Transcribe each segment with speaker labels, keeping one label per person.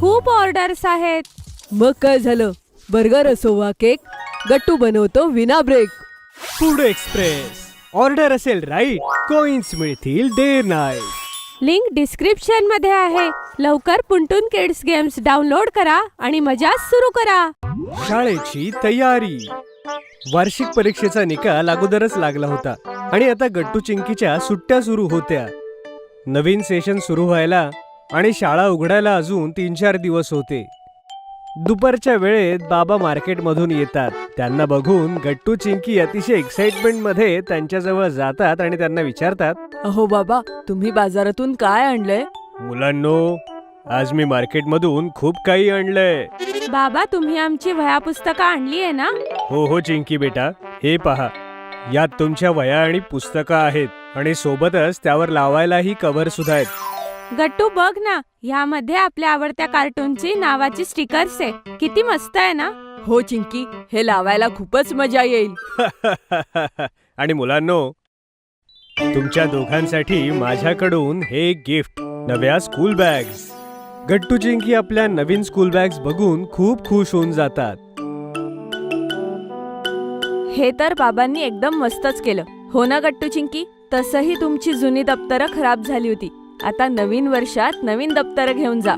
Speaker 1: खूप ऑर्डर्स आहेत.
Speaker 2: मग काय झालं, बर्गर असो वा केक, गट्टू बनवतो विना ब्रेक.
Speaker 3: Food express. ऑर्डर असेल राईट, कॉइन्स मिळतील डे नाईट.
Speaker 1: लिंक डिस्क्रिप्शन मध्ये आहे. लवकर पुंटून किड्स गेम्स डाउनलोड करा आणि मजा सुरू करा.
Speaker 3: शाळेची तयारी. वार्षिक परीक्षेचा निकाल अगोदरच लागला होता आणि आता गट्टू चिंकीच्या सुट्ट्या सुरू होत्या. नवीन सेशन सुरू व्हायला आणि शाळा उघडायला अजून 3-4 दिवस होते. दुपारच्या वेळेत बाबा मार्केटमधून येतात. त्यांना बघून गट्टू चिंकी अतिशय एक्साइटमेंट मध्ये त्यांच्याजवळ जातात आणि त्यांना विचारतात,
Speaker 2: अहो बाबा, तुम्ही बाजारातून काय आणलंय?
Speaker 3: मुलांनो, आज मी मार्केटमधून खूप काही आणलंय.
Speaker 1: बाबा, तुम्ही आमची वह्या पुस्तकं आणली आहे ना?
Speaker 3: हो चिंकी बेटा, हे पहा, यात तुमच्या वह्या आणि पुस्तकं आहेत आणि सोबतच त्यावर लावायलाही कव्हर सुद्धा आहेत.
Speaker 1: गट्टू बघ ना, ह्यामध्ये आपल्या आवडत्या कार्टूनची नावाची स्टिकर्स आहे. किती मस्त आहे ना?
Speaker 2: हो चिंकी, हे लावायला खूपच मजा येईल.
Speaker 3: आणि मुलांनो, तुमच्या दोघांसाठी माझ्याकडून हे गिफ्ट, नव्या स्कूल बॅग्स. गट्टू चिंकी आपल्या नवीन स्कूल बॅग्स बघून खूप खुश होऊन जातात.
Speaker 2: हे तर बाबांनी एकदम मस्तच केलं. हो ना गट्टू चिंकी? तसंही तुमची जुनी दप्तरं खराब झाली होती. आता नवीन वर्षात नवीन दप्तरं घेऊन जा.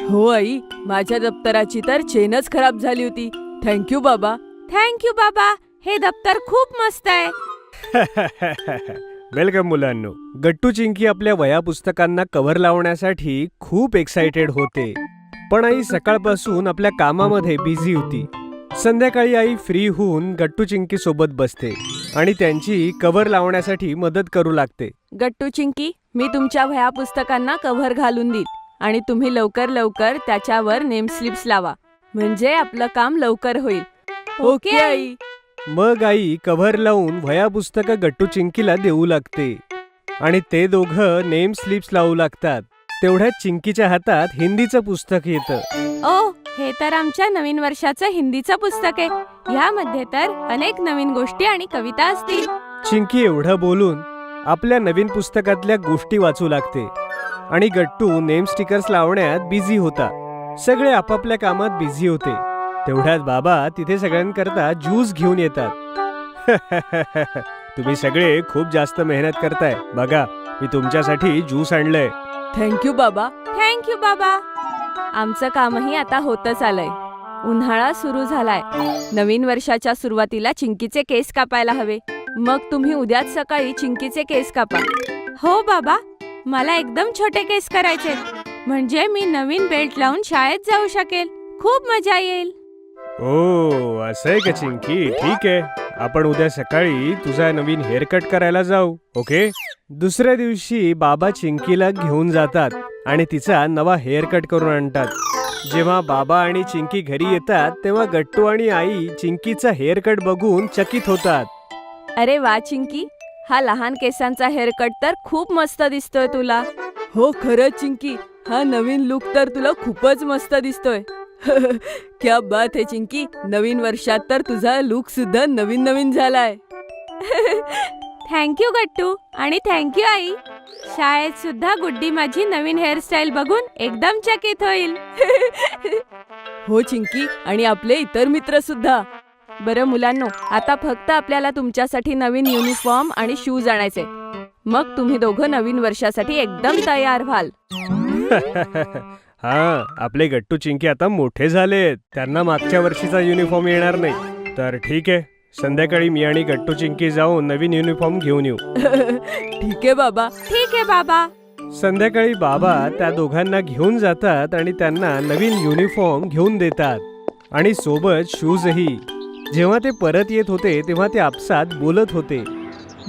Speaker 2: हो आई, माझ्या दप्तराची तर चेनच खराब झाली होती. थँक्यू बाबा.
Speaker 1: थँक्यू बाबा, हे दप्तर खूप मस्त आहे.
Speaker 3: वेलकम मुलांनो. गट्टू चिंकी आपल्या वह्या पुस्तकांना कव्हर लावण्यासाठी खूप एक्साइटेड होते. पण आई सकाळपासून आपल्या कामामध्ये बिझी होती. संध्याकाळी आई फ्री होऊन गट्टू चिंकी सोबत बसते आणि त्यांची कव्हर लावण्यासाठी मदत करू लागते.
Speaker 2: गट्टू चिंकी, मी तुमच्या वह्या पुस्तकांना कव्हर घालून देईल आणि तुम्ही लवकर लवकर त्याच्यावर नेम स्लिप्स लावा, म्हणजे आपलं काम लवकर होईल. Okay I.
Speaker 3: मग आई कव्हर लावून वह्या पुस्तकं गट्टू चिंकीला देऊ लागते आणि ते दोघं नेम स्लिप्स लावू लागतात. तेवढ्यात चिंकीच्या हातात हिंदीचं पुस्तक येतं.
Speaker 1: ओ, हे तर आमच्या नवीन वर्षाचं हिंदीचं पुस्तक आहे. ह्यामध्ये तर अनेक नवीन गोष्टी आणि कविता असतील.
Speaker 3: चिंकी एवढं बोलून आपल्या नवीन पुस्तकातल्या गोष्टी वाचू लागते आणि गट्टू नेम स्टिकर्स लावण्यात बिझी होता. सगळे आपापल्या कामात बिझी होते. तेवढ्यात बाबा तिथे सगळ्यांकरता ज्यूस घेऊन येतात. तुम्ही सगळे खूप जास्त मेहनत करताय. बघा, मी तुमच्यासाठी ज्यूस आणलंय.
Speaker 2: थँक्यू बाबा.
Speaker 1: थँक्यू बाबा.
Speaker 2: आमचं कामही आता होतच आलंय. उन्हाळा सुरू झालाय. नवीन वर्षाच्या सुरुवातीला चिंकीचे केस कापायला हवे. मग तुम्ही उद्याच सकाळी चिंकीचे केस कापा.
Speaker 1: हो बाबा, मला एकदम छोटे केस करायचे, म्हणजे मी नवीन बेल्ट लावून शाळेत जाऊ शकेल. खूप मजा येईल.
Speaker 3: ओ, असं आहे का चिंकी? ठीक आहे, आपण उद्या सकाळी तुझा नवीन हेअरकट करायला जाऊ. ओके. दुसऱ्या दिवशी बाबा चिंकीला घेऊन जातात आणि तिचा नवा हेअरकट करून आणतात. जेव्हा बाबा आणि चिंकी घरी येतात तेव्हा गट्टू आणि आई चिंकीचा हेअरकट बघून चकित होतात.
Speaker 2: अरे वा चिंकी, हा लहान केसांचा हेअरकट तर खूप मस्त दिसतोय तुला. हो खरंच चिंकी, हा नवीन लुक तर तुला खूपच मस्त दिसतोय. क्या बात है चिंकी, नवीन वर्षात तर तुझा लुक सुद्धा नवीन नवीन झालाय.
Speaker 1: थँक्यू गट्टू आणि थँक्यू आई. शाळेत सुद्धा गुड्डी माझी नवीन हेअरस्टाईल बघून एकदम चकित होईल.
Speaker 2: हो चिंकी, आणि आपले इतर मित्र सुद्धा. बरं मुलांनो, आता फक्त आपल्याला तुमच्यासाठी नवीन युनिफॉर्म आणि शूज आणायचे. मग तुम्ही दोघं नवीन वर्षासाठी एकदम तयार व्हाल.
Speaker 3: हा, आपले गट्टू चिंकी आता मोठे झालेत. त्यांना मागच्या वर्षीचा युनिफॉर्म येणार नाही. तर ठीक आहे, संध्याकाळी मी आणि गट्टू चिंकी जाऊन नवीन युनिफॉर्म घेऊन येऊ.
Speaker 2: ठीक आहे बाबा.
Speaker 1: ठीक आहे बाबा.
Speaker 3: संध्याकाळी बाबा त्या दोघांना घेऊन जातात आणि त्यांना नवीन युनिफॉर्म घेऊन देतात आणि सोबत शूजही. जेव्हा ते परत येत होते तेव्हा ते आपसात बोलत होते.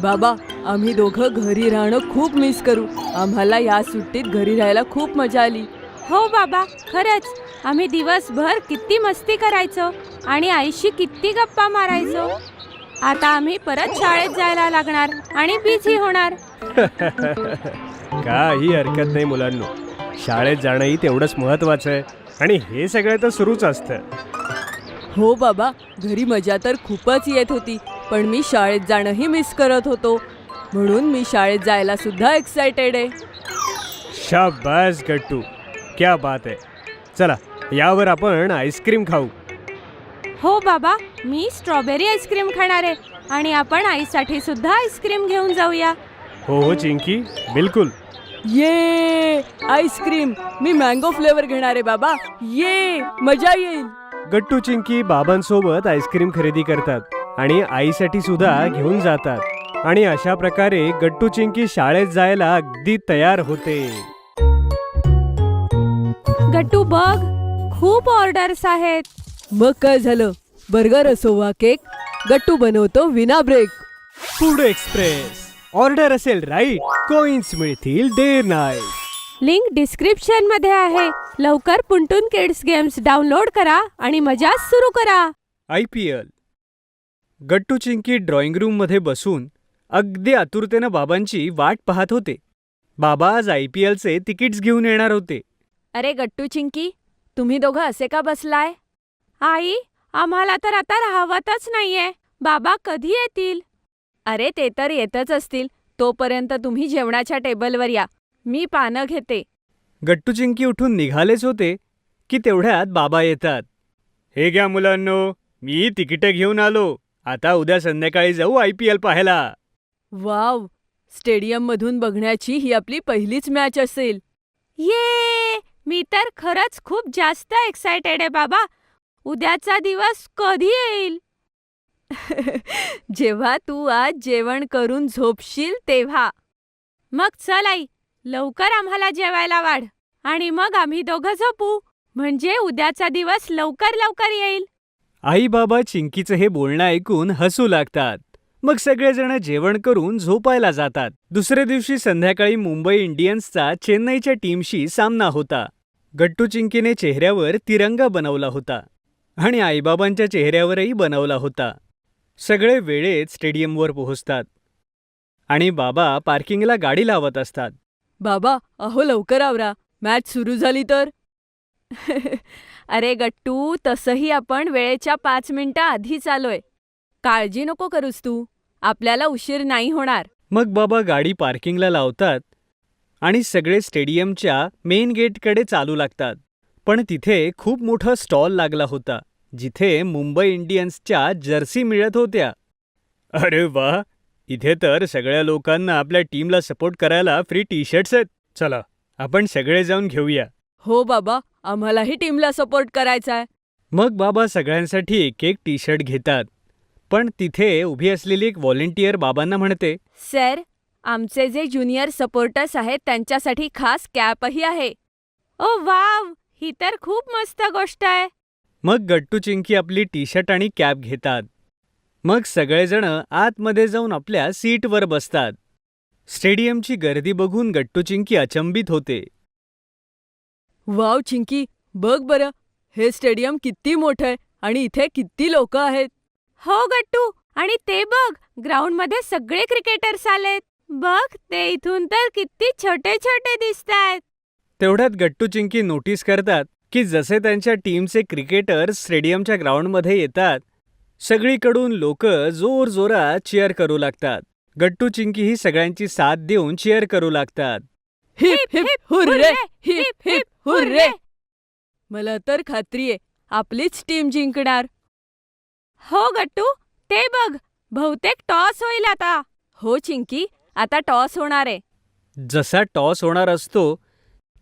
Speaker 2: बाबा, आम्ही दोघं घरी राहणं खूप मिस करू. आम्हाला या सुट्टीत घरी राहायला खूप मजा आली.
Speaker 1: हो बाबा, खरंच. आम्ही दिवसभर किती मस्ती करायचो आणि आईशी किती गप्पा मारायचो. आता आम्ही परत शाळेत जायला लागणार आणि बिझी होणार.
Speaker 3: काही हरकत नाही मुलांनो, शाळेत जाणंही तेवढंच महत्वाचं आहे आणि हे सगळं तर सुरूच असतं.
Speaker 2: हो बाबा, घरी मजा तर खूपच येत होती, पण मी शाळेत जाणंही मिस करत होतो. म्हणून मी शाळेत जायला सुद्धा एक्सायटेड आहे.
Speaker 3: शाबास गट्टू, क्या बात आहे. चला यावर आपण आईस्क्रीम खाऊ.
Speaker 1: हो बाबा, मी स्ट्रॉबेरी आईस्क्रीम खाणार आहे आणि आपण आईसाठी सुद्धा आईस्क्रीम घेऊन जाऊया.
Speaker 3: हो हो चिंकी, बिलकुल.
Speaker 2: ये आईस्क्रीम, मी मँगो फ्लेवर घेणार आहे बाबा. ये मजा येईल.
Speaker 3: गट्टू चिंकी बाबांसोबत आईस्क्रीम खरेदी करतात आणि आईसाठी सुद्धा घेऊन जातात आणि अशा प्रकारे गट्टू चिंकी शाळेत जायला अगदी तयार होते.
Speaker 1: गट्टू बघ, खूप ऑर्डर्स आहेत.
Speaker 2: मग काय झालं, बर्गर असो वा केक, गट्टू बनवतो विना ब्रेक.
Speaker 3: Food express. ऑर्डर असेल राईट, कॉइन्स मिळतील देर नाही.
Speaker 1: लिंक डिस्क्रिप्शन मध्ये आहे. लवकर पुंटून किड्स गेम्स डाउनलोड करा आणि मजा सुरू करा.
Speaker 3: IPL. गट्टू चिंकी ड्रॉइंग रूम मध्ये बसून अगदी आतुरतेनं बाबांची वाट पाहत होते. बाबा आज IPLचे तिकीट्स घेऊन येणार होते.
Speaker 2: अरे गट्टू चिंकी, तुम्ही दोघं असे का बसलाय?
Speaker 1: आई, आम्हाला तर आता राहवतच नाहीये. बाबा कधी येतील?
Speaker 2: अरे ते तर येतच असतील. तोपर्यंत तुम्ही जेवणाच्या टेबलवर या, मी पानं घेते.
Speaker 3: गट्टू चिंकी उठून निघालेच होते की तेवढ्यात बाबा येतात. हे घ्या मुलांनो, मी तिकीटं घेऊन आलो. आता उद्या संध्याकाळी जाऊ IPL पाहायला.
Speaker 2: वाव, स्टेडियम मधून बघण्याची ही आपली पहिलीच मॅच असेल.
Speaker 1: ये, मी तर खरंच खूप जास्त एक्सायटेड आहे बाबा. उद्याचा दिवस कधी येईल?
Speaker 2: जेव्हा तू आज जेवण करून झोपशील तेव्हा.
Speaker 1: मग चल आई, लवकर आम्हाला जेवायला वाढ आणि मग आम्ही दोघं झोपू. म्हणजे उद्याचा दिवस लवकर लवकर येईल.
Speaker 3: आई बाबा चिंकीचं हे बोलणं ऐकून हसू लागतात. मग सगळेजण जेवण करून झोपायला जातात. दुसऱ्या दिवशी संध्याकाळी मुंबई इंडियन्सचा चेन्नईच्या टीमशी सामना होता. गट्टू चिंकीने चेहऱ्यावर तिरंगा बनवला होता आणि आईबाबांच्या चेहऱ्यावरही बनवला होता. सगळे वेळेत स्टेडियमवर पोहोचतात आणि बाबा पार्किंगला गाडी लावत असतात.
Speaker 2: बाबा, अहो लवकर आवरा, मॅच सुरू झाली तर. अरे गट्टू, तसंही आपण वेळेच्या 5 मिनिटं आधीच आलोय. काळजी नको करूस तू, आपल्याला उशीर नाही होणार.
Speaker 3: मग बाबा गाडी पार्किंगला लावतात आणि सगळे स्टेडियमच्या मेन गेटकडे चालू लागतात. पण तिथे खूप मोठा स्टॉल लागला होता जिथे मुंबई इंडियन्सच्या जर्सी मिळत होत्या. अरे वा, इथे तर सगळ्या लोकांना आपल्या टीमला सपोर्ट करायला फ्री टी-शर्ट्स आहेत. चला आपण सगळे जाऊन घेऊया.
Speaker 2: हो बाबा, आम्हालाही टीमला सपोर्ट करायचाय.
Speaker 3: मग बाबा सगळ्यांसाठी एक एक टी-शर्ट घेतात. पण तिथे उभी असलेली एक व्हॉलेंटियर बाबांना म्हणते,
Speaker 2: सर, आमचे जे ज्युनियर सपोर्टर्स आहेत त्यांच्यासाठी खास कॅपही आहे.
Speaker 1: ओ वाव, ही तर खूप मस्त गोष्ट आहे.
Speaker 3: मग गट्टू चिंकी आपली टी-शर्ट आणि कॅप घेतात. मग सगळेजण आतमध्ये जाऊन आपल्या सीटवर बसतात. स्टेडियमची गर्दी बघून गट्टू चिंकी अचंबित होते.
Speaker 2: वाव चिंकी, बघ बरं, हे स्टेडियम किती मोठं आहे आणि इथे किती लोक आहेत.
Speaker 1: हो गट्टू, आणि ते बघ, ग्राउंडमध्ये सगळे क्रिकेटर्स आलेत. बघ, ते इथून तर किती छोटे छोटे दिसतायत.
Speaker 3: तेवढ्यात गट्टू चिंकी नोटीस करतात की जसे त्यांच्या टीमचे क्रिकेटर्स स्टेडियमच्या ग्राउंडमध्ये येतात, सगळीकडून लोक जोरजोरात चीअर करू लागतात. गट्टू चिंकी ही सगळ्यांची साथ देऊन चीअर करू लागतात.
Speaker 2: Heap heap hurray, heap heap hurray. मला तर खात्री आहे आपलीच टीम जिंकणार.
Speaker 1: हो गट्टू, ते बघ, बहुतेक टॉस होईल आता.
Speaker 2: हो चिंकी, आता टॉस होणार आहे.
Speaker 3: जसा टॉस होणार असतो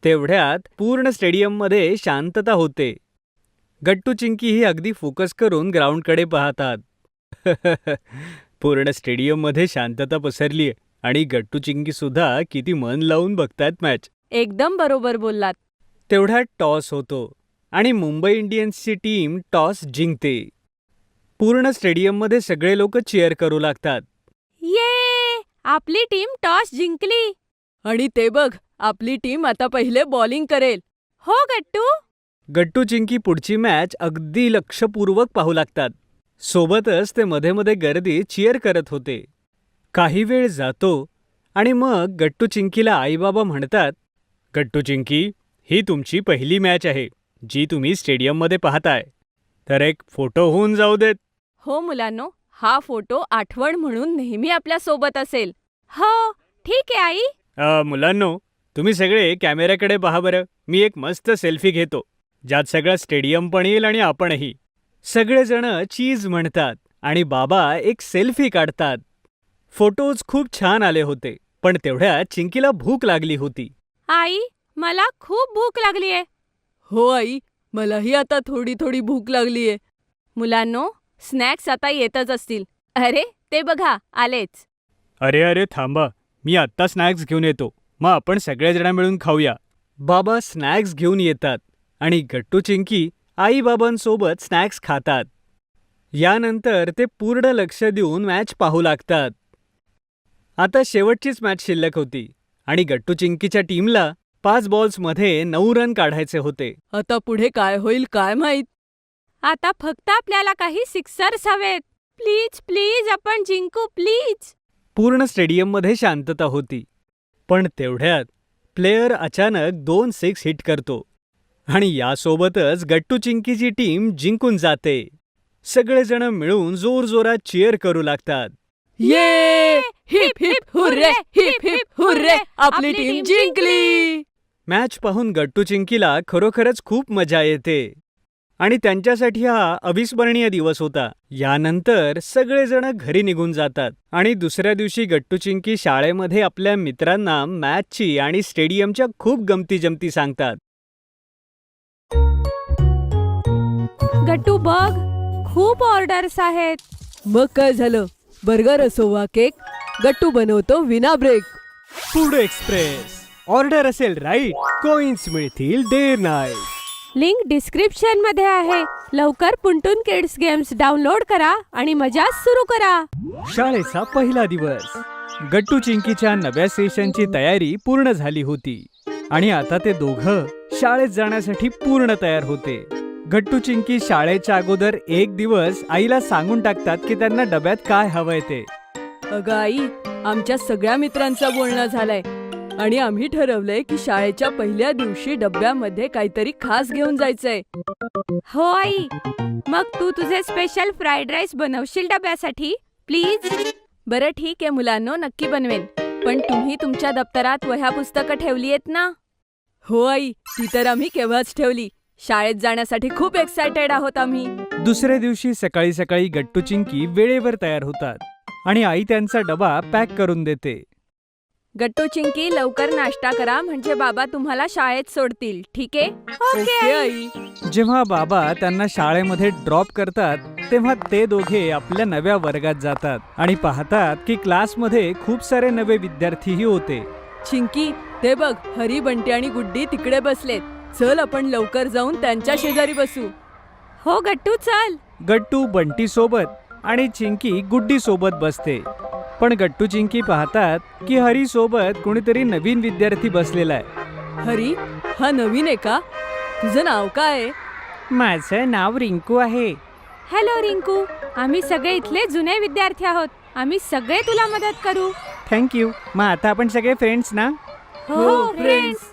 Speaker 3: तेवढ्यात पूर्ण स्टेडियममध्ये शांतता होते. गट्टू चिंकी ही अगदी फोकस करून ग्राउंडकडे पाहतात. पूर्ण स्टेडियममध्ये शांतता पसरली आहे आणि गट्टू चिंकी सुद्धा किती मन लावून बघतायत मॅच.
Speaker 2: एकदम बरोबर बोललात.
Speaker 3: तेवढ्यात टॉस होतो आणि मुंबई इंडियन्सची टीम टॉस जिंकते. पूर्ण स्टेडियममध्ये सगळे लोक चीअर करू लागतात.
Speaker 1: ये, आपली टीम टॉस जिंकली.
Speaker 2: आणि ते बघ, आपली टीम आता पहिले बॉलिंग करेल.
Speaker 1: हो गट्टू.
Speaker 3: गट्टू चिंकी पुढची मॅच अगदी लक्षपूर्वक पाहू लागतात. सोबतच ते मध्ये मध्ये गर्दीत चीअर करत होते. काही वेळ जातो आणि मग गट्टू चिंकीला आईबाबा म्हणतात, गट्टू चिंकी, ही तुमची पहिली मॅच आहे जी तुम्ही स्टेडियममध्ये पाहताय, तर एक फोटो होऊन जाऊ देत.
Speaker 2: हो मुलांनो, हा फोटो आठवण म्हणून नेहमी आपल्या सोबत असेल.
Speaker 1: हो, ठीक आहे आई.
Speaker 3: मुलांनो, तुम्ही सगळे कॅमेऱ्याकडे पहा बरं. मी एक मस्त सेल्फी घेतो, ज्यात सगळं स्टेडियम पण येईल आणि आपणही. सगळेजण चीज म्हणतात आणि बाबा एक सेल्फी काढतात. फोटोज खूप छान आले होते, पण तेवढ्यात चिंकीला भूक लागली होती.
Speaker 1: आई, मला खूप भूक लागलीये.
Speaker 2: हो आई, मलाही आता थोडी थोडी भूक लागलीये.
Speaker 1: मुलांनो, स्नॅक्स आता येतच असतील. अरे, ते बघा, आलेच.
Speaker 3: अरे अरे थांबा, मी आत्ता स्नॅक्स घेऊन येतो, मग आपण सगळेजण मिळून खाऊया. बाबा स्नॅक्स घेऊन येतात आणि गट्टू चिंकी आई बाबांसोबत स्नॅक्स खातात. यानंतर ते पूर्ण लक्ष देऊन मॅच पाहू लागतात. आता शेवटचीच मॅच शिल्लक होती आणि गट्टू चिंकीच्या टीमला 5 बॉल्समध्ये 9 रन काढायचे होते.
Speaker 2: आता पुढे काय होईल काय माहित.
Speaker 1: आता फक्त आपल्याला काही सिक्सर्स हवेत. प्लीज प्लीज आपण जिंकू प्लीज.
Speaker 3: पूर्ण स्टेडियममध्ये शांतता होती, पण तेवढ्यात प्लेयर अचानक 2 सिक्स हिट करतो आणि यासोबतच गट्टू चिंकीची टीम जिंकून जाते. सगळेजण मिळून जोरजोरात चीअर करू लागतात.
Speaker 2: ये heap heap hurray, heap heap hurray, आपली टीम जिंकली.
Speaker 3: मॅच पाहून गट्टू चिंकीला खरोखरच खूप मजा येते आणि त्यांच्यासाठी हा अविस्मरणीय दिवस होता. यानंतर सगळेजण घरी निघून जातात आणि दुसऱ्या दिवशी गट्टू चिंकी शाळेमध्ये आपल्या मित्रांना मॅचची आणि स्टेडियमच्या खूप गमती जमती सांगतात.
Speaker 1: गट्टू बघ, खूप ऑर्डर्स आहेत.
Speaker 2: मग काय झालं, बर्गर असो वा केक, गट्टू बनवतो विना ब्रेक.
Speaker 3: Food express. ऑर्डर असेल राईट, कॉइन्स मिळतील डे नाईट.
Speaker 1: लिंक डिस्क्रिप्शन मध्ये आहे. लवकर पुंटून किड्स गेम्स डाउनलोड करा आणि मजा सुरू करा.
Speaker 3: शाळेचा पहिला दिवस. गट्टू चिंकीच्या नव्या सेशनची तयारी पूर्ण झाली होती आणि आता ते दोघं शाळेत जाण्यासाठी पूर्ण तयार होते. गट्टू चिंकी शाळेच्या अगोदर एक दिवस आईला सांगून टाकतात की त्यांना डब्यात काय हवंय ते.
Speaker 2: अगं आई, आमच्या सगळ्या मित्रांचं बोलणं झालंय आणि आम्ही ठरवलंय की शाळेच्या पहिल्या दिवशी डब्यामध्ये काहीतरी खास घेऊन जायचंय.
Speaker 1: हो आई, मग तू तुझे स्पेशल फ्राईड राईस बनवशील डब्यासाठी प्लीज.
Speaker 2: बरं ठीक आहे मुलांनो, नक्की बनवेन. पण तुम्ही तुमच्या दप्तरात वह्या पुस्तकं ठेवली आहेत ना? हो आई, ती तर आम्ही केव्हाच ठेवली. शाळेत जाण्यासाठी खूप एक्सायटेड आहोत आम्ही.
Speaker 3: दुसऱ्या दिवशी सकाळी सकाळी गट्टू चिंकी वेळेवर तयार होतात आणि आई त्यांचा डबा पॅक करून देते.
Speaker 2: गट्टू चिंकी, लवकर नाश्ता करा म्हणजे बाबा तुम्हाला शाळेत सोडतील, ठीक आहे?
Speaker 1: Okay
Speaker 2: I.
Speaker 3: जेव्हा बाबा त्यांना शाळेमध्ये ड्रॉप करतात तेव्हा ते दोघे आपल्या नव्या वर्गात जातात आणि पाहतात की क्लासमध्ये खूप सारे नवे विद्यार्थीही होते.
Speaker 2: चिंकी, ते बघ, हरी, बंटी आणि गुड्डी तिकडे बसलेत. चल आपण लवकर जाऊन त्यांच्या शेजारी बसू.
Speaker 1: हो गट्टू, चल.
Speaker 3: गट्टू बंटी सोबत आणि चिंकी गुड्डी सोबत बसते. पण गट्टू चिंकी पाहतात की हरी सोबत कोणीतरी नवीन विद्यार्थी बसलेला आहे.
Speaker 2: हरी, हा नवीन आहे का? तुझं नाव काय आहे?
Speaker 3: माझं नाव रिंकू आहे.
Speaker 1: हॅलो रिंकू, आम्ही सगळे इथले जुने विद्यार्थी आहोत. आम्ही सगळे तुला मदत करू.
Speaker 3: थँक्यू. मग आता आपण सगळे फ्रेंड्स ना?
Speaker 2: हो, फ्रेंड्स.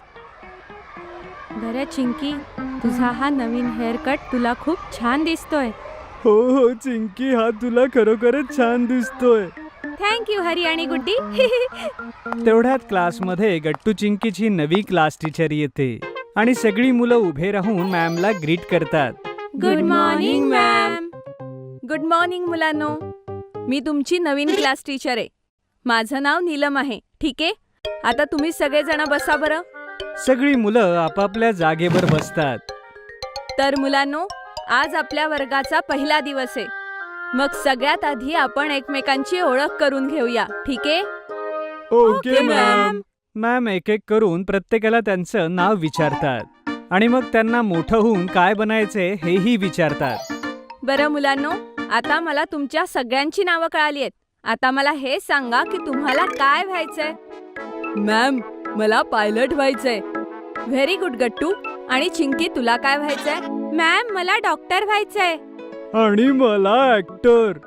Speaker 1: बरं चिंकी, तुझा हा नवीन हेअरकट तुला खूप छान दिसतोय.
Speaker 3: हो हो चिंकी, हा तुला खरोखरच छान दिसतोय.
Speaker 1: थँक्यू हरी आणि गुड्डी.
Speaker 3: तेवढ्यात क्लासमध्ये गट्टू चिंकीची नवी क्लास टीचर येते आणि सगळी मुलं उभे राहून मॅमला ग्रीट करतात.
Speaker 1: Good morning ma'am.
Speaker 2: Good morning मुलांनो, मी तुमची नवीन क्लास टीचर आहे. माझं नाव नीलम आहे, ठीक आहे? आता तुम्ही सगळेजण बसा बरं.
Speaker 3: सगळी मुलं आपापल्या जागेवर बसतात.
Speaker 2: तर मुलांनो, आज आपल्या वर्गाचा पहिला दिवस आहे. मग सगळ्यात आधी आपण एकमेकांची ओळख करून घेऊया, ठीक आहे?
Speaker 3: Okay
Speaker 2: ma'am.
Speaker 3: मॅम एक एक करून प्रत्येकाला त्यांचं नाव विचारतात आणि मग त्यांना मोठं होऊन काय बनायचे हेही विचारतात.
Speaker 2: बरं मुलांनो, आता मला तुमच्या सगळ्यांची नावं कळाली आहेत. आता मला हे सांगा की तुम्हाला काय व्हायचंय? मॅम, मला पायलट व्हायचंय. व्हेरी गुड गट्टू. आणि चिंकी, तुला काय व्हायचंय?
Speaker 1: मॅम, मला डॉक्टर व्हायचंय.
Speaker 3: आणि मला ऍक्टर.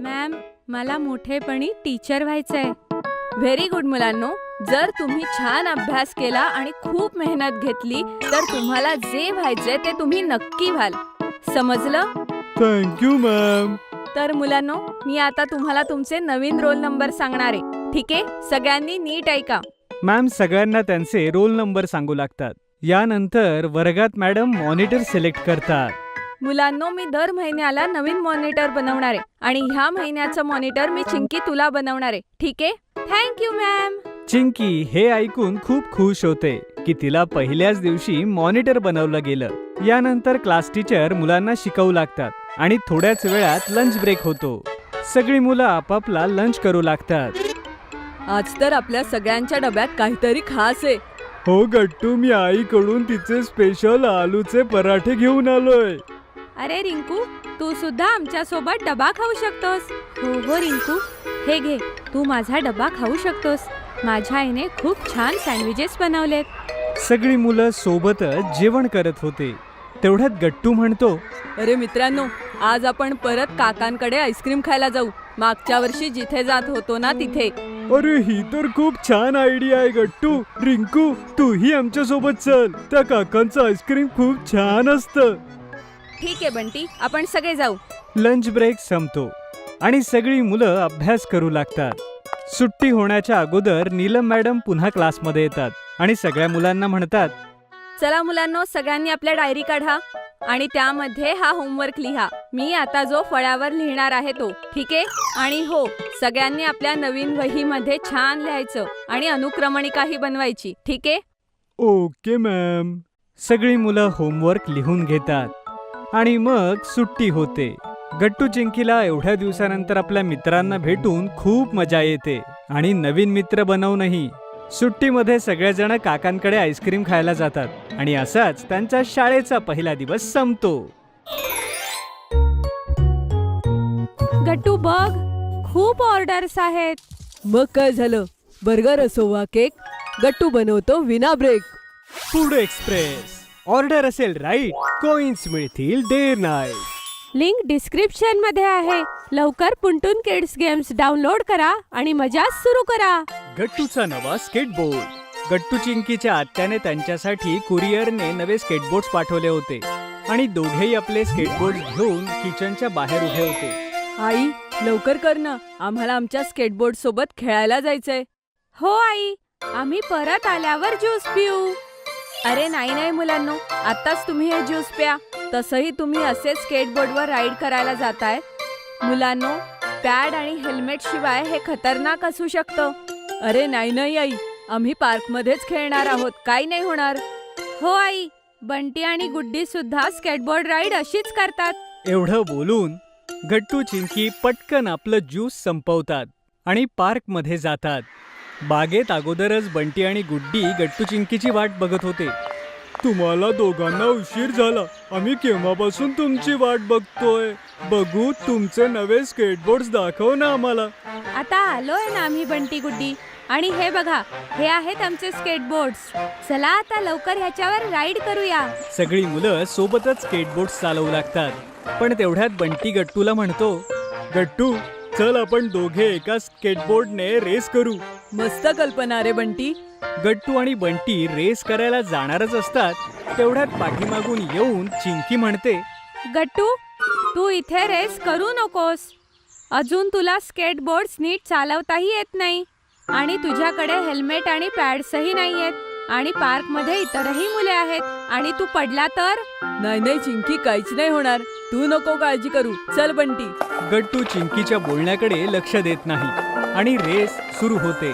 Speaker 1: मॅम, मला मोठेपणी टीचर व्हायचंय.
Speaker 2: व्हेरी गुड मुलांनो. जर तुम्ही छान अभ्यास केला आणि खूप मेहनत घेतली तर तुम्हाला जे व्हायचंय ते तुम्ही नक्की व्हाल. समजलं?
Speaker 3: Thank you ma'am.
Speaker 2: तर मुलांनो, मी आता तुम्हाला तुमचे नवीन रोल नंबर सांगणार आहे, ठीक आहे? सगळ्यांनी नीट ऐका.
Speaker 3: मॅम सगळ्यांना त्यांचे रोल नंबर सांगू लागतात. यानंतर वर्गात मॅडम मॉनिटर सिलेक्ट करतात.
Speaker 2: मुलांनो, मी दर महिन्याला नवीन मॉनिटर बनवणार आहे आणि ह्या महिन्याचं मॉनिटर मी चिंकी तुला बनवणार आहे, ठीक आहे?
Speaker 1: Thank you ma'am.
Speaker 3: चिंकी हे ऐकून खूप खुश होते की तिला पहिल्याच दिवशी मॉनिटर बनवलं गेलं. यानंतर क्लास टीचर मुलांना शिकवू लागतात आणि थोड्याच वेळात लंच ब्रेक होतो. सगळी मुलं आपापला लंच करू लागतात.
Speaker 2: आज तर आपल्या सगळ्यांच्या डब्यात काहीतरी खास आहे.
Speaker 3: हो गट्टू, मी आईकडून तिचे स्पेशल आलूचे पराठे घेऊन आलोय.
Speaker 1: अरे रिंकू, तू सुद्धा आमच्या सोबत डबा खाऊ शकतोस. हो हो रिंकू, हे घे, तू माझा डबा खाऊ शकतोस. माझ्या आईने खूप छान सँडविचेस बनवलेत.
Speaker 3: सगळी मुलं सोबतच जेवण करत होते. तेवढ्यात गट्टू म्हणतो,
Speaker 2: अरे मित्रांनो, आज आपण परत काकांकडे आईस्क्रीम खायला जाऊ. मागच्या वर्षी जिथे जात होतो ना तिथे.
Speaker 3: अरे ही तर खूप छान आयडिया आहे गट्टू. रिंकू, तूही आमच्या सोबत चल. त्या काकांचं आईस्क्रीम खूप छान असतं.
Speaker 2: ठीक आहे बंटी, आपण सगळे जाऊ.
Speaker 3: लंच ब्रेक संपतो आणि सगळी मुलं अभ्यास करू लागतात. सुट्टी होण्याच्या अगोदर नीलम मॅडम पुन्हा क्लासमध्ये येतात आणि सगळ्या मुलांना म्हणतात,
Speaker 2: चला मुलांनो, सगळ्यांनी आपल्या डायरी काढा आणि त्यामध्ये हा होमवर्क लिहा. मी आता जो फळ्यावर लिहिणार आहे तो, ठीक आहे? आणि हो, सगळ्यांनी आपल्या नवीन वहीमध्ये छान लिहायचं आणि अनुक्रमणिकाही बनवायची, ठीक आहे?
Speaker 3: Okay ma'am. सगळी मुलं होमवर्क लिहून घेतात आणि मग सुट्टी होते. गट्टू चिंकीला एवढ्या दिवसानंतर आपल्या मित्रांना भेटून खूप मजा येते आणि नवीन मित्र बनवूनही. सुट्टीमध्ये सगळेजण काकांकडे आईस्क्रीम खायला जातात आणि असाच त्यांचा शाळेचा पहिला दिवस संपतो.
Speaker 1: गट्टू बघ, खूप ऑर्डर्स आहेत.
Speaker 2: मग काय झालं? बर्गर असो वा केक, गट्टू बनवतो विना ब्रेक.
Speaker 3: Food express. ऑर्डर असेल राईट, कॉइन्स मिळतील देर नाही.
Speaker 1: लिंक डिस्क्रिप्शन मध्ये आहे. लवकर पुंटून किड्स गेम्स डाउनलोड करा आणि मजा सुरू करा.
Speaker 3: गट्टूचा नवा स्केटबोर्ड. गट्टू चिंकीच्या आत्याने त्यांच्यासाठी कुरिअरने नवे स्केटबोर्ड्स पाठवले होते आणि दोघेही आपले स्केटबोर्ड घेऊन किचनच्या बाहेर उभे होते.
Speaker 2: आई, लवकर कर ना, आम्हाला आमच्या स्केटबोर्ड सोबत खेळायला जायचंय.
Speaker 1: हो आई, आम्ही परत आल्यावर ज्यूस पिऊ.
Speaker 2: अरे नाही मुलांनो, आत्ताच तुम्ही हे ज्यूस प्या. तसंही तुम्ही असेच स्केटबोर्डवर राईड करायला जाताय. मुलांनो, पॅड आणि हेल्मेट शिवाय हे खतरनाक असू शकतं. अरे नाही आई, आम्ही पार्कमध्येच खेळणार आहोत, काही नाही होणार.
Speaker 1: हो आई, बंटी आणि गुड्डी सुद्धा स्केटबोर्ड राईड अशीच करतात.
Speaker 3: एवढं बोलून गट्टू चिंकी पटकन आपलं ज्यूस संपवतात आणि पार्कमध्ये जातात. बागेत अगोदरच बंटी आणि गुड्डी गट्टू चिंकीची वाट बघत होते. तुम्हाला दोघांना उशीर झाला. आम्ही केव्हापासून तुमची वाट बघतोय. बघू, तुमचे नवे स्केटबोर्ड्स दाखव ना आम्हाला.
Speaker 1: आता आलोय ना आम्ही बंटी गुड्डी. आणि हे बघा, हे आहेत आमचे स्केटबोर्ड्स. चला आता लवकर ह्याच्यावर राईड करूया.
Speaker 3: सगळी मुलं सोबतच स्केटबोर्ड्स चालवू लागतात. पण तेवढ्यात बंटी गट्टूला म्हणतो, गट्टू चल, आपण दोघे एका स्केटबोर्डने रेस करू.
Speaker 2: मस्त कल्पना रे बंटी.
Speaker 3: गट्टू आणि बंटी रेस करायला जाणारच असतात. तेवढ्यात पाठीमागून येऊन चिंकी म्हणते,
Speaker 1: गट्टू, तू इथे रेस करू नकोस. अजून तुला स्केटबोर्ड्स नीट चालवताही येत नाही आणि तुझ्याकडे हेल्मेट आणि पॅड्सही नाहीयेत आणि पार्कमध्ये इतरही मुले आहेत आणि तू पडला तर?
Speaker 2: नाही चिंकी, काहीच नाही होणार. तू नको काळजी करू. चल बंटी.
Speaker 3: गट्टू चिंकीच्या बोलण्याकडे लक्ष देत नाही आणि रेस सुरू होते.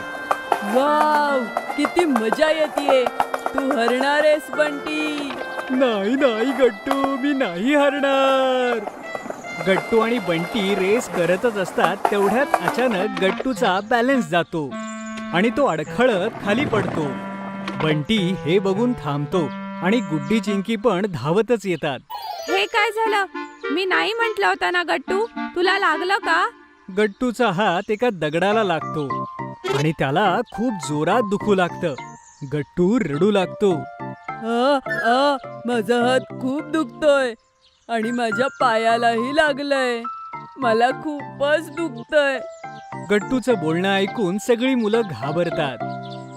Speaker 2: वाव, किती मजा येते. तू हरणार आहेस बंटी.
Speaker 3: नाही गट्टू, मी नाही हरणार. गट्टू आणि बंटी रेस करतच असतात. तेवढ्यात अचानक गट्टूचा बॅलन्स जातो आणि तो अडखळत खाली पडतो. बंटी हे बघून थांबतो आणि गुड्डी चिंकी पण धावतच येतात.
Speaker 1: हे काय झालं? मी नाही म्हटलं होतं ना गट्टू, तुला लागलं का?
Speaker 3: गट्टूचा हात एका दगडाला लागतो आणि त्याला खूप जोरात दुखू लागतं. गट्टू रडू लागतो.
Speaker 2: माझा हात खूप दुखतोय आणि माझ्या पायालाही लागलंय. मला खूपच दुखतंय.
Speaker 3: गट्टूचं बोलणं ऐकून सगळी मुलं घाबरतात.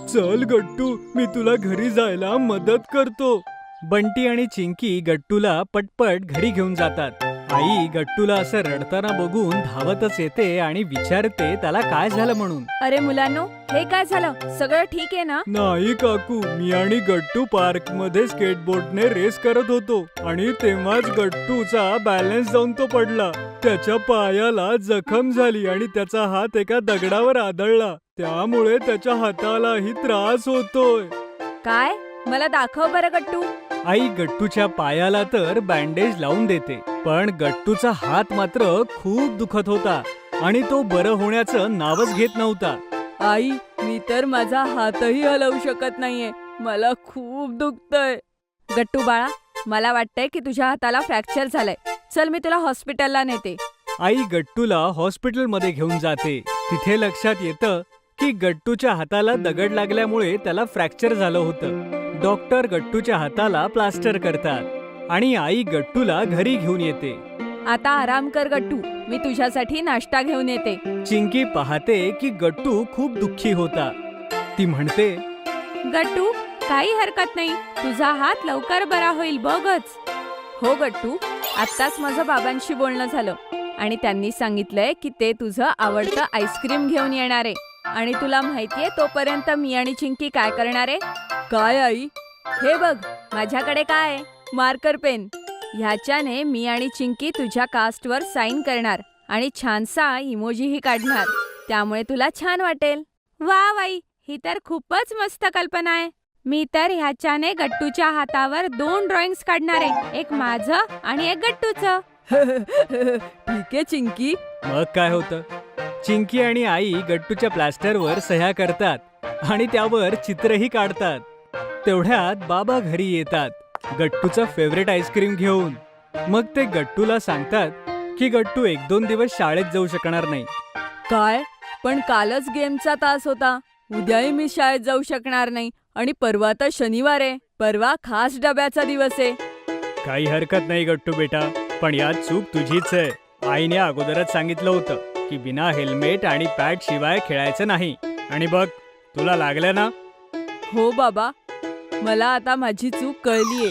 Speaker 3: चल गट्टू, मी तुला घरी जायला मदत करतो. बंटी आणि चिंकी गट्टूला पटपट घरी घेऊन जातात. आई गट्टूला असं रडताना बघून धावतच येते आणि विचारते त्याला काय झालं म्हणून.
Speaker 2: अरे मुलांनो, हे काय झालं? सगळं ठीक आहे ना?
Speaker 3: नाही काकू, मी आणि गट्टू पार्क मध्ये स्केटबोर्डने रेस करत होतो आणि तेव्हाच गट्टूचा बॅलन्स जाऊन तो पडला. त्याच्या पायाला जखम झाली आणि त्याचा हात एका दगडावर आदळला. त्यामुळे त्याच्या हातालाही त्रास होतोय.
Speaker 2: काय? मला दाखव बरं गट्टू.
Speaker 3: आई गट्टूच्या पायाला तर बँडेज लावून देते, पण गट्टूचा हात मात्र खूप दुखत होता आणि तो बरं होण्याचं नावच घेत नव्हता.
Speaker 2: आई, मी तर माझा हातही हलवू शकत नाहीये. मला खूप दुखतंय. गट्टू बाळा, मला वाटतंय की तुझ्या हाताला फ्रॅक्चर झालंय. चल, मी तुला हॉस्पिटलला नेते.
Speaker 3: आई गट्टूला हॉस्पिटलमध्ये घेऊन जाते. तिथे लक्षात येतं की गट्टूच्या हाताला दगड लागल्यामुळे त्याला फ्रॅक्चर झालं होतं. डॉक्टर गट्टूच्या हाताला प्लास्टर करतात आणि आई गट्टूला घरी घेऊन येते.
Speaker 2: आता आराम कर गट्टू, मी तुझ्यासाठी नाश्ता घेऊन येते.
Speaker 3: चिंकी पाहते की गट्टू खूप दुःखी होता. ती म्हणते,
Speaker 1: गट्टू, काही हरकत नाही, तुझा हात लवकर बरा होईल बघच.
Speaker 2: हो गट्टू, आत्ताच माझं बाबांशी बोलणं झालं आणि त्यांनी सांगितलंय की ते तुझं आवडतं आईस्क्रीम घेऊन येणार आहे. आणि तुला माहितीये तोपर्यंत मी आणि चिंकी काय करणार आहे? काय आई? हे बघ, माझ्याकडे काय आहे? Marker pen. ह्याच्याने मी आणि चिंकी तुझ्या कास्टवर साईन करणार आणि छानसा इमोजीही काढणार. त्यामुळे तुला छान वाटेल.
Speaker 1: वा बाई, ही तर खूपच मस्त कल्पना आहे. मी तर ह्याच्याने गट्टूच्या हातावर 2 ड्रॉइंग्स काढणार आहे, एक माझं आणि एक गट्टूचं.
Speaker 2: ठीक आहे चिंकी.
Speaker 3: मग काय होतं? चिंकी आणि आई गट्टूच्या प्लास्टरवर सह्या करतात आणि त्यावर चित्रही काढतात. तेवढ्यात बाबा घरी येतात, गट्टूचा फेवरेट आईस्क्रीम घेऊन. मग ते गट्टूला सांगतात की गट्टू 1-2 दिवस शाळेत जाऊ शकणार नाही.
Speaker 2: काय? पण कालच गेमचा तास होता. उद्याही मी शाळेत जाऊ शकणार नाही आणि परवा तर शनिवार आहे. परवा खास डब्याचा दिवस आहे.
Speaker 3: काही हरकत नाही गट्टू बेटा, पण यात चूक तुझीच आहे. आईने अगोदरच सांगितलं होतं की बिना हेल्मेट आणि पॅड शिवाय खेळायचं नाही. आणि बघ, तुला लागलं ना?
Speaker 2: हो बाबा, मला आता माझी चूक कळलीये.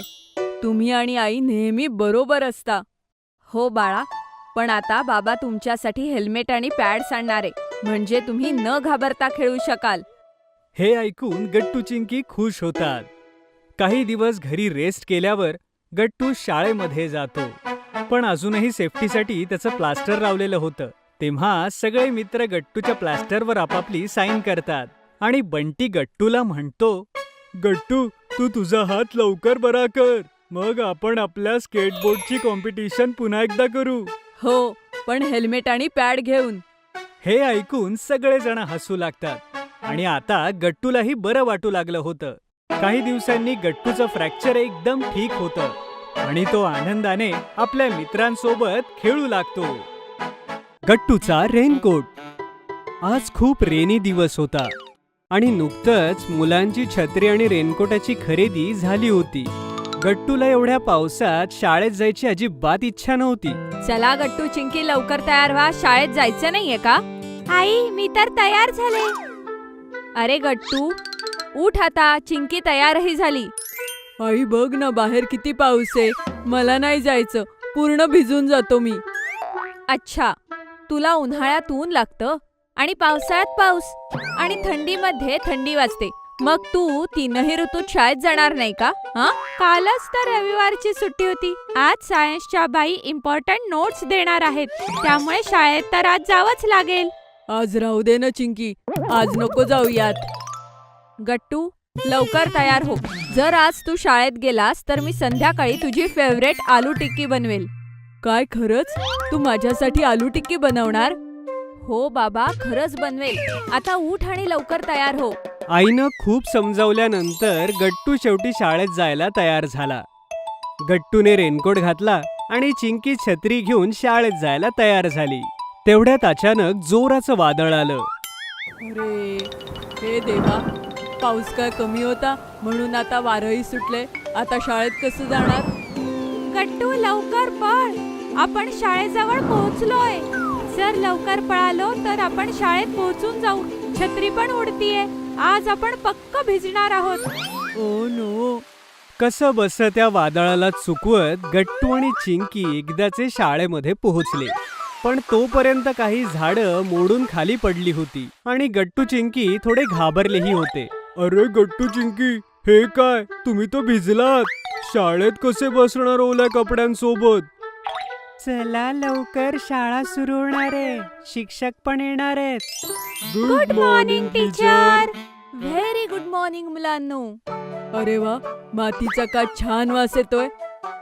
Speaker 2: तुम्ही आणि आई नेहमी बरोबर असता. हो बाळा, पण आता बाबा तुमच्यासाठी हेल्मेट आणि पॅड्स आणणार आहे, म्हणजे तुम्ही न घाबरता खेळू शकाल.
Speaker 3: हे ऐकून गट्टू चिंकी खुश होतात. काही दिवस घरी रेस्ट केल्यावर गट्टू शाळेमध्ये जातो, पण अजूनही सेफ्टीसाठी त्याचं प्लास्टर लावलेलं होतं. तेव्हा सगळे मित्र गट्टूच्या प्लास्टरवर आपापली साईन करतात आणि बंटी गट्टूला म्हणतो, गट्टू, तू तुझा हात लवकर बरा कर, मग आपण आपल्या स्केटबोर्डची कॉम्पिटिशन पुन्हा एकदा करू.
Speaker 2: हो, पण हेल्मेट आणि पॅड घेऊन.
Speaker 3: हे ऐकून सगळेजण हसू लागतात आणि आता गट्टूलाही बरं वाटू लागलं होतं. काही दिवसांनी गट्टूचं फ्रॅक्चर एकदम ठीक होतं आणि तो आनंदाने आपल्या मित्रांसोबत खेळू लागतो. गट्टूचा रेनकोट. आज खूप रेनी दिवस होता आणि नुकतंच मुलांची छत्री आणि रेनकोटाची खरेदी झाली होती. गट्टूला एवढ्या पावसात शाळेत जायची अजिबात इच्छा नव्हती.
Speaker 2: चला गट्टू चिंकी, लवकर तयार व्हा, शाळेत जायचं नाहीये का?
Speaker 1: आई, मी तर तयार झाले.
Speaker 2: अरे गट्टू, उठ आता, चिंकी तयारही झाली. आई बघ ना, बाहेर किती पाऊस आहे. मला नाही जायचं, पूर्ण भिजून जातो मी. अच्छा, तुला उन्हाळ्यात ऊन लागतं आणि पावसाळ्यात पाऊस आणि थंडीमध्ये थंडी वाजते. मग तू 3ही ऋतूत शाळेत जाणार नाही का? हा,
Speaker 1: कालच तर रविवारची सुट्टी होती. आज सायन्सच्या बाई इम्पॉर्टंट नोट्स देणार आहेत, त्यामुळे शाळेत तर आज जावंच लागेल.
Speaker 2: आज राहू दे ना चिंकी, आज नको जाऊयात. गट्टू, लवकर तयार हो. जर आज तू शाळेत गेलास तर मी संध्याकाळी तुझी फेवरेट आलू टिक्की बनवेल. काय खरंच? तू माझ्यासाठी आलू टिक्की बनवणार? हो बाबा, खरंच बनवेल. आता उठ आणि लवकर तयार हो.
Speaker 3: आईनं खूप समजावल्यानंतर गट्टू शेवटी शाळेत जायला तयार झाला. गट्टूने रेनकोट घातला आणि चिंकी छत्री घेऊन शाळेत जायला तयार झाली. तेवढ्यात अचानक जोराचं वादळ आलं.
Speaker 2: अरे हे देवा, पाऊस काय कमी होता म्हणून आता वारंही सुटले. आता शाळेत कसं जाणार?
Speaker 1: गट्टू, लवकर पळ, आपण शाळेजवळ पोहोचलोय. जर लवकर पळालो तर आपण शाळेत पोहोचून जाऊ. छत्री पण उडतीये. आज आपण पक्क भिजणार आहोत.
Speaker 2: ओ नो,
Speaker 3: कसं बस त्या वादळाला चुकवत गट्टू आणि चिंकी एकदाचे शाळेमध्ये पोहोचले. पण तोपर्यंत काही झाडं मोडून खाली पडली होती आणि गट्टू चिंकी थोडे घाबरलेही होते. अरे गट्टू चिंकी, हे काय, तुम्ही तो भिजलात. शाळेत कसे बसणार ओल्या कपड्यांसोबत? चला लवकर, शाळा सुरू होणार आहे, शिक्षक पण येणार आहेत.
Speaker 1: Good morning teacher.
Speaker 2: Very good morning मुलांनो. अरे वा, मातीचा का छान वास येतोय.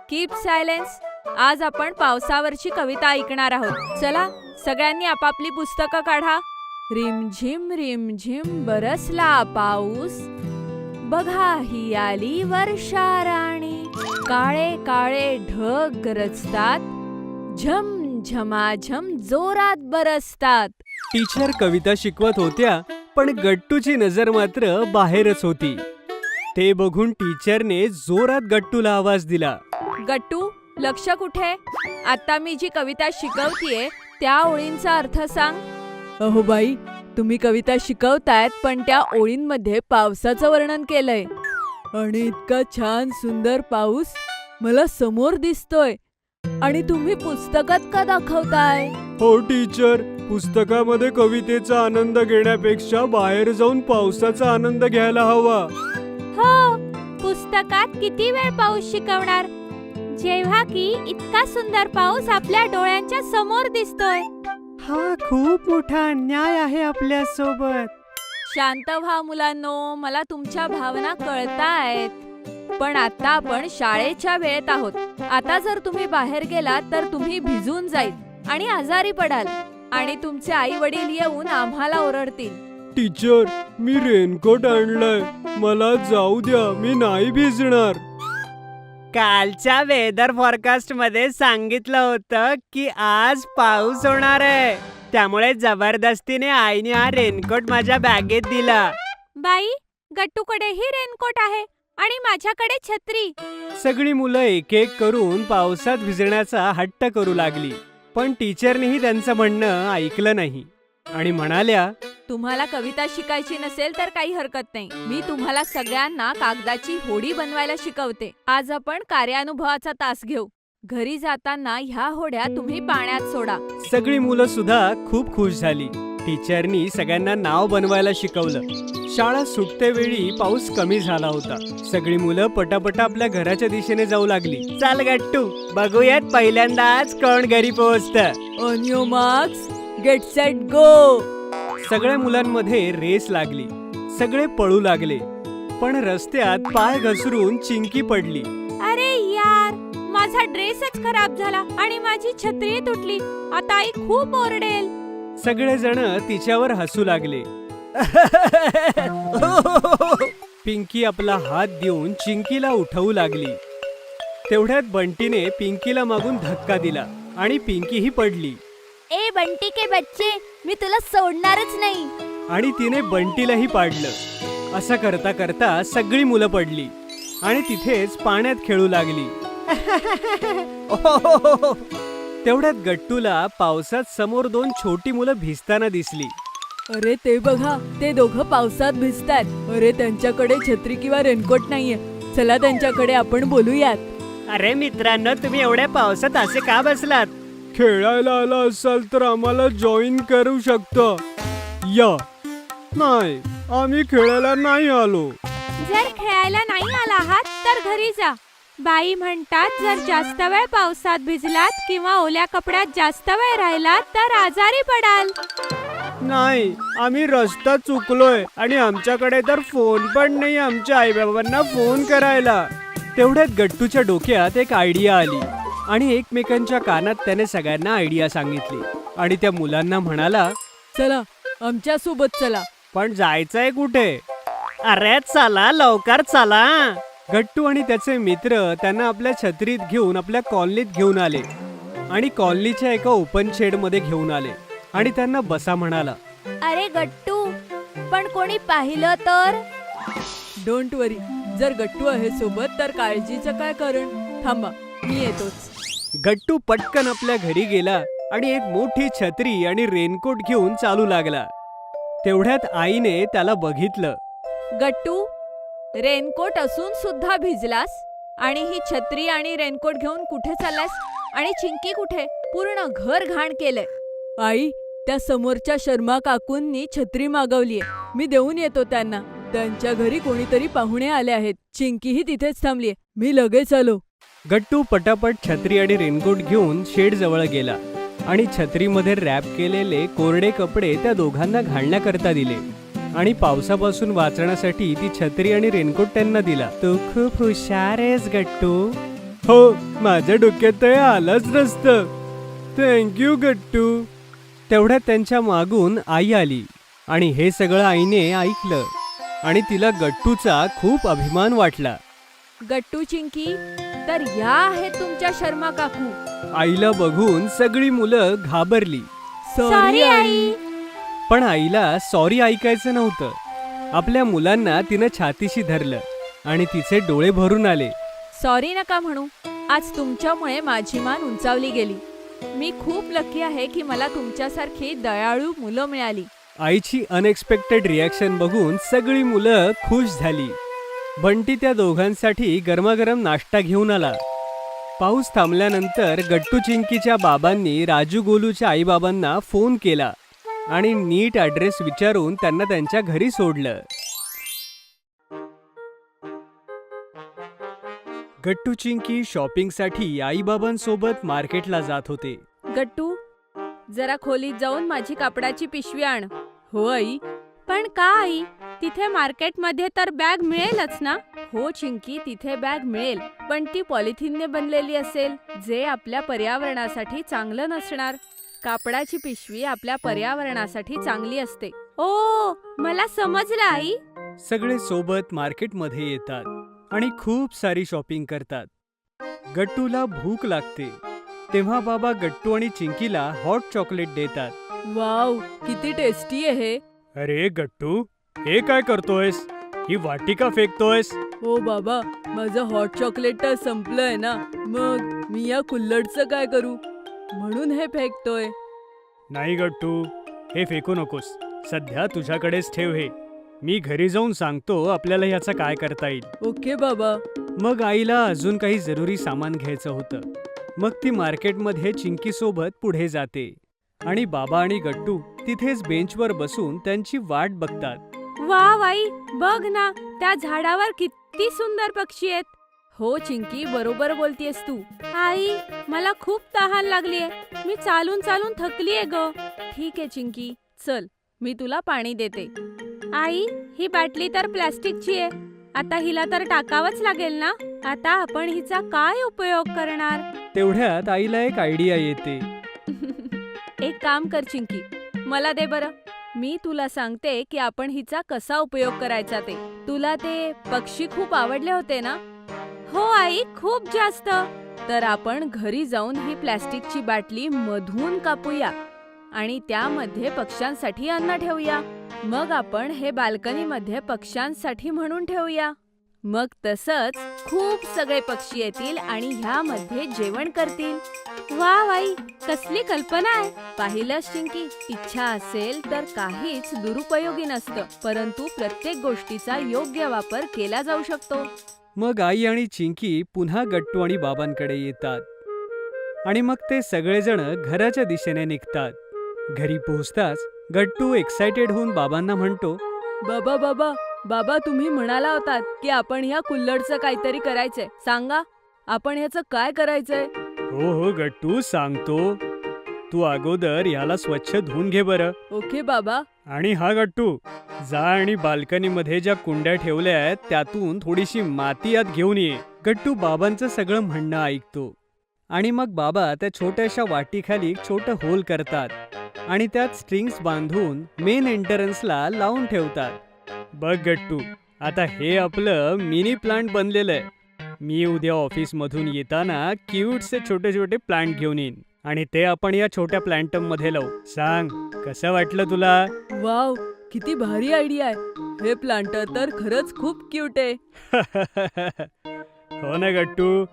Speaker 2: Keep silence. आज आपण पावसावरची कविता ऐकणार आहोत. चला सगळ्यांनी आपापली पुस्तकं काढा. रिमझिम रिमझिम बरसला पाऊस, बघा ही आली वर्षा राणी. काळे काळे ढग गरजतात, झम झमाझम जोरात बरसतात.
Speaker 3: टीचर कविता शिकवत होत्या, पण गट्टूची नजर मात्र बाहेरच होती. ते बघून टीचरने जोरात गट्टूला आवाज दिला.
Speaker 2: गट्टू, लक्ष कुठे? आता मी जी कविता शिकवतीये त्या ओळींचा अर्थ सांग. अहो बाई, तुम्ही कविता शिकवतायत पण त्या ओळींमध्ये पावसाचं वर्णन केलंय. आणि इतका छान सुंदर पाऊस मला समोर दिसतोय आणि तुम्ही पुस्तकात का दाखवताय?
Speaker 3: हो टीचर, पुस्तकामध्ये कवितेचा आनंद घेण्यापेक्षा बाहेर जाऊन पावसाचा आनंद घ्यायला हवा.
Speaker 1: हो, पुस्तकात किती वेळ पाऊस शिकवणार, जेव्हा की इतका सुंदर पाऊस आपल्या डोळ्यांच्या समोर दिसतोय.
Speaker 3: हा खूप मोठा अन्याय आहे आपल्या सोबत.
Speaker 2: शांत व्हा मुलांनो, मला तुमच्या भावना कळतायत. पण आता आपण शाळेच्या वेळेत आहोत. आता जर तुम्ही बाहेर गेलात तर तुम्ही भिजून जाईल आणि आजारी पडाल आणि तुमचे आई वडील येऊन आम्हाला ओरडतील.
Speaker 3: टीचर, मी रेनकोट आणलाय, मला जाऊ द्या, मी नाही भिजणार. कालच्या वेदर फॉरकास्ट मध्ये सांगितलं होतं की आज पाऊस होणार आहे, त्यामुळे जबरदस्तीने आईने हा रेनकोट माझ्या बॅगेत दिला.
Speaker 1: बाई, गट्टूकडेही रेनकोट आहे आणि माझ्याकडे छत्री.
Speaker 3: सगळी मुलं एक एक करून पावसात भिजण्याचा हट्ट करू लागली, पण टीचरनेही त्यांचं म्हणणं ऐकलं नाही आणि म्हणाल्या,
Speaker 2: तुम्हाला कविता शिकायची नसेल तर काही हरकत नाही. मी तुम्हाला सगळ्यांना कागदाची होडी बनवायला शिकवते. आज आपण कार्यानुभवाचा तास घेऊ. घरी जाताना ह्या होड्या तुम्ही पाण्यात सोडा.
Speaker 3: सगळी मुलं सुद्धा खूप खुश झाली. टीचरनी सगळ्यांना नाव बनवायला शिकवलं. शाळा सुटतेवेळी पाऊस कमी झाला होता. सगळी मुलं पटापटा आपल्या घराच्या दिशेने जाऊ लागली. चाल गट्टू, बघूयात पहिल्यांदाच कोण घरी पोहोचतं.
Speaker 2: On your marks, get set go.
Speaker 3: सगळ्या मुलांमध्ये रेस लागली. सगळे पळू लागले, पण रस्त्यात पाय घसरून चिंकी पडली.
Speaker 1: अरे यार, माझा ड्रेसच खराब झाला आणि माझी छत्री तुटली. आता आई खूप ओरडेल.
Speaker 3: सगळेजण तिच्यावर हसू लागले. पिंकी आपला हात देऊन चिंकीला उठवू लागली. तेवढ्यात बंटीने पिंकीला मागून धक्का दिला आणि पिंकीही पडली.
Speaker 1: ए बंटी के बच्चे, मी तुला सोडणारच नाही.
Speaker 3: आणि तिने बंटीलाही पाडलं. असं करता करता सगळी मुलं पडली आणि तिथेच पाण्यात खेळू लागली. तेवढ्यात गट्टूला पावसात समोर दोन छोटी मुलं भिजताना दिसली.
Speaker 2: अरे ते बघा, ते दोघं पावसात भिजतात. अरे त्यांच्याकडे छत्री किंवा रेनकोट नाहीये. चला त्यांच्याकडे आपण बोलूयात.
Speaker 3: अरे मित्रांनो, तुम्ही एवढ्या पावसात असे का बसलात? खेळायला आला असाल तर आम्हाला जॉईन करू शकता. या. नाही, आम्ही खेळायला नाही आलो.
Speaker 1: जर खेळायला नाही आला आहात तर घरी जा. बाई म्हणतात, जर जास्त वेळ पावसात भिजलात किंवा ओल्या कपड्यात जास्त वेळ राहिलात तर आजारी पडाल.
Speaker 3: नाही, आम्ही रस्ता चुकलोय आणि आमच्याकडे तर फोन पण नाही आमच्या आईबाबांना फोन करायला. तेवढ्यात गट्टूच्या डोक्यात एक आयडिया आली आणि एकमेकांच्या कानात त्याने सगळ्यांना आयडिया सांगितली आणि त्या मुलांना म्हणाला,
Speaker 2: चला आमच्या सोबत चला.
Speaker 3: पण जायचंय कुठे? अरे चला, लवकर चला. गट्टू आणि त्याचे मित्र त्यांना आपल्या छत्रीत घेऊन आपल्या कॉलनीत घेऊन आले आणि कॉलनीच्या एका ओपन शेड मध्ये घेऊन आले आणि त्यांना बसा म्हणाला.
Speaker 1: अरे गट्टू, पण कोणी पाहिलं तर?
Speaker 2: डोंट वरी, जर गट्टू आहे सोबत तर काळजीचं काय कारण. थांबा, मी येतोच.
Speaker 3: गट्टू पटकन आपल्या घरी गेला आणि एक मोठी छत्री आणि रेनकोट घेऊन चालू लागला. तेवढ्यात आईने त्याला बघितलं.
Speaker 2: गट्टू, रेनकोट असून सुद्धा भिजलास आणि ही छत्री आणि रेनकोट घेऊन कुठे चाललास? आणि चिंकी कुठे? पूर्ण घर घाण केलंय. आई, त्या समोरच्या शर्मा काकूंनी छत्री मागवलीये. मी देऊन येतो त्यांना. त्यांच्या घरी कोणीतरी पाहुणे आले आहेत. चिंकीही तिथेच थांबलीये. मी लगेच आलो.
Speaker 3: गट्टू पटापट छत्री आणि रेनकोट घेऊन शेड जवळ गेला आणि छत्रीमध्ये रॅप केलेले कोरडे कपडे त्या दोघांना घालण्याकरता दिले आणि पावसापासून वाचण्यासाठी ती छत्री आणि रेनकोट त्यांना दिला. तू खूप हुशार आहेस गट्टू. हो, माझ्या डोक्यात तर आलंच नसतं. थँक्यू गट्टू. तेवढ्यात त्यांच्या मागून आई आली आणि हे सगळं आईने ऐकलं आणि तिला गट्टूचा खूप अभिमान वाटला.
Speaker 2: गट्टू, चिंकी, तर या आहेत तुमच्या शर्मा काकू.
Speaker 3: आईला बघून सगळी मुलं घाबरली.
Speaker 1: Sorry I.
Speaker 3: पण आईला सॉरी ऐकायचं नव्हतं. आपल्या मुलांना तिनं छातीशी धरलं आणि तिचे डोळे भरून आले.
Speaker 2: सॉरी नका म्हणू. आज तुमच्यामुळे माझी मान उंचावली गेली. मी खूप लकी आहे की मला तुमच्यासारखी दयाळू मुलं मिळाली.
Speaker 3: आईची अनएक्सपेक्टेड रिॲक्शन बघून सगळी मुलं खुश झाली. बंटी त्या दोघांसाठी गरमागरम नाश्ता घेऊन आला. पाऊस थांबल्यानंतर गट्टू चिंकीच्या बाबांनी राजू गोलूच्या आईबाबांना फोन केला आणि नीट ॲड्रेस विचारून त्यांना त्यांच्या घरी सोडलं. गट्टू चिंकी शॉपिंगसाठी आईबाबांसोबत मार्केटला जात होते.
Speaker 2: गट्टू, जरा खोलीत जाऊन माझी कापडाची पिशवी आण. हो आई.
Speaker 1: पण का आई? तिथे मार्केटमध्ये तर बॅग मिळेलच ना?
Speaker 2: हो चिंकी, तिथे बॅग मिळेल, पण ती पॉलिथिनने बनलेली असेल, जे आपल्या पर्यावरणासाठी चांगलं नसणार. कापडाची पिशवी आपल्या पर्यावरणासाठी चांगली असते.
Speaker 1: ओ, मला समजलं आई.
Speaker 3: सगळे सोबत मार्केटमध्ये येतात आणि खूप सारी शॉपिंग करतात. गट्टूला भूक लागते तेव्हा बाबा गट्टू आणि चिंकीला हॉट चॉकलेट देतात.
Speaker 2: वाव, किती टेस्टी आहे हे.
Speaker 3: अरे गट्टू, हे काय करतोयस? ही वाटिका फेकतोयस?
Speaker 2: हो बाबा, माझं हॉट चॉकलेट तर संपलंय ना. मग मी या कुल्हडचं काय करू? म्हणून हे फेकतोय.
Speaker 3: नाही गट्टू, हे फेकू नकोस. सध्या तुझ्याकडेच ठेव हे. मी घरी जाऊन सांगतो आपल्याला ह्याचं काय करता येईल.
Speaker 2: ओके बाबा.
Speaker 3: मग आईला अजून काही जरुरी सामान घ्यायचं होतं. मग ती मार्केटमध्ये चिंकीसोबत पुढे जाते आणि बाबा आणि गट्टू तिथेच बेंचवर बसून त्यांची वाट बघतात.
Speaker 1: वा वाई, बघ ना, त्या झाडावर किती सुंदर पक्षी आहेत.
Speaker 2: हो चिंकी, बरोबर बोलतेस तू.
Speaker 1: आई, मला खूप तहान लागलीये. मी चालून चालून थकलीये ग.
Speaker 2: ठीक आहे चिंकी, चल मी तुला पाणी देते.
Speaker 1: आई, ही बाटली तर प्लास्टिकची आहे. आता हिला तर टाकावंच लागेल ना. आता आपण हिचा काय उपयोग करणार?
Speaker 3: तेवढ्यात आईला एक आयडिया येते.
Speaker 2: एक काम कर चिंकी, मला दे बरं. मी तुला सांगते की आपण हिचा कसा उपयोग करायचा ते. तुला ते पक्षी खूप आवडले होते ना?
Speaker 1: हो आई, खूप जास्त.
Speaker 2: तर आपण घरी जाऊन ही प्लॅस्टिकची बाटली मधून कापूया आणि त्यामध्ये पक्ष्यांसाठी अन्न ठेवूया. मग आपण हे बाल्कनीमध्ये पक्ष्यांसाठी म्हणून ठेवूया. मग तसंच खूप सगळे पक्षी येतील आणि ह्यामध्ये जेवण करतील.
Speaker 1: वा वाई, कसली कल्पना आहे.
Speaker 2: पाहिलंस चिंकी, इच्छा असेल तर काहीच दुरुपयोगी नसतं, परंतु प्रत्येक गोष्टीचा योग्य वापर केला जाऊ शकतो.
Speaker 3: मग आई आणि चिंकी पुन्हा गट्टू आणि बाबांकडे येतात आणि मग ते सगळेजण घराच्या दिशेने निघतात. घरी पोहोचताच गट्टू एक्साइटेड होऊन बाबांना म्हणतो,
Speaker 2: बाबा बाबा बाबा, तुम्ही म्हणाला होतात की आपण ह्या कुल्हडचं काहीतरी करायचंय. सांगा, आपण ह्याचं काय करायचंय?
Speaker 3: हो हो गट्टू, सांगतो. तू अगोदर याला स्वच्छ धुवून घे बरं.
Speaker 2: ओके बाबा.
Speaker 3: आणि हा गट्टू, जा आणि बाल्कनीमध्ये ज्या कुंड्या ठेवल्या आहेत त्यातून थोडीशी माती आत घेऊन ये. गट्टू बाबांचं सगळं म्हणणं ऐकतो आणि मग बाबा त्या छोट्याशा वाटीखाली एक छोटं होल करतात आणि त्यात स्ट्रिंग्स बांधून मेन एंट्रन्सला लावून ठेवतात. बघ गट्टू, आता हे आपलं मिनी प्लांट बनलेलं आहे. मी उद्या ऑफिसमधून येताना क्यूटचे छोटे छोटे प्लांट घेऊन येईन आणि ते आपण या छोट्या प्लांटम मध्ये लावू. सांग, कसं वाटलं तुला?
Speaker 2: वाव, किती भारी आयडिया आहे. हे प्लांटर तर खरंच खूप क्यूट आहे.
Speaker 3: हो ना गट्टू.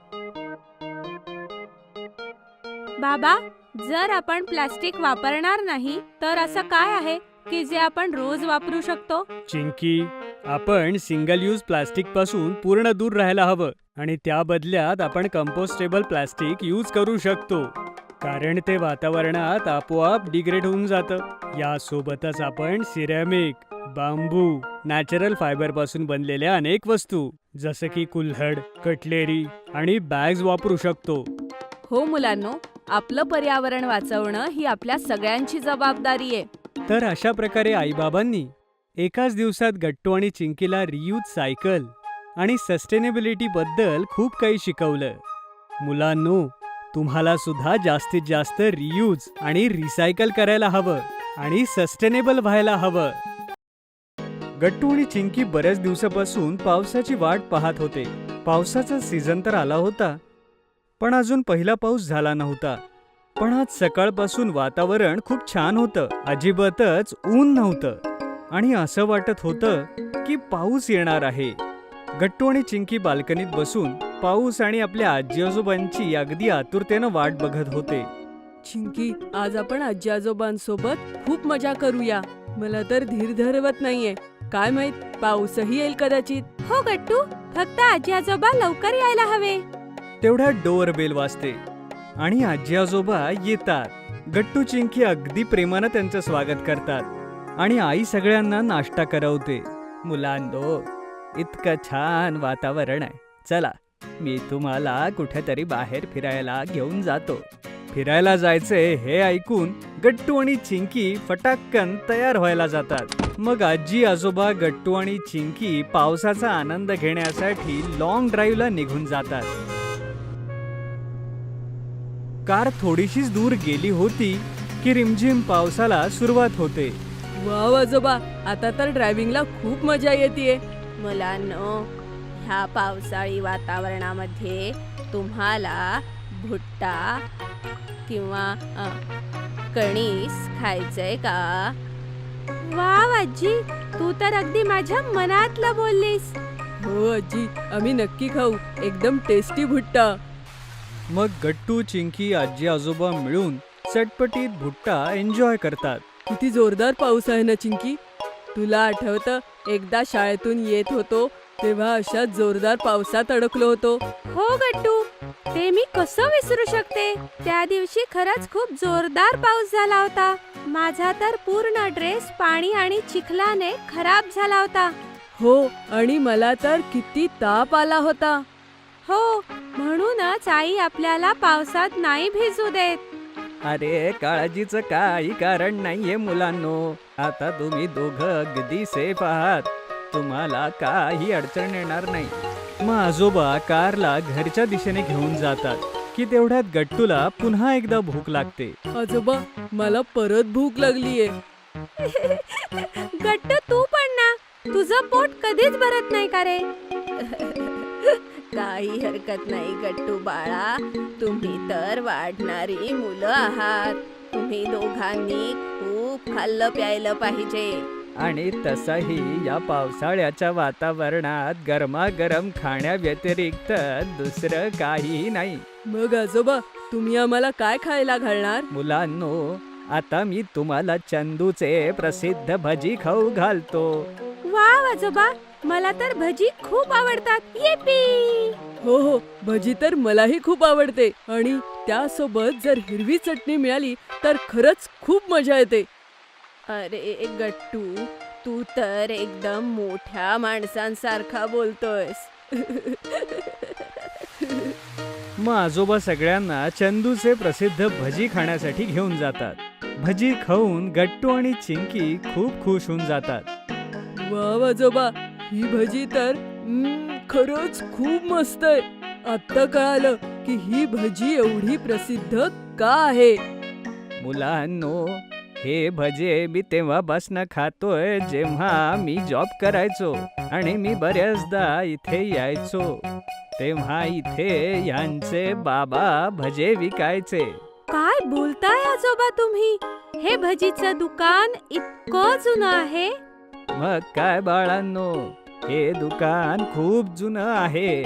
Speaker 1: बाबा, जर आपण प्लास्टिक वापरणार नाही तर असं काय आहे की जे आपण रोज वापरू शकतो?
Speaker 3: चिंकी, आपण सिंगल यूज प्लास्टिक पासून पूर्ण दूर राहायला हवं आणि त्या बदल्यात आपण कंपोस्टेबल प्लास्टिक यूज करू शकतो, कारण ते वातावरणात आपोआप डिग्रेड होऊन जातं. यासोबतच आपण सिरॅमिक, बांबू, नॅचरल फायबर पासून बनलेल्या अनेक वस्तू जसं की कुल्हड, कटलेरी आणि बॅग्स वापरू शकतो.
Speaker 2: हो मुलांनो, आपलं पर्यावरण वाचवणं ही आपल्या सगळ्यांची जबाबदारी आहे.
Speaker 3: तर अशा प्रकारे आईबाबांनी एकाच दिवसात गट्टू आणि चिंकीला रियूज सायकल आणि सस्टेनेबिलिटी बद्दल खूप काही शिकवलं. मुलांनो, तुम्हाला सुद्धा जास्तीत जास्त रियूज आणि रिसायकल करायला हवं आणि सस्टेनेबल व्हायला हवं. गट्टू आणि चिंकी बऱ्याच दिवसापासून पावसाची वाट पाहत होते. पावसाचा सीझन तर आला होता, पण अजून पहिला पाऊस झाला नव्हता. पण आज सकाळपासून वातावरण खूप छान होतं, अजिबातच ऊन नव्हतं आणि असं वाटत होतं की पाऊस येणार आहे. गट्टू आणि चिंकी बाल्कनीत बसून पाऊस आणि आपल्या आजी आजोबांची अगदी आतुरतेनं वाट बघत होते.
Speaker 2: चिंकी, आज आपण आजी आजोबांसोबत खूप मजा करूया. मला तर धीर धरवत नाहीये. काय माहित, पाऊसही येईल कदाचित.
Speaker 1: हो गट्टू, फक्त आजी आजोबा लवकर यायला हवे.
Speaker 3: तेवढ्यात डोअर बेल वाजते आणि आजी आजोबा येतात. गट्टू चिंकी अगदी प्रेमानं त्यांचं स्वागत करतात आणि आई सगळ्यांना नाश्ता करवते. मुलांनो, इतकं छान वातावरण आहे, चला मी तुम्हाला कुठेतरी बाहेर फिरायला घेऊन जातो. फिरायला जायचे हे ऐकून गट्टू आणि चिंकी फटाक्कन तयार व्हायला जातात. मग आजी आजोबा गट्टू आणि चिंकी पावसाचा आनंद घेण्यासाठी लॉंग ड्राईव्हला निघून जातात. कार थोडीशीच दूर गेली होती की रिमझिम पावसाला सुरुवात होते.
Speaker 2: वाव आजोबा, आता तर ड्रायव्हिंगला खूप मजा येते.
Speaker 1: मुलांनो, ह्या पावसाळी वातावरणामध्ये तुम्हाला भुट्टा किंवा कणीस खायचंय का? वाव आजी, तू तर अगदी माझ्या मनातलं बोललीस.
Speaker 2: हो आजी, आम्ही नक्की खाऊ एकदम टेस्टी भुट्टा.
Speaker 3: मग गट्टू चिंकी आजी आजोबा मिळून चटपटीत भुट्टा एन्जॉय करतात.
Speaker 2: किती जोरदार पाऊस आहे ना चिंकी. तुला आठवतं, एकदा शाळेतून येत होतो तेव्हा अशा जोरदार पावसात अडकलो होतो.
Speaker 1: हो गट्टू, ते मी कसं विसरू शकते. त्या दिवशी खरंच खूप जोरदार पाऊस झाला होता. माझा तर पूर्ण ड्रेस पाणी आणि चिखलाने खराब झाला होता.
Speaker 2: हो, आणि मला तर किती ताप आला होता.
Speaker 1: हो, म्हणूनच आई आपल्याला पावसात नाही भिजू देत.
Speaker 3: अरे, काळजीचं काही कारण नाहीये मुलांनो. आता तुम्ही दोघं अगदी सेफ आहात, तुम्हाला काही अडचण येणार नाही. मग आजोबा कारला घरच्या दिशेने घेऊन जातात की तेवढ्यात गट्टूला पुन्हा एकदा भूक लागते.
Speaker 2: आजोबा, मला परत भूक लागलीये.
Speaker 1: गट्टू, तू पण ना, तुझं पोट कधीच भरत नाही का रे? काही हरकत नाही गट्टू बाळा, तुम्ही तर वाढणारी मुलं आहात. तुम्ही दोघांनी खूप खाल्लं प्यायलं पाहिजे.
Speaker 3: आणि तसंही या पावसाळ्याच्या वातावरणात गरमागरम खाण्याव्यतिरिक्त दुसरं काहीही नाही.
Speaker 2: मग आजोबा, तुम्ही आम्हाला काय खायला घालणार?
Speaker 3: मुलांनो, आता मी तुम्हाला चंदूचे प्रसिद्ध भजी खाऊ घालतो.
Speaker 1: वाव आजोबा, मला तर भजी खूप आवडतात. येपी!
Speaker 2: हो हो, भजी तर मलाही खूप आवडते आणि त्यासोबत जर हिरवी चटणी मिळाली तर खरंच खूप मजा येते.
Speaker 1: अरे गट्टू, तू तर एकदम मोठ्या माणसांसारखा बोलतोयस.
Speaker 3: मग आजोबा सगळ्यांना चंदूचे प्रसिद्ध भजी खाण्यासाठी घेऊन जातात. भजी खाऊन गट्टू आणि चिंकी खूप खुश होऊन जातात.
Speaker 2: वाव आजोबा, ही भजी तर खरंच खूप मस्त आहे. आता कळालं की ही भजी एवढी प्रसिद्ध का आहे.
Speaker 3: मुलांनो, हे भजे मी तेव्हापासनं खातोय जेव्हा मी जॉब करायचो आणि मी बऱ्याचदा इथे यायचो. तेव्हा इथे यांचे बाबा भजे विकायचे.
Speaker 1: काय बोलताय आजोबा तुम्ही? हे भजीचं दुकान इतकं जुनं आहे?
Speaker 3: मग काय बाळांनो, हे दुकान खूप जुनं आहे.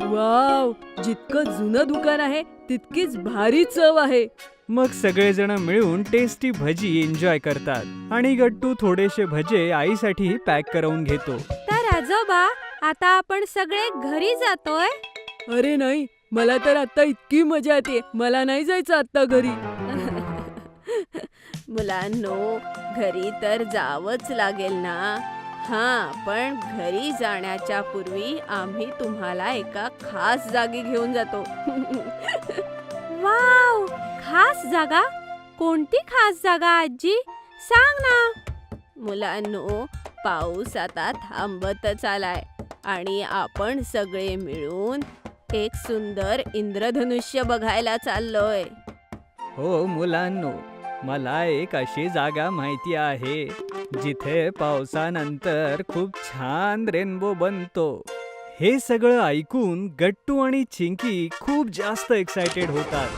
Speaker 2: वाव, जितकं जुनं दुकान आहे तितकीच भारी चव आहे.
Speaker 3: मग सगळेजण मिळून टेस्टी भजी एन्जॉय करतात आणि गट्टू थोडेसे भजे आईसाठी पॅक करून घेतो.
Speaker 1: तर आजोबा, आता आपण सगळे घरी जातोय.
Speaker 2: अरे नाही, मला तर आता इतकी मजा येते. मला नाही जायचं आता घरी. मुलांनो, घरी तर जावंच लागेल ना. हां, पण घरी जाण्याच्या पूर्वी आम्ही तुम्हाला एका खास जागी घेऊन जातो.
Speaker 1: वाव, खास जागा? कोणती खास जागा आजी? सांग ना.
Speaker 2: मुलांनो, पाऊस आता थांबतच आलाय आणि आपण सगळे मिळून एक सुंदर इंद्रधनुष्य बघायला चाललोय.
Speaker 3: हो मुलांनो, मला एक अशी जागा माहिती आहे जिथे पावसानंतर खूप छान रेनबो बनतो. हे सगळं ऐकून गट्टू आणि चिंकी खूप जास्त एक्साइटेड होतात.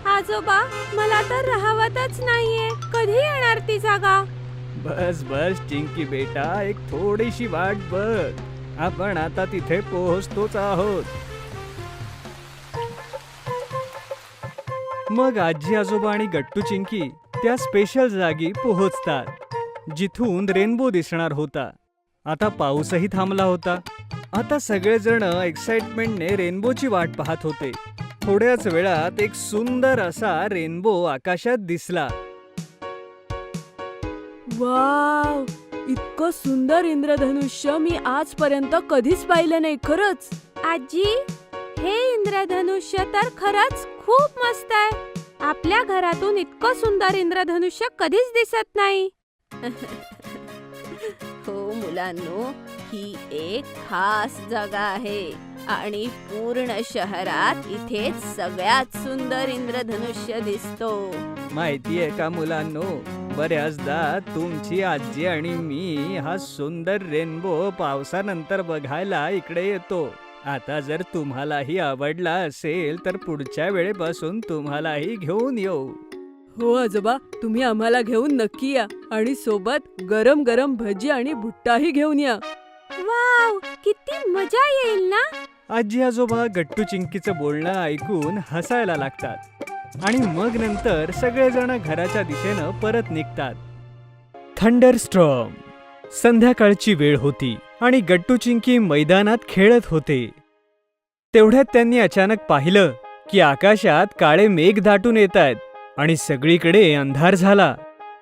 Speaker 1: आजोबा, मला तर राहवतच नाहीये. कधी येणार ती जागा?
Speaker 3: बस बस चिंकी बेटा, एक थोडीशी वाट बघ. आपण आता तिथे पोहोचतोच आहोत. मग आजी आजोबा आणि गट्टू चिंकी त्या स्पेशल जागी पोहोचतात जिथून रेनबो दिसणार होता. आता पाऊसही थांबला होता. आता सगळेजण एक्साइटमेंटने रेनबोची वाट पाहत होते. थोड्याच वेळात एक सुंदर असा रेनबो आकाशात दिसला.
Speaker 2: वाव, इतकं सुंदर इंद्रधनुष्य मी आजपर्यंत कधीच पाहिलं नाही. खरंच
Speaker 1: आजी, हे इंद्रधनुष्य तर खरंच खूप मस्त आहे. आपल्या घरातून इतकं सुंदर इंद्रधनुष्य कधीच दिसत नाही.
Speaker 2: हो मुलांनो, ही एक खास जागा आहे आणि पूर्ण शहरात इथेच सगळ्यात सुंदर इंद्रधनुष्य दिसतो.
Speaker 3: माहितीये का मुलांनो, बऱ्याचदा तुमची आजी आणि मी हा सुंदर रेनबो पावसानंतर बघायला इकडे येतो. आता जर तुम्हालाही आवडला असेल तर पुढच्या वेळेपासून तुम्हालाही घेऊन येऊ.
Speaker 2: हो आजोबा, तुम्ही आम्हाला घेऊन नक्की या आणि सोबत गरम गरम भजी आणि भुट्टाही घेऊन या.
Speaker 1: वाव, किती मजा येईल ना.
Speaker 3: आजी आजोबा गट्टू चिंकीचं बोलणं ऐकून हसायला लागतात आणि मग नंतर सगळेजण घराच्या दिशेनं परत निघतात. थंडरस्टॉर्म. संध्याकाळची वेळ होती आणि गट्टू चिंकी मैदानात खेळत होते. तेवढ्यात त्यांनी अचानक पाहिलं की आकाशात काळे मेघ दाटून येतायत आणि सगळीकडे अंधार झाला.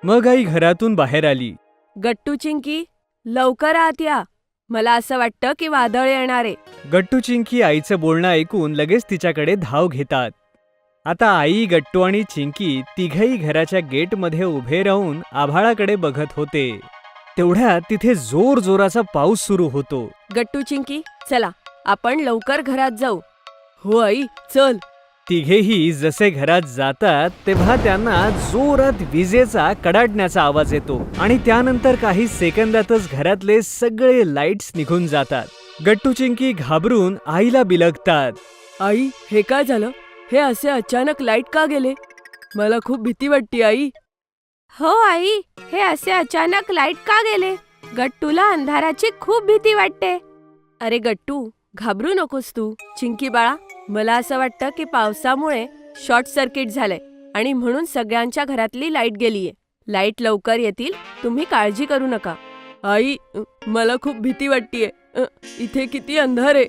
Speaker 3: मग आई घरातून बाहेर आली.
Speaker 2: गट्टू चिंकी, लवकर आत या. मला असं वाटतं की वादळ येणार आहे.
Speaker 3: गट्टू चिंकी आईचं बोलणं ऐकून लगेच तिच्याकडे धाव घेतात. आता आई, गट्टू आणि चिंकी तिघही घराच्या गेटमध्ये उभे राहून आभाळाकडे बघत होते. तेवढ्यात तिथे जोर जोराचा पाऊस सुरू होतो.
Speaker 2: गट्टू चिंकी, चला आपण लवकर घरात जाऊ. हो आई, चल.
Speaker 3: तिघेही जसे घरात जातात तेव्हा त्यांना जोरात विजेचा कडाडण्याचा आवाज येतो आणि त्यानंतर काही सेकंदातच घरातले सगळे लाईट्स निघून जातात. गट्टू चिंकी घाबरून आईला बिलगतात.
Speaker 2: आई, हे काय झालं? हे असे अचानक लाईट का गेले? मला खूप भीती वाटते आई.
Speaker 1: हो आई, हे असे अचानक लाईट का गेले? गट्टूला अंधाराची खूप भीती वाटते.
Speaker 2: अरे गट्टू, घाबरू नकोस तू. चिंकी बाळा, मला असं वाटतं की पावसामुळे शॉर्ट सर्किट झालंय आणि म्हणून सगळ्यांच्या घरातली लाईट गेलीये. लाईट लवकर येतील, तुम्ही काळजी करू नका. आई, मला खूप भीती वाटतेय. इथे किती अंधार आहे.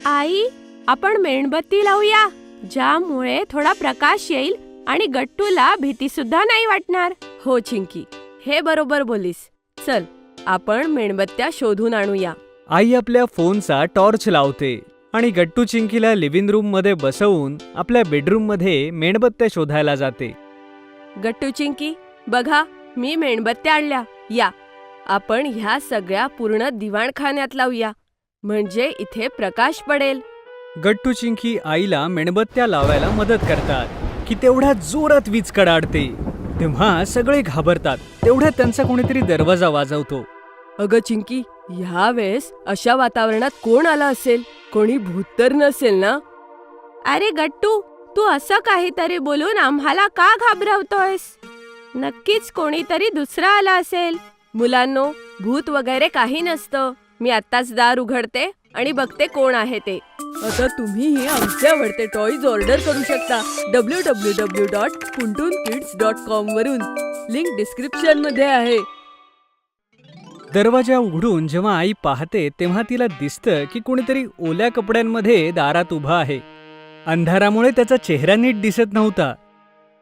Speaker 1: आई, आपण मेणबत्ती लावूया, ज्यामुळे थोडा प्रकाश येईल आणि गट्टूला भीती सुद्धा नाही वाटणार.
Speaker 2: हो चिंकी, हे बरोबर बोलीस. चल, आपण मेणबत्त्या शोधून आणूया.
Speaker 3: आई आपल्या फोनचा टॉर्च लावते आणि गट्टू चिंकीला लिव्हिंग रूम मध्ये बसवून आपल्या बेडरूम मध्ये मेणबत्त्या शोधायला जाते.
Speaker 2: गट्टू चिंकी, बघा, मी मेणबत्त्या आणल्या. या, आपण ह्या सगळ्या पूर्ण दिवाणखान्यात लावूया, म्हणजे इथे प्रकाश पडेल.
Speaker 3: गट्टू चिंकी आईला मेणबत्त्या लावायला मदत करतात की तेवढ्यात जोरात वीज कडाडते. तेव्हा सगळे घाबरतात. तेवढ्यात त्यांचा कोणीतरी दरवाजा वाजवतो.
Speaker 2: अगं चिंकी, ह्या वेळेस अशा वातावरणात कोण आला असेल? कोणी भूत तर नसेल ना?
Speaker 1: अरे गट्टू, तू असं काहीतरी बोलून आम्हाला का घाबरवतोयस? नक्कीच कोणीतरी दुसरा आला असेल.
Speaker 2: मुलांनो, भूत वगैरे काही नसतं. मी आत्ताच दार उघडते आणि बघते कोण आहे ते. आता तुम्हीही आमचे आवडते टॉयज ऑर्डर करू शकता www.puntunkids.com वरून. लिंक डिस्क्रिप्शन मध्ये आहे.
Speaker 3: दरवाजा उघडून जेव्हा आई पाहते तेव्हा तिला दिसतं की कोणीतरी ओल्या कपड्यांमध्ये दारात उभा आहे. अंधारामुळे त्याचा चेहरा नीट दिसत नव्हता.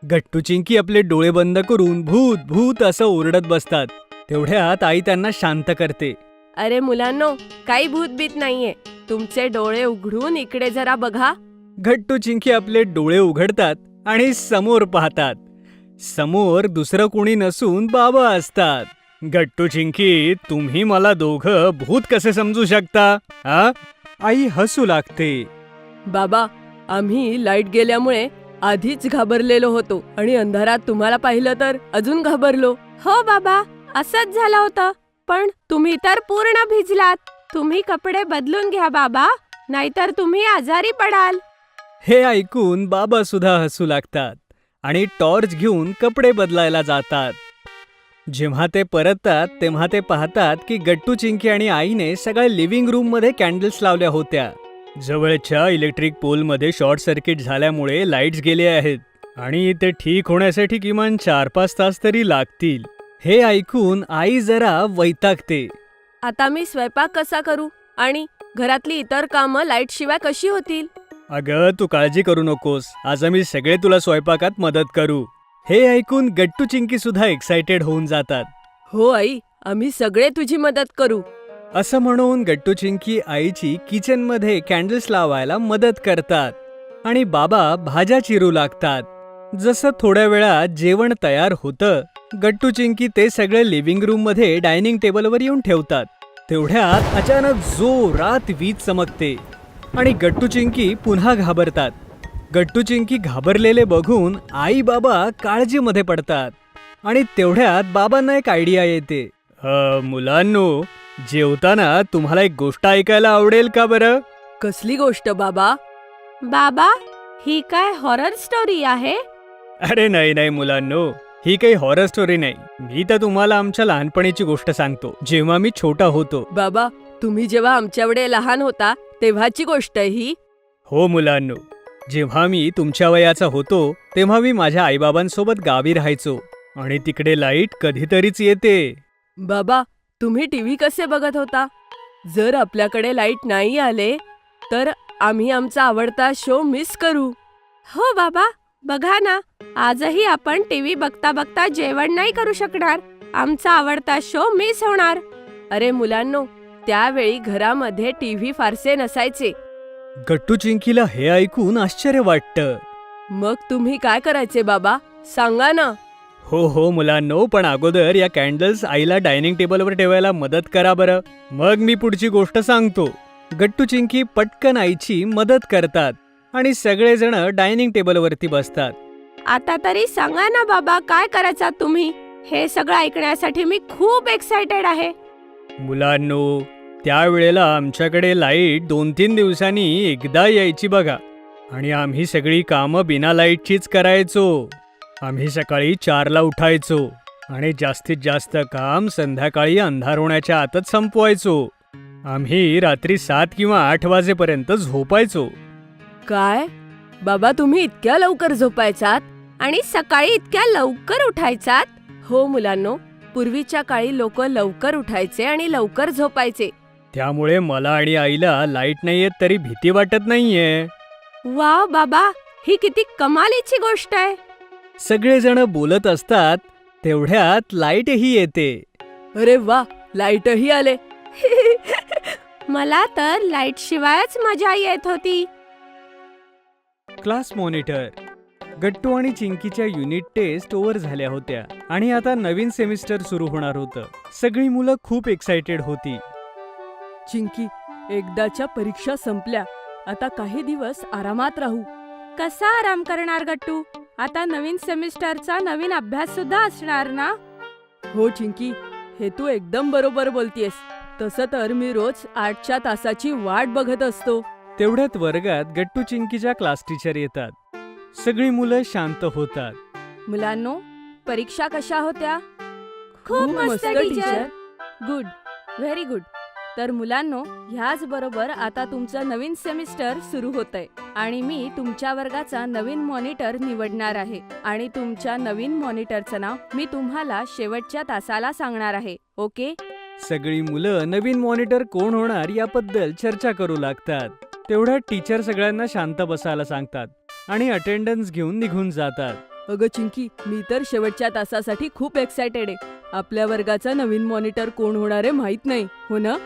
Speaker 3: गट्टू चिंकी आपले डोळे बंद करून भूत भूत असं ओरडत बसतात. तेवढ्यात आई त्यांना शांत करते.
Speaker 2: अरे मुलांनो, काही भूतबीत नाहीये. तुमचे डोळे उघडून इकडे जरा बघा.
Speaker 3: गट्टू चिंकी आपले डोळे उघडतात आणि समोर पाहतात. समोर दुसरं कोणी नसून बाबा असतात. गट्टू चिंकी, तुम्ही मला दोघं भूत कसे समजू शकता? आ? आई हसू लागते.
Speaker 2: बाबा, आम्ही लाईट गेल्यामुळे आधीच घाबरलेलो होतो आणि अंधारात तुम्हाला पाहिलं तर अजून घाबरलो.
Speaker 1: हो बाबा, असंच झालं होतं. पण तुम्ही तर पूर्ण भिजलात. तुम्ही कपडे बदलून घ्या बाबा, नाहीतर तुम्ही आजारी पडाल.
Speaker 3: हे ऐकून बाबा सुद्धा हसू लागतात आणि टॉर्च घेऊन कपडे बदलायला जातात. जेव्हा ते परततात तेव्हा ते पाहतात की गट्टू चिंकी आणि आईने सगळ्या लिव्हिंग रूम मध्ये कॅन्डल्स लावल्या होत्या. जवळच्या इलेक्ट्रिक पोलमध्ये शॉर्ट सर्किट झाल्यामुळे लाईट्स गेले आहेत आणि ते ठीक होण्यासाठी किमान 4-5 तास तरी लागतील. हे ऐकून आई जरा वैतागते.
Speaker 2: आता मी स्वयंपाक कसा करू आणि घरातली इतर कामं लाईट शिवाय कशी होतील?
Speaker 3: अगं, तू काळजी करू नकोस. आज आम्ही सगळे तुला स्वयंपाकात मदत करू. हे ऐकून गट्टू चिंकी सुद्धा एक्सायटेड होऊन जातात.
Speaker 2: हो आई, आम्ही सगळे तुझी मदत करू.
Speaker 3: असं म्हणून गट्टू चिंकी आईची किचनमध्ये कॅन्डल्स लावायला मदत करतात आणि बाबा भाज्या चिरू लागतात. जसं थोड्या वेळात जेवण तयार होतं, गट्टू चिंकी ते सगळे लिव्हिंग रूम मध्ये डायनिंग टेबलवर येऊन ठेवतात. तेवढ्यात अचानक जोरात वीज चमकते आणि गट्टू चिंकी पुन्हा घाबरतात. गट्टू चिंकी घाबरलेले बघून आई बाबा काळजीमध्ये पडतात आणि तेवढ्यात बाबांना एक आयडिया येते. मुलांनो, जेवताना तुम्हाला एक गोष्ट ऐकायला आवडेल का बरं?
Speaker 2: कसली गोष्ट बाबा?
Speaker 1: बाबा, ही काय हॉरर स्टोरी आहे?
Speaker 3: अरे नाही मुलांनो, ही काही हॉरर स्टोरी नाही. मी तर तुम्हाला आमच्या लहानपणीची गोष्ट सांगतो, जेव्हा मी छोटा होतो.
Speaker 2: बाबा, तुम्ही जेव्हा आमच्याकडे लहान होता तेव्हाची गोष्ट ही?
Speaker 3: हो मुलांनो, जेव्हा मी तुमच्या वयाचा होतो तेव्हा मी माझ्या आईबाबांसोबत गावी राहायचो आणि तिकडे लाईट कधीतरीच येते.
Speaker 2: बाबा, तुम्ही टीव्ही कसे बघत होता? जर आपल्याकडे लाईट नाही आले तर आम्ही आमचा आवडता शो मिस करू.
Speaker 1: हो बाबा, बघा ना, आजही आपण टीव्ही बघता बघता जेवण नाही करू शकणार. आमचा आवडता शो मिस होणार.
Speaker 2: अरे मुलांनो, त्यावेळी घरामध्ये टीव्ही फारसे नसायचे.
Speaker 3: गट्टू चिंकीला हे ऐकून आश्चर्य वाटतं.
Speaker 2: मग तुम्ही काय करायचे बाबा? सांगा ना.
Speaker 3: हो मुलांनो, पण अगोदर या कॅन्डल्स आईला डायनिंग टेबलवर ठेवायला मदत करा बरं, मग मी पुढची गोष्ट सांगतो. गट्टू चिंकी पटकन आईची मदत करतात आणि सगळेजण डायनिंग टेबलवरती बसतात.
Speaker 1: आता तरी सांगा ना बाबा, काय करायचा तुम्ही? हे सगळं ऐकण्यासाठी मी खूप एक्सायटेड आहे.
Speaker 3: मुलांनो, त्यावेळेला आमच्याकडे लाईट 2-3 दिवसांनी एकदा यायची बघा आणि आम्ही सगळी कामं बिना लाईटचीच करायचो. आम्ही सकाळी 4ला उठायचो आणि जास्तीत जास्त काम संध्याकाळी अंधार होण्याच्या आतच संपवायचो. आम्ही रात्री 7 किंवा 8 वाजेपर्यंत झोपायचो.
Speaker 2: काय बाबा, तुम्ही इतक्या लवकर झोपायचात
Speaker 1: आणि सकाळी इतक्या लवकर उठायचात?
Speaker 2: हो मुलांनो, पूर्वीच्या काळी लोक लवकर उठायचे आणि लवकर झोपायचे.
Speaker 3: त्यामुळे मला आणि आईला लाईट नाही येत तरी भीती वाटत नाहीये.
Speaker 1: वाव बाबा, ही किती कमालीची गोष्ट आहे.
Speaker 3: सगळेजण बोलत असतात तेवढ्यात लाईटही येते.
Speaker 2: अरे वा, लाईटही आले.
Speaker 1: मला तर लाईट शिवायच मजा येत होती.
Speaker 3: Class monitor. गट्टू आणि चिंकीच्या युनिट टेस्ट ओव्हर झाल्या होत्या आणि आता नवीन सेमिस्टर सुरू होणार होतं. सगळी मुलं खूप एक्सायटेड होती.
Speaker 2: चिंकी, एकदाच्या परीक्षा संपल्या. आता काही दिवस आरामात राहू.
Speaker 1: कसा आराम करणार गट्टू? आता नवीन सेमिस्टरचा नवीन अभ्यास सुद्धा असणार ना?
Speaker 2: हो चिंकी, हे तू एकदम बरोबर बोलतेस. तसं तर मी रोज 8च्या तासाची वाट बघत असतो.
Speaker 3: तेवढ्यात वर्गात गट्टू चिंकीच्या क्लास टीचर येतात. सगळी मुलं शांत होतात.
Speaker 2: मुलांनो, परीक्षा कशा होत्या?
Speaker 1: खूप मस्त टीचर.
Speaker 2: Good, very good. तर मुलांनो, ह्याच बरोबर आता तुमचं नवीन सेमिस्टर सुरू होतंय आणि मी तुमच्या वर्गाचा नवीन मॉनिटर निवडणार आहे आणि तुमच्या नवीन मॉनिटरचं नाव मी तुम्हाला शेवटच्या तासाला सांगणार आहे. ओके?
Speaker 3: सगळी मुलं नवीन मॉनिटर कोण होणार याबद्दल चर्चा करू लागतात. तेवढ्यात टीचर सगळ्यांना शांत बसायला सांगतात आणि अटेंडन्स घेऊन निघून जातात.
Speaker 2: अगं चिंकी, मी तर शेवटच्या तासासाठी खूप एक्सायटेड आहे. आपल्या वर्गाचा नवीन मॉनिटर कोण होणार आहे माहित नाही, हो ना?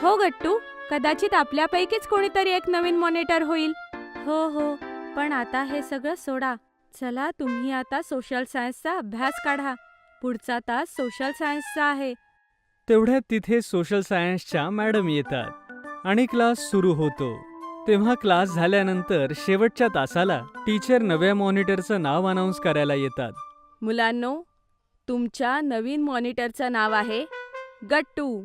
Speaker 1: हो गट्टू, कदाचित आपल्यापैकीच कोणीतरी एक नवीन मॉनिटर होईल. हो, पण आता हे सगळं सोडा. चला, तुम्ही आता सोशल सायन्सचा अभ्यास काढा. पुढचा तास सोशल सायन्सचा आहे.
Speaker 3: तेवढ्यात तिथे सोशल सायन्सच्या मॅडम येतात आणि क्लास सुरू होतो. तेव्हा क्लास झाल्यानंतर शेवटच्या तासाला टीचर नव्या मॉनिटरचं नाव अनाऊन्स करायला येतात.
Speaker 2: मुलांनो, तुमच्या नवीन मॉनिटरचं नाव आहे गट्टू.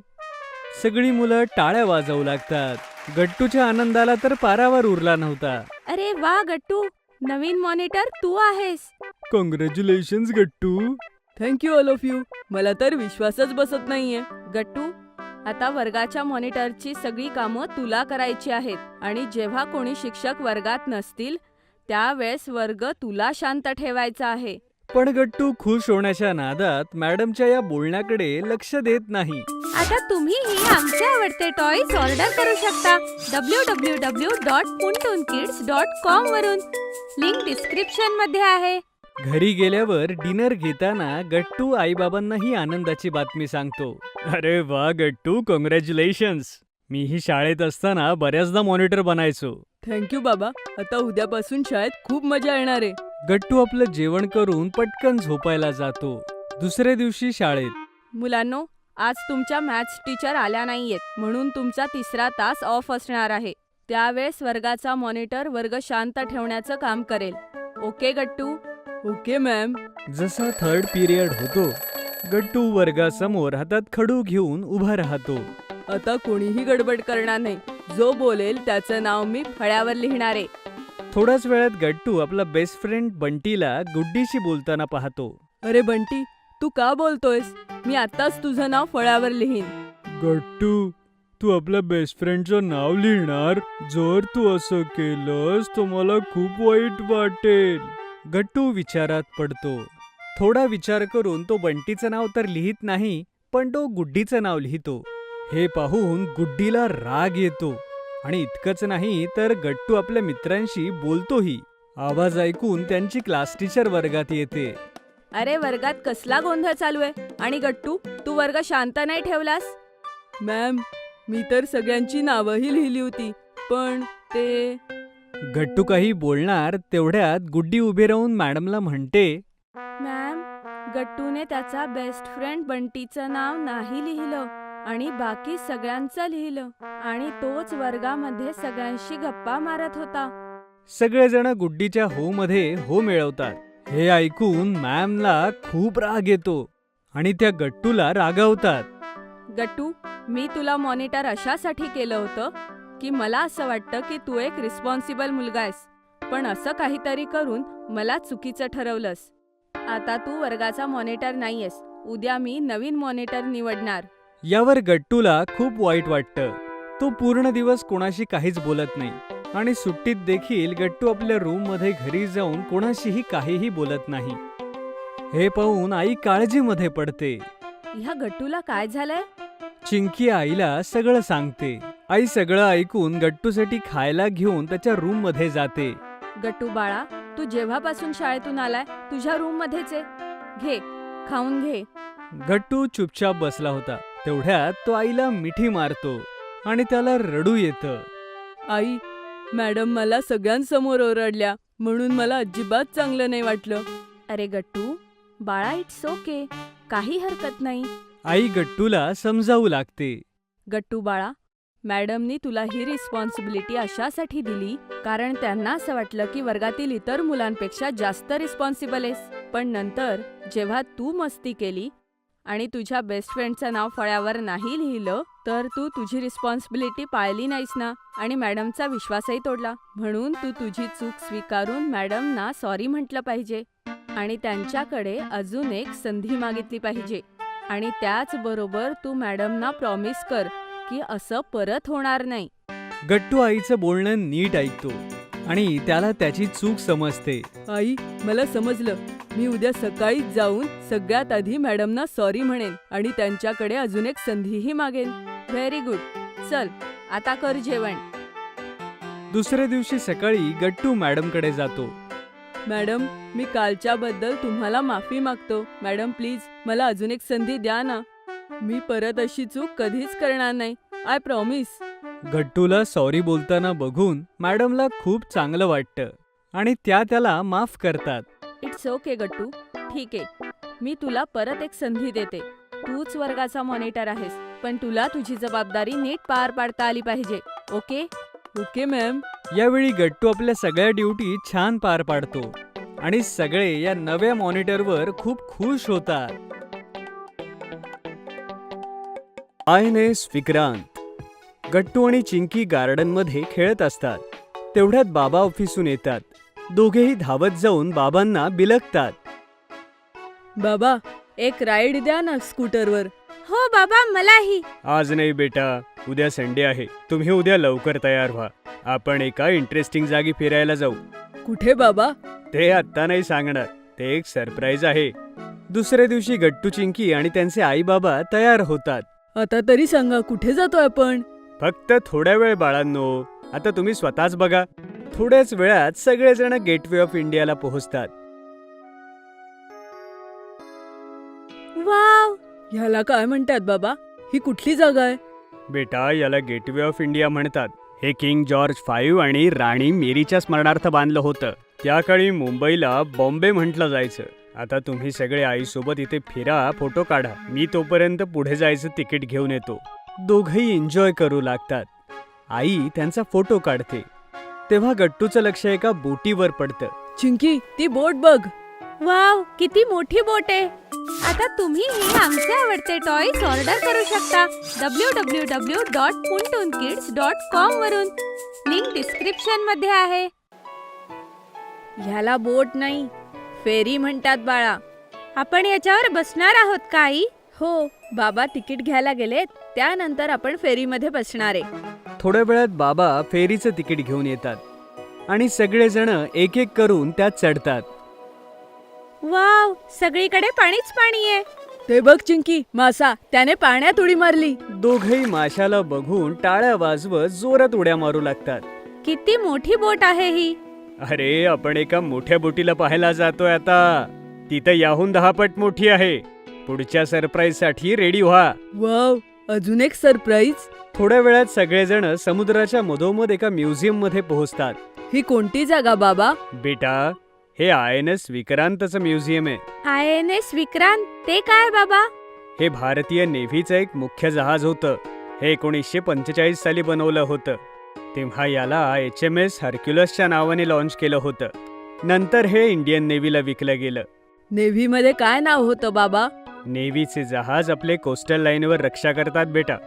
Speaker 3: सगळी मुलं टाळ्या वाजवू लागतात. गट्टूच्या आनंदाला तर पारावर उरला नव्हता.
Speaker 1: अरे वा गट्टू, नवीन मॉनिटर तू आहेस.
Speaker 3: Congratulations Gattu.
Speaker 2: Thank you all of you. मला तर विश्वासच बसत नाहीये. गट्टू, आता वर्गाच्या मॉनिटरची सगळी कामं तुला करायची आहेत आणि जेव्हा कोणी शिक्षक वर्गात नसतील त्यावेळेस वर्ग तुला शांत ठेवायचा आहे.
Speaker 3: पण गट्टू खुश होण्याच्या नादात मॅडमच्या या बोलण्याकडे लक्ष देत नाही.
Speaker 1: आता तुम्हीही आमचे आवडते टॉयज ऑर्डर करू शकता www.puntunkids.com वरून. लिंक डिस्क्रिप्शन मध्ये आहे.
Speaker 3: घरी गेल्यावर डिनर घेताना गट्टू आईबाबांना ही आनंदाची बातमी सांगतो. अरे वा गट्टू, कॉंग्रॅच्युलेशन्स. मीही शाळेत असताना बऱ्याचदा मॉनिटर बनायचो.
Speaker 2: थँक्यू बाबा. आता उद्यापासून शाळेत खूप मजा येणार आहे.
Speaker 3: गट्टू आपलं जेवण करून पटकन झोपायला जातो. दुसऱ्या दिवशी शाळेत.
Speaker 2: मुलांनो, आज तुमच्या मॅथ्स टीचर आल्या नाहीयेत म्हणून तुमचा तिसरा तास ऑफ असणार आहे. त्यावेळेस वर्गाचा मॉनिटर वर्ग शांत ठेवण्याचं काम करेल. ओके गट्टू? Okay ma'am.
Speaker 3: जसा थर्ड पिरियड होतो, गट्टू वर्गासमोर हातात खडू घेऊन उभा राहतो.
Speaker 2: आता कोणीही गडबड करणार नाही. जो बोलेल त्याचं नाव मी फळ्यावर लिहिणार आहे.
Speaker 3: थोड्याच वेळात गट्टू आपला बेस्ट फ्रेंड बंटीला गुड्डीशी बोलताना पाहतो.
Speaker 2: अरे बंटी, तू का बोलतोयस? मी आत्ताच तुझं नाव फळ्यावर लिहीन.
Speaker 3: गट्टू, तू आपल्या बेस्ट फ्रेंडचं नाव लिहिणार? जर तू असं केलंस तर मला खूप वाईट वाटेल. गट्टू विचारात पडतो. थोडा विचार करून तो बंटीचं नाव तर लिहित नाही, पण तो गुड्डीचं नाव लिहितो. हे पाहून गुड्डीला राग येतो आणि इतकंच नाही तर गट्टू आपल्या मित्रांशी बोलतोही. आवाज ऐकून त्यांची क्लास टीचर वर्गात येते.
Speaker 2: अरे वर्गात कसला गोंधळ चालू आहे? आणि गट्टू, तू वर्ग शांत नाही ठेवलास? मॅम, मी तर सगळ्यांची नावंही लिहिली होती, पण ते...
Speaker 3: गट्टू काही बोलणार तेवढ्यात गुड्डी उभी राहून मॅडमला म्हणते,
Speaker 1: मॅम, गट्टूने त्याचा बेस्ट फ्रेंड बंटीचं नाव नाही लिहिलं आणि बाकी सगळ्यांचं लिहिलं आणि तोच वर्गामध्ये सगळ्यांशी गप्पा मारत होता.
Speaker 3: सगळेजण गुड्डीच्या हो मध्ये हो मिळवतात. हे ऐकून मॅमला खूप राग येतो आणि त्या गट्टूला रागवतात.
Speaker 2: गट्टू, मी तुला मॉनिटर अशासाठी केलं होतं की मला असं वाटतं की तू एक रिस्पॉन्सिबल मुलगा आहेस, पण असं काहीतरी करून मला चुकीचं ठरवलंस. आता तू वर्गाचा मॉनिटर नाहीयेस. उद्या मी नवीन मॉनिटर निवडणार.
Speaker 3: यावर गट्टूला खूप वाईट वाटतं. तो पूर्ण दिवस कोणाशी काहीच बोलत नाही आणि सुट्टीत देखील गट्टू आपल्या रूम मध्ये घरी जाऊन कोणाशीही काहीही बोलत नाही. हे पाहून आई काळजीमध्ये पडते.
Speaker 2: ह्या गट्टूला काय झालंय?
Speaker 3: चिंकी आईला सगळं सांगते. आई सगळं ऐकून गट्टूसाठी खायला घेऊन त्याच्या रूम मध्ये जाते.
Speaker 2: गट्टू बाळा, तू जेव्हापासून शाळेतून आलाय तुझ्या रूम मध्येच आहे. घे, खाऊन घे.
Speaker 3: गट्टू चुपचाप बसला होता. तेवढ्यात तो आईला मिठी मारतो आणि त्याला रडू येतं.
Speaker 2: आई, मॅडम मला सगळ्यांसमोर ओरडल्या म्हणून मला अजिबात चांगलं नाही वाटलं.
Speaker 1: अरे गट्टू बाळा, इट्स ओके, काही हरकत नाही.
Speaker 3: आई गट्टूला समजावू लागते.
Speaker 2: गट्टू बाळा, मॅडमनी तुला ही रिस्पॉन्सिबिलिटी अशासाठी दिली कारण त्यांना असं वाटलं की वर्गातील इतर मुलांपेक्षा जास्त रिस्पॉन्सिबल आहेस. पण नंतर जेव्हा तू मस्ती केली आणि तुझ्या बेस्ट फ्रेंडचं नाव फळ्यावर नाही लिहिलं तर तू तुझी रिस्पॉन्सिबिलिटी पाळली नाहीस ना आणि मॅडमचा विश्वासही तोडला. म्हणून तू तुझी चूक स्वीकारून मॅडमना सॉरी म्हटलं पाहिजे आणि त्यांच्याकडे अजून एक संधी मागितली पाहिजे. आणि त्याचबरोबर तू मॅडमना प्रॉमिस कर की असं परत होणार नाही.
Speaker 3: गट्टू आईचं बोलणं नीट ऐकतो आणि त्याला त्याची चूक समजते.
Speaker 2: आई, मला समजलं. मी उद्या सकाळीच जाऊन सगळ्यात आधी मॅडमना सॉरी म्हणेन आणि त्यांच्याकडे अजून एक संधीही मागेन.
Speaker 1: Very good. चल आता कर जेवण.
Speaker 3: दुसऱ्या दिवशी सकाळी गट्टू मॅडमकडे जातो.
Speaker 2: मॅडम, मी कालच्याबद्दल तुम्हाला माफी मागतो. मॅडम प्लीज मला अजून एक संधी द्या ना. मी परत अशी चूक कधीच करणार नाही. I promise.
Speaker 3: गट्टूला सॉरी बोलताना बघून मॅडमला खूप चांगलं वाटतं आणि त्या त्याला माफ करतात.
Speaker 1: इट्स ओके गट्टू. ठीक आहे, मी तुला परत एक संधी देते. तूच वर्गाचा मॉनिटर आहेस, पण तुला तुझी जबाबदारी नीट पार पाडता आली पाहिजे. ओके?
Speaker 2: Okay ma'am.
Speaker 3: यावेळी गट्टू आपल्या सगळ्या ड्युटी छान पार पाडतो आणि सगळे या नव्या मॉनिटरवर खूप खुश होतात. INS विक्रांत. गट्टू आणि चिंकी गार्डनमध्ये खेळत असतात. तेवढ्यात बाबा ऑफिसून येतात. दोघेही धावत जाऊन बाबांना बिलगतात.
Speaker 2: बाबा, एक राईड द्या ना स्कूटरवर.
Speaker 1: हो बाबा, मलाही.
Speaker 3: आज नाही बेटा, उद्या संडे आहे. तुम्ही उद्या लवकर तयार व्हा. आपण एका इंटरेस्टिंग जागी फिरायला जाऊ.
Speaker 2: कुठे बाबा?
Speaker 3: ते आत्ता नाही सांगणार, ते एक सरप्राईज आहे. दुसऱ्या दिवशी गट्टू, चिंकी आणि त्यांचे आई बाबा तयार होतात.
Speaker 2: आता तरी सांगा, कुठे जातोय आपण?
Speaker 3: फक्त थोड्या वेळ बाळांनो, आता तुम्ही स्वतःच बघा. थोड्याच वेळात सगळेजण गेटवे ऑफ इंडियाला पोहोचतात.
Speaker 1: वाव,
Speaker 2: ह्याला काय म्हणतात बाबा? ही कुठली जागा आहे?
Speaker 3: बेटा, याला गेटवे ऑफ इंडिया म्हणतात. हे किंग जॉर्ज 5 आणि राणी मेरीच्या स्मरणार्थ बांधलं होतं. त्या काळी मुंबईला बॉम्बे म्हटलं जायचं. आता तुम्ही सगळे आईसोबत इथे फिरा, फोटो काढा. मी तोपर्यंत पुढे जायचं तिकीट घेऊन येतो. दोघंही एन्जॉय करू लागतात. आई त्यांचा फोटो काढते. तेव्हा गट्टूचं लक्ष एका बोटीवर पडतं.
Speaker 2: चिंकी, ती बोट बघ.
Speaker 1: वाव, किती मोठी बोट आहे. आता तुम्हीही आमचे आवडते टॉयज ऑर्डर करू शकता www.puntoonkids.com वरून. लिंक डिस्क्रिप्शन मध्ये आहे. ह्याला बोट नाही, फेरी म्हणतात बाळा. आपण याच्यावर बसणार आहोत का आई? हो, बाबा तिकीट घ्यायला गेलेत, त्यानंतर आपण फेरीमध्ये बसणार आहे.
Speaker 3: थोड्या वेळात बाबा फेरीचं तिकीट घेऊन येतात आणि सगळेजण एक एक करून त्यात चढतात.
Speaker 1: वाव, सगळीकडे पाणीच पाणी आहे.
Speaker 2: ते बघ चिंकी, मासा, त्याने पाण्यात उडी मारली.
Speaker 3: दोघेही माशाला बघून टाळ्या वाजवत जोरात उड्या मारू लागतात.
Speaker 1: किती मोठी बोट आहे ही.
Speaker 3: अरे, आपण एका मोठ्या बोटीला पाहायला जातोय आता. ती तर याहून 10 पट मोठी आहे. पुढच्या सरप्राईज साठी रेडी व्हा.
Speaker 2: वाव, अजून एक सरप्राईज.
Speaker 3: थोड्या वेळात सगळेजण समुद्राच्या मधोमध एका म्युझियम मध्ये पोहोचतात.
Speaker 2: ही कोणती जागा बाबा?
Speaker 3: बेटा, हे INS विक्रांतचं म्युझियम आहे.
Speaker 1: INS विक्रांत, ते काय बाबा?
Speaker 3: हे भारतीय नेव्हीचं एक मुख्य जहाज होतं. हे 1945 साली बनवलं होतं. तेव्हा याला HMS हर्क्युलसच्या नावाने लॉन्च केलं होतं. नंतर हे इंडियन नेव्हीला विकलं गेलं.
Speaker 2: नेव्ही मध्ये काय नाव होतं बाबा?
Speaker 3: नेव्हीचे जहाज आपले कोस्टल लाईनवर रक्षा करतात बेटा.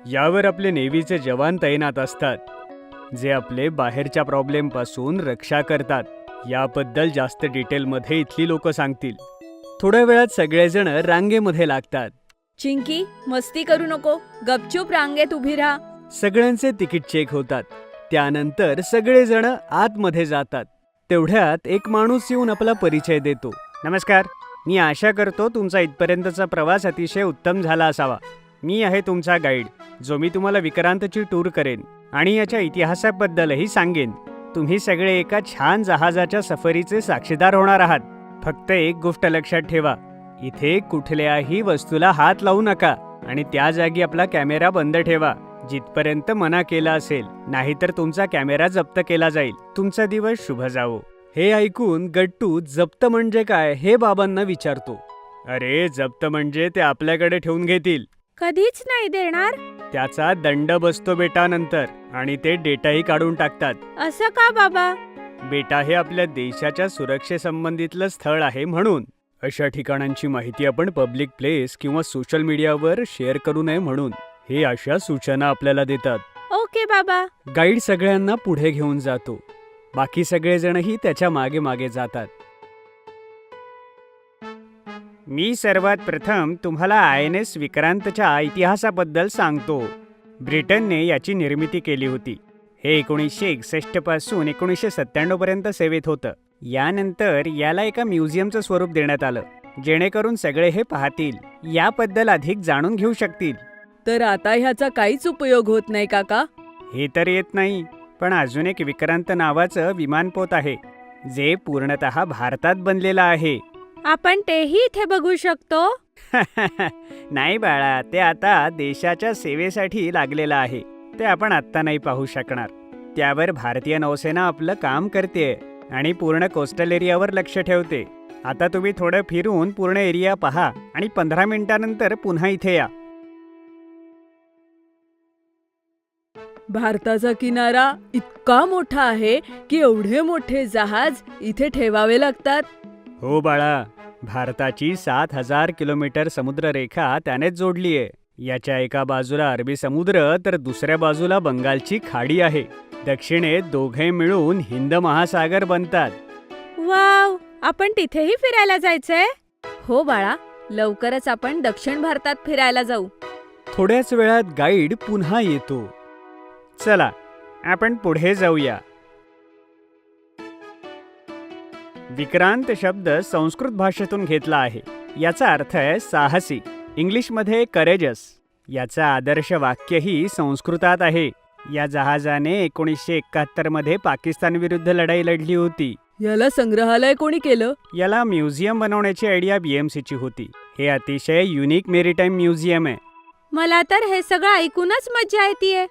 Speaker 3: यावर आपले नेव्हीचे जवान तैनात असतात, जे आपले बाहेरच्या प्रॉब्लेम पासून रक्षा करतात. याबद्दल जास्त डिटेलमध्ये इथली लोक सांगतील. थोड्या वेळात सगळेजण रांगेमध्ये लागतात.
Speaker 1: चिंकी, मस्ती करू नको, गपचूप रांगेत उभी राहा.
Speaker 3: सगळ्यांचे तिकीट चेक होतात. त्यानंतर सगळेजण आतमध्ये जातात. तेवढ्यात एक माणूस येऊन आपला परिचय देतो. नमस्कार, मी आशा करतो तुमचा इथपर्यंतचा प्रवास अतिशय उत्तम झाला असावा. मी आहे तुमचा गाईड, जो मी तुम्हाला विक्रांतची टूर करेन आणि याच्या इतिहासाबद्दलही सांगेन. तुम्ही सगळे एका छान जहाजाच्या सफरीचे साक्षीदार होणार आहात. फक्त एक गोष्ट लक्षात ठेवा, इथे कुठल्याही वस्तूला हात लावू नका आणि त्या जागी आपला कॅमेरा बंद ठेवा जिथपर्यंत मना केला असेल, नाहीतर तुमचा कॅमेरा जप्त केला जाईल. तुमचा दिवस शुभ जावो. हे ऐकून गट्टू जप्त म्हणजे काय हे बाबांना विचारतो. अरे, जप्त म्हणजे ते आपल्याकडे ठेवून घेतील.
Speaker 1: कधीच नाही देणार.
Speaker 3: त्याचा दंड बसतो बेटा नंतर, आणि ते डेटाही काढून टाकतात.
Speaker 1: असं का बाबा?
Speaker 3: बेटा, हे आपल्या देशाच्या सुरक्षेसंबंधितलं स्थळ आहे म्हणून. अशा ठिकाणांची माहिती आपण पब्लिक प्लेस किंवा सोशल मीडियावर शेअर करू नये म्हणून हे अशा सूचना आपल्याला देतात.
Speaker 1: ओके बाबा.
Speaker 3: गाईड सगळ्यांना पुढे घेऊन जातो. बाकी सगळेजणही त्याच्या मागे मागे जातात. मी सर्वात प्रथम तुम्हाला INS विक्रांतच्या इतिहासाबद्दल सांगतो. ब्रिटनने याची निर्मिती केली होती. हे 1961 पासून 1997 पर्यंत सेवेत होतं.
Speaker 4: यानंतर याला एका म्युझियमचं स्वरूप देण्यात आलं, जेणेकरून सगळे हे पाहतील, याबद्दल अधिक जाणून घेऊ शकतील.
Speaker 2: तर आता ह्याचा काहीच उपयोग होत नाही काका?
Speaker 4: हे तर येत नाही, पण अजून एक विक्रांत नावाचं विमानपोत आहे, जे पूर्णतः भारतात बनलेलं आहे.
Speaker 1: आपण तेही इथे बघू शकतो.
Speaker 4: नाही बाळा, ते आता देशाच्या सेवेसाठी लागलेलं आहे. ते आपण आत्ता नाही पाहू शकणार. त्यावर भारतीय नौसेना आपलं काम करते आणि पूर्ण कोस्टल एरियावर लक्ष ठेवते. आता तुम्ही थोडं फिरून पूर्ण एरिया पहा आणि 15 मिनिटांनंतर पुन्हा इथे या.
Speaker 2: भारताचा किनारा इतका मोठा आहे की एवढे मोठे जहाज इथे ठेवावे लागतात.
Speaker 4: हो बाळा, भारताची 7,000 किलोमीटर समुद्ररेखा त्यानेच जोडली आहे. याच्या एका बाजूला अरबी समुद्र तर दुसऱ्या बाजूला बंगालची खाडी आहे. दक्षिणेत दोघे मिळून हिंद महासागर बनतात.
Speaker 1: वाव, आपण तिथेही फिरायला जायचंय.
Speaker 2: हो बाळा, लवकरच आपण दक्षिण भारतात फिरायला जाऊ.
Speaker 3: थोड्याच वेळात गाईड पुन्हा येतो.
Speaker 4: चला, आपण पुढे जाऊया. विक्रांत शब्द संस्कृत भाषेतून घेतला आहे. याचा अर्थ आहे साहसी, इंग्लिशमध्ये करेजस. याचा आदर्श वाक्यही संस्कृतात आहे. या जहाजाने 1971 मध्ये पाकिस्तान विरुद्ध लढाई लढली होती.
Speaker 2: याला संग्रहालय कोणी केलं?
Speaker 4: याला म्युझियम बनवण्याची आयडिया BMCची होती. हे अतिशय युनिक मेरीटाईम म्युझियम आहे.
Speaker 1: मला तर हे सगळं ऐकूनच मज्जा येतेय.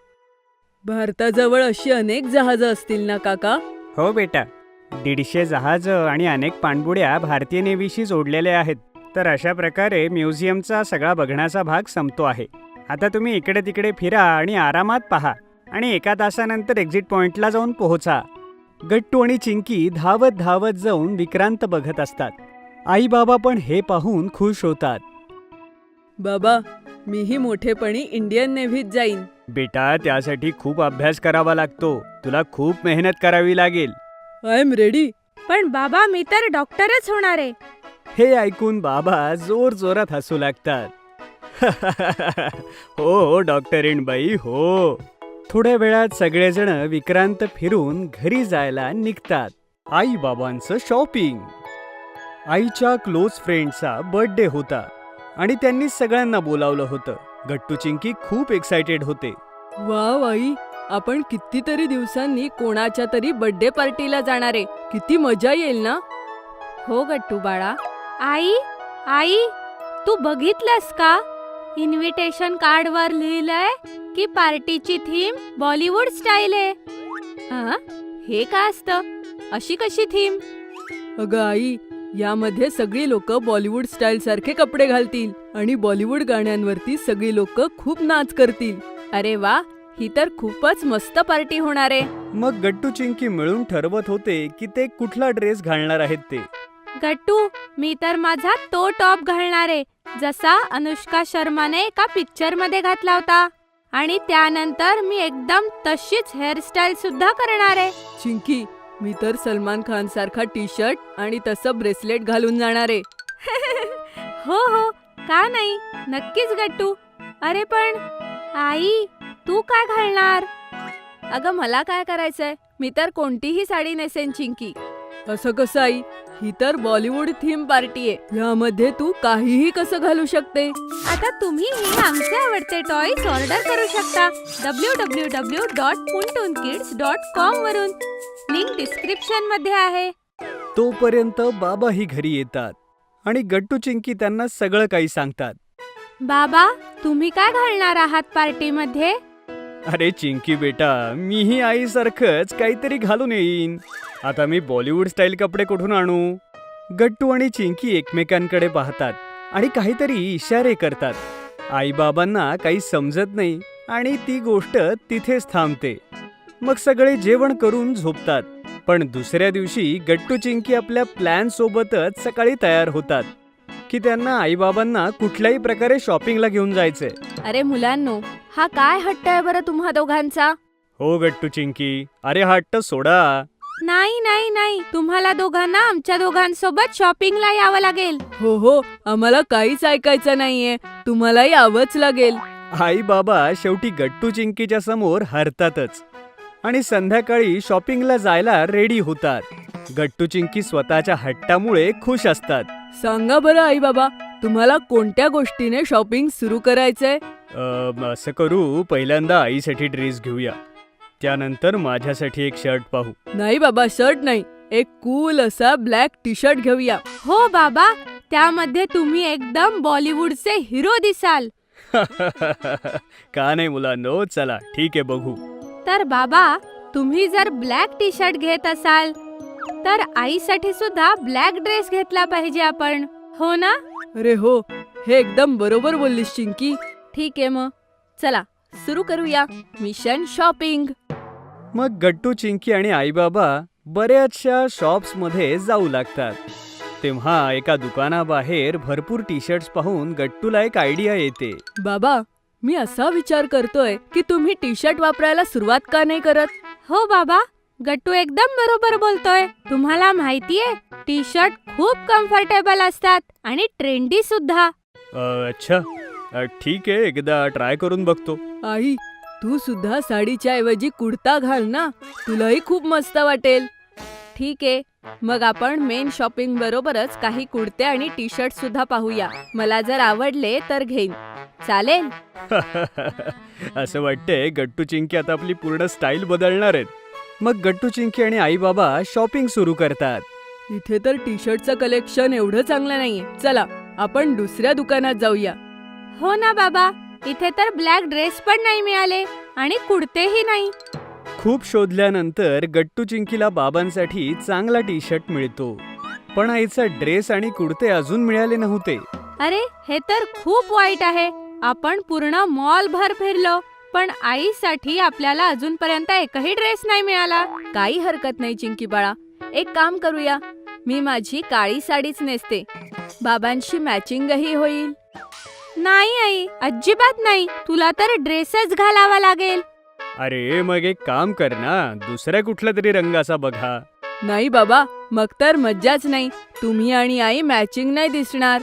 Speaker 2: भारताजवळ अशी अनेक जहाजं असतील ना काका?
Speaker 4: हो बेटा, 150 जहाजं आणि अनेक पाणबुड्या भारतीय नेव्हीशी जोडलेल्या आहेत. तर अशा प्रकारे म्युझियमचा सगळा बघण्याचा भाग संपतो आहे. आता तुम्ही इकडे तिकडे फिरा आणि आरामात पहा आणि 1 तासानंतर एक्झिट पॉइंटला जाऊन पोहोचा.
Speaker 3: गट्टू आणि चिंकी धावत धावत जाऊन विक्रांत बघत असतात. आई बाबा पण हे पाहून खुश होतात.
Speaker 2: बाबा, मीही मोठेपणी इंडियन नेव्हीत जाईन.
Speaker 4: बेटा, त्यासाठी खूप अभ्यास करावा लागतो. तुला खूप मेहनत करावी लागेल.
Speaker 2: I am ready.
Speaker 1: पण बाबा, मी तर डॉक्टरच होणार आहे.
Speaker 3: हे ऐकून बाबा जोर जोरात हसू लागतात.
Speaker 4: हो डॉक्टरीणबाई, हो.
Speaker 3: थोड्या वेळात सगळेजण विक्रांत फिरून घरी जायला निघतात. आई बाबांचं शॉपिंग. आईच्या क्लोज फ्रेंडचा बर्थडे होता आणि त्यांनी सगळ्यांना बोलावलं होतं. गट्टू चिंकी खूप एक्साइटेड होते.
Speaker 2: वाव आई, आपण कितीतरी दिवसांनी कोणाच्या तरी बर्थडे पार्टीला जाणार आहे. किती मजा येईल ना?
Speaker 1: हो गट्टू बाळा. आई, तू बघितलंस का? इन्व्हिटेशन कार्डवर लिहिलंय की पार्टीची थीम बॉलिवूड स्टाईल आहे. हे काय असतं? अशी कशी थीम?
Speaker 2: अगं आई, यामध्ये सगळी लोक बॉलिवूड स्टाईल सारखे कपडे घालतील आणि बॉलिवूड गाण्यांवरती सगळी लोक खूप नाच करतील.
Speaker 1: अरे वा, ही तर खूपच मस्त पार्टी होणार आहे.
Speaker 3: मग गट्टू चिंकी मिळून ठरवत होते की ते कुठला ड्रेस घालणार आहेत ते.
Speaker 1: गट्टू, मी तर माझा तो टॉप घालणार आहे जसा अनुष्का शर्माने एका पिक्चर मध्ये घातला होता. आणि त्यानंतर मी एकदम तशीच हेअरस्टाईल सुद्धा करणार आहे.
Speaker 2: चिंकी, मी तर सलमान खान सारखा टी शर्ट आणि तसं ब्रेसलेट घालून जाणार आहे.
Speaker 1: हो, का नाही, नक्कीच गट्टू. अरे पण आई, तू काय घालणार?
Speaker 2: अगं, मला काय करायचंय? मी तर कोणतीही साडी नेसेन चिंकी. असं कसं आई? ही तर बॉलिवूड थीम पार्टी आहे. यामध्ये तू काहीही कसं घालू शकते.
Speaker 1: आता तुम्हीही आमचे आवडते टॉयज ऑर्डर करू शकता www.puntunkids.com वरून. लिंक डिस्क्रिप्शन मध्ये आहे.
Speaker 3: तोपर्यंत बाबाही घरी येतात आणि गट्टू चिंकी त्यांना सगळं काही सांगतात.
Speaker 1: बाबा, तुम्ही काय घालणार आहात पार्टीमध्ये?
Speaker 3: अरे चिंकी बेटा, मीही आईसारखंच काहीतरी घालून येईन. आता मी बॉलिवूड स्टाईल कपडे कुठून आणू? गट्टू आणि चिंकी एकमेकांकडे पाहतात आणि काहीतरी इशारे करतात. आई बाबांना काही समजत नाही आणि ती गोष्ट तिथेच थांबते. मग सगळे जेवण करून झोपतात. पण दुसऱ्या दिवशी गट्टू चिंकी आपल्या प्लॅन सोबतच सकाळी तयार होतात की त्यांना आईबाबांना कुठल्याही प्रकारे शॉपिंगला घेऊन जायचंय.
Speaker 2: अरे मुलांनो, हा काय हट्ट आहे बरं तुम्हा दोघांचा?
Speaker 3: हो गट्टू चिंकी, अरे हट्ट सोडा.
Speaker 1: नाही, तुम्हाला दोघांना आमच्या दोघांसोबत शॉपिंगला यावं लागेल.
Speaker 2: हो, आम्हाला काहीच ऐकायचं नाहीये. तुम्हाला यावंच लागेल.
Speaker 3: आई बाबा शेवटी गट्टू चिंकीच्या समोर हरतातच आणि संध्याकाळी शॉपिंगला जायला रेडी होतात. गट्टू चिंकी स्वतःच्या हट्टामुळे खुश असतात.
Speaker 2: सांगा बरं आई बाबा, तुम्हाला कोणत्या गोष्टीने शॉपिंग सुरू करायचंय?
Speaker 3: असं करू, पहिल्यांदा आईसाठी ड्रेस घेऊया, त्यानंतर माझ्यासाठी एक शर्ट पाहू.
Speaker 2: नाही बाबा, शर्ट नाही, एक कूल असा ब्लॅक टी शर्ट घेऊया.
Speaker 1: हो बाबा, त्यामध्ये तुम्ही एकदम बॉलिवूडचे हिरो दिसाल.
Speaker 3: का नाही मुलांनो, चला ठीक आहे बघू.
Speaker 1: तर बाबा, तुम्ही जर ब्लॅक टी शर्ट घेत असाल तर आईसाठी सुद्धा ब्लॅक ड्रेस घेतला पाहिजे आपण, हो ना?
Speaker 2: अरे हो, हे एकदम बरोबर बोललीस चिंकी. ठीक आहे मग, चला सुरू करूया मिशन शॉपिंग.
Speaker 3: मग गट्टू चिंकी आणि आईबाबा बऱ्याचशा शॉप्समध्ये जाऊ लागतात. तेव्हा एका दुकानाबाहेर भरपूर टी शर्ट्स पाहून गट्टूला एक आयडिया येते.
Speaker 2: बाबा, मी असा विचार करतोय की तुम्ही टी शर्ट वापरायला सुरुवात का नाही करत?
Speaker 1: हो बाबा, गट्टू एकदम बरोबर बोलतोय. तुम्हाला माहितीये, टी शर्ट खूप कम्फर्टेबल असतात आणि ट्रेंडी सुद्धा.
Speaker 3: अच्छा, ठीक आहे, एकदा ट्राय करून बघतो.
Speaker 2: आई, तू सुद्धा साडीच्या ऐवजी कुर्ता घाल ना, तुलाही खूप मस्त वाटेल. ठीक आहे, मग आपण मेन शॉपिंग बरोबरच काही कुर्ते आणि टी शर्ट सुद्धा पाहूया. मला जर आवडले तर घेईन. चालेल?
Speaker 3: असं वाटतंय गट्टू चिंकी आता आपली पूर्ण स्टाईल बदलणार आहेत. मग गट्टू चिंकी आणि आईबाबा शॉपिंग सुरू करतात.
Speaker 2: इथे तर टी शर्टचं कलेक्शन एवढं चांगलं नाहीये. चला आपण दुसऱ्या दुकानात जाऊया.
Speaker 1: हो ना बाबा, इथे तर ब्लॅक ड्रेस पण नाही मिळाले आणि कुर्तेही नाही.
Speaker 3: खूप शोधल्यानंतर गट्टू चिंकीला बाबांसाठी चांगला टी शर्ट मिळतो, पण आईचा ड्रेस आणि कुर्ते अजून मिळाले नव्हते.
Speaker 1: अरे, हे तर खूप वाईट आहे. आपण पूर्ण मॉल भर फिरलो, पण आईसाठी आपल्याला अजूनपर्यंत एकही ड्रेस नाही मिळाला.
Speaker 2: काही हरकत नाही चिंकी बाळा, एक काम करूया, मी माझी काळी साडीच नेसते, बाबांशी मॅचिंगही होईल.
Speaker 1: नाही आई, अजिबात नाही. तुला तर ड्रेसच घालावा लागेल.
Speaker 3: अरे मग एक काम कर ना, दुसऱ्या कुठल्या तरी रंगाचा बघा.
Speaker 2: नाही बाबा, मग तर मज्जाच नाही. तुम्ही आणि आई मॅचिंग नाही दिसणार.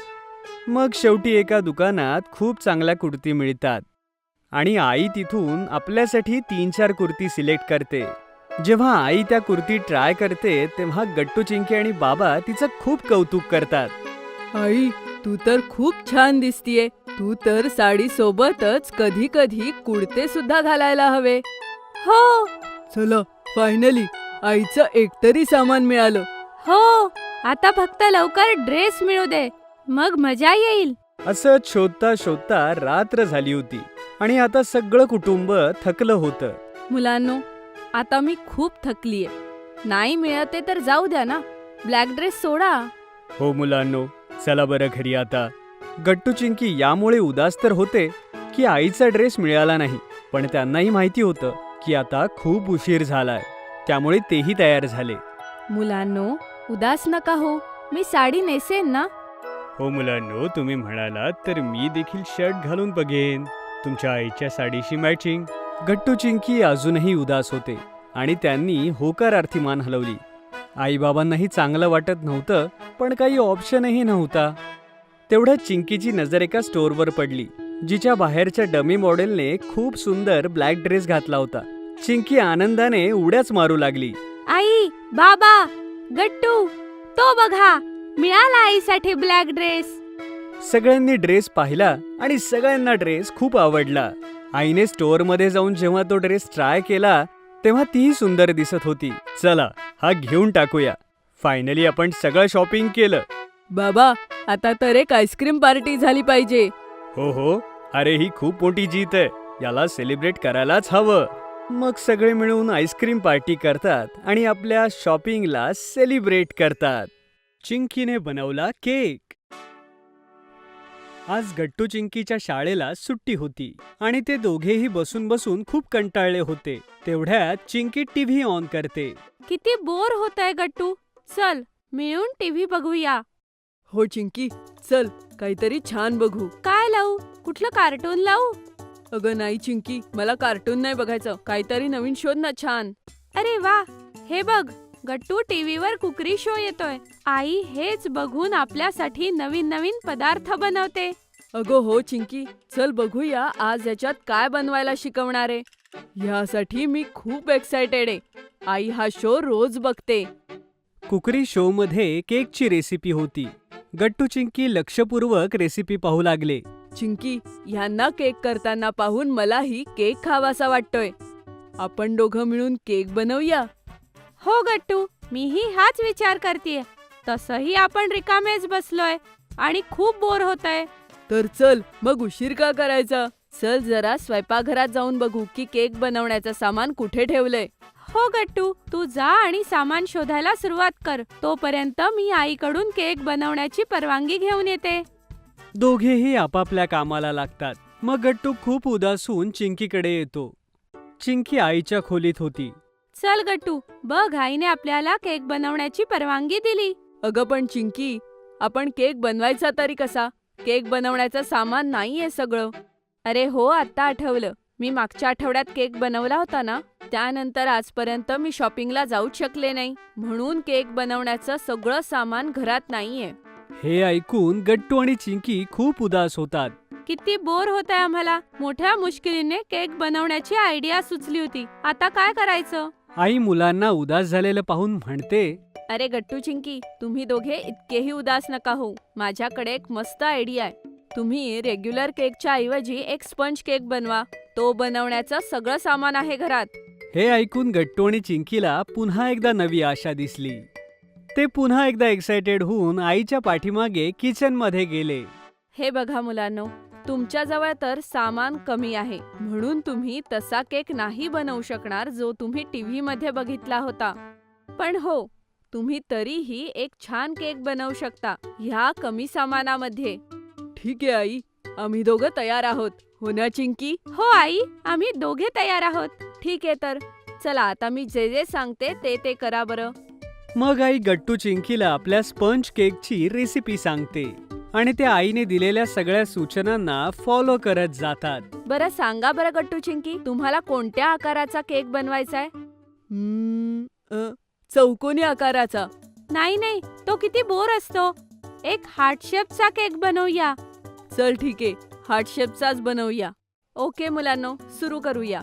Speaker 3: मग शेवटी एका दुकानात खूप चांगल्या कुर्ती मिळतात आणि आई तिथून आपल्यासाठी 3-4 कुर्ती सिलेक्ट करते. जेव्हा आई त्या कुर्ती ट्राय करते तेव्हा गट्टू चिंकी आणि बाबा तिचं खूप कौतुक करतात.
Speaker 2: आई, तू तर खूप छान दिसतीये. तू तर साडी सोबतच कधी कधी कुर्ते सुद्धा घालायला हवे.
Speaker 1: हो
Speaker 2: चला, फायनली आईचं एकतरी सामान मिळालं.
Speaker 1: हो, आता फक्त लवकर ड्रेस मिळू दे, मग मजा येईल.
Speaker 3: असं शोधता शोधता रात्र झाली होती आणि आता सगळं कुटुंब थकलं होतं.
Speaker 2: मुलांनो, आता मी खूप थकलीये. नाही मिळते तर जाऊ द्या ना, ब्लॅक ड्रेस सोडा.
Speaker 3: हो मुलांनो, चला बरं घरी आता. गट्टू चिंकी यामुळे उदास तर होते की आईचा ड्रेस मिळाला नाही, पण त्यांनाही माहिती होतं की आता खूप उशीर झालाय, त्यामुळे तेही तयार झाले.
Speaker 2: मुलांनो, उदास नका हो, मी साडी नेसेन ना.
Speaker 3: हो मुलांनो, तुम्ही म्हणालात तर मी देखील शर्ट घालून बघेन, तुमच्या आईच्या साडीशी मॅचिंग. गट्टू चिंकी अजूनही उदास होते आणि त्यांनी होकारार्थी मान हलवली. आईबाबांनाही चांगलं वाटत नव्हतं, पण काही ऑप्शनही नव्हता. तेवढ्यात चिंकीची नजर एका स्टोअरवर पडली, जिच्या बाहेरच्या डमी मॉडेलने खूप सुंदर ब्लॅक ड्रेस घातला होता. चिंकी आनंदाने उड्याच मारू लागली.
Speaker 1: आई, बाबा, गट्टू, तो बघा, मिळाला आईसाठी ब्लॅक ड्रेस.
Speaker 3: सगळ्यांनी ड्रेस पाहिला आणि सगळ्यांना ड्रेस खूप आवडला. आईने स्टोअरमध्ये जाऊन जेव्हा तो ड्रेस ट्राय केला तेव्हा तीही सुंदर दिसत होती. चला, हा घेऊन टाकूया. फायनली आपण सगळं शॉपिंग केलं.
Speaker 2: बाबा, आता तर एक आईस्क्रीम पार्टी झाली पाहिजे.
Speaker 3: हो, अरे ही खूप मोठी जीत आहे, याला सेलिब्रेट करायलाच हवं. मग सगळे मिळून आईस्क्रीम पार्टी करतात आणि आपल्या शॉपिंगला सेलिब्रेट करतात. चिंकीने बनवला केक. आज गट्टू चिंकीच्या शाळेला सुट्टी होती आणि ते दोघेही बसून बसून खूप कंटाळले होते. तेवढ्यात चिंकी टीव्ही ऑन करते.
Speaker 1: किती बोर होतंय गट्टू. चल, मिळून टीव्ही बघूया.
Speaker 2: हो चिंकी, चल काहीतरी छान बघू.
Speaker 1: काय लावू? कुठलं कार्टून लावू?
Speaker 2: अगं नाही चिंकी, मला कार्टून नाही बघायचं, काहीतरी नवीन शोध ना छान.
Speaker 1: अरे वा, हे बघ, गट्टू टीव्हीवर कुकरी शो येतोय. आई हेच बघून आपल्यासाठी नवीन नवीन पदार्थ बनवते.
Speaker 2: अगं हो चिंकी, चल बघूया आज याच्यात काय बनवायला शिकवणार आहे. यासाठी मी खूप एक्सायटेड आहे. आई हा शो रोज बघते.
Speaker 3: कुकरी शो मध्ये केकची रेसिपी होती. गट्टू चिंकी लक्षपूर्वक रेसिपी पाहू लागले.
Speaker 2: चिंकी, ह्यांना केक करताना पाहून मलाही केक खावासा वाटतोय. आपण दोघं मिळून केक बनवूया.
Speaker 1: हो गट्टू, मीही हाच विचार करतेय. तसंही आपण रिकामेच बसलोय आणि खूप बोर होतंय.
Speaker 2: तर चल, मग उशीर का करायचा? चल जरा स्वयंपाकघरात जाऊन बघू की केक बनवण्याचं सामान कुठे ठेवलंय.
Speaker 1: हो गट्टू, तू जा आणि सामान शोधायला सुरुवात कर. तोपर्यंत मी आईकडून केक बनवण्याची परवानगी घेऊन येते.
Speaker 3: दोघेही आपापल्या कामाला लागतात. मग गट्टू खूप उदास होऊन चिंकीकडे येतो. चिंकी आईच्या खोलीत होती.
Speaker 1: चल गट्टू, बघ, आईने आपल्याला केक बनवण्याची परवानगी दिली.
Speaker 2: अगं पण चिंकी, आपण केक बनवायचा तरी कसा? केक बनवण्याचं सामान नाहीये सगळं.
Speaker 1: अरे हो, आत्ता आठवलं. मी मागच्या आठवड्यात केक बनवला होता ना.
Speaker 2: त्यानंतर आजपर्यंत मी शॉपिंगला जाऊच शकले नाही, म्हणून केक बनवण्याचं सगळं सामान घरात नाहीये.
Speaker 3: हे ऐकून गट्टू आणि चिंकी खूप उदास होतात.
Speaker 1: किती बोर होतंय आम्हाला. मोठ्या मुश्किलीने केक बनवण्याची आयडिया सुचली होती. आता काय करायचं?
Speaker 3: आई मुलांना उदास झालेलं पाहून म्हणते,
Speaker 2: अरे गट्टू चिंकी, तुम्ही दोघे इतकेही उदास नका होऊ. माझ्याकडे एक मस्त आयडिया आहे. तुम्ही रेग्युलर केकच्या ऐवजी एक स्पंज केक बनवा. तो बनवण्याचं सगळं सामान आहे घरात.
Speaker 3: हे ऐकून गट्टू आणि चिंकीला पुन्हा एकदा नवी आशा दिसली. ते पुन्हा एकदा एक्सायटेड होऊन आईच्या पाठीमागे किचन मध्ये गेले.
Speaker 2: हे बघा मुलांनो, तुमच्याजवळ तर सामान कमी आहे, म्हणून तुम्ही तसा केक नाही बनवू शकणार जो तुम्ही टीव्ही मध्ये बघितला होता. पण हो, तुम्ही तरीही एक छान केक बनवू शकता ह्या कमी सामानामध्ये. ठीक आहे आई, आम्ही दोघं तयार आहोत. हो ना चिंकी?
Speaker 1: हो आई, आम्ही दोघे तयार आहोत.
Speaker 2: ठीक आहे, तर चला आता मी जे जे सांगते ते करा बरं.
Speaker 3: मग आई गट्टू चिंकीला आपल्या स्पंज केकची रेसिपी सांगते आणि त्या आईने दिलेल्या सगळ्या सूचनांना फॉलो करत जातात.
Speaker 2: बरं सांगा बरं गट्टू चिंकी, तुम्हाला कोणत्या आकाराचा केक बनवायचा आहे? चौकोनी आकाराचा.
Speaker 1: नाही, तो किती बोर असतो. एक हार्ट शेपचा केक बनवूया.
Speaker 2: चल ठीक आहे, हार्ट शेपचाच बनवूया. ओके मुलांनो, सुरू करूया.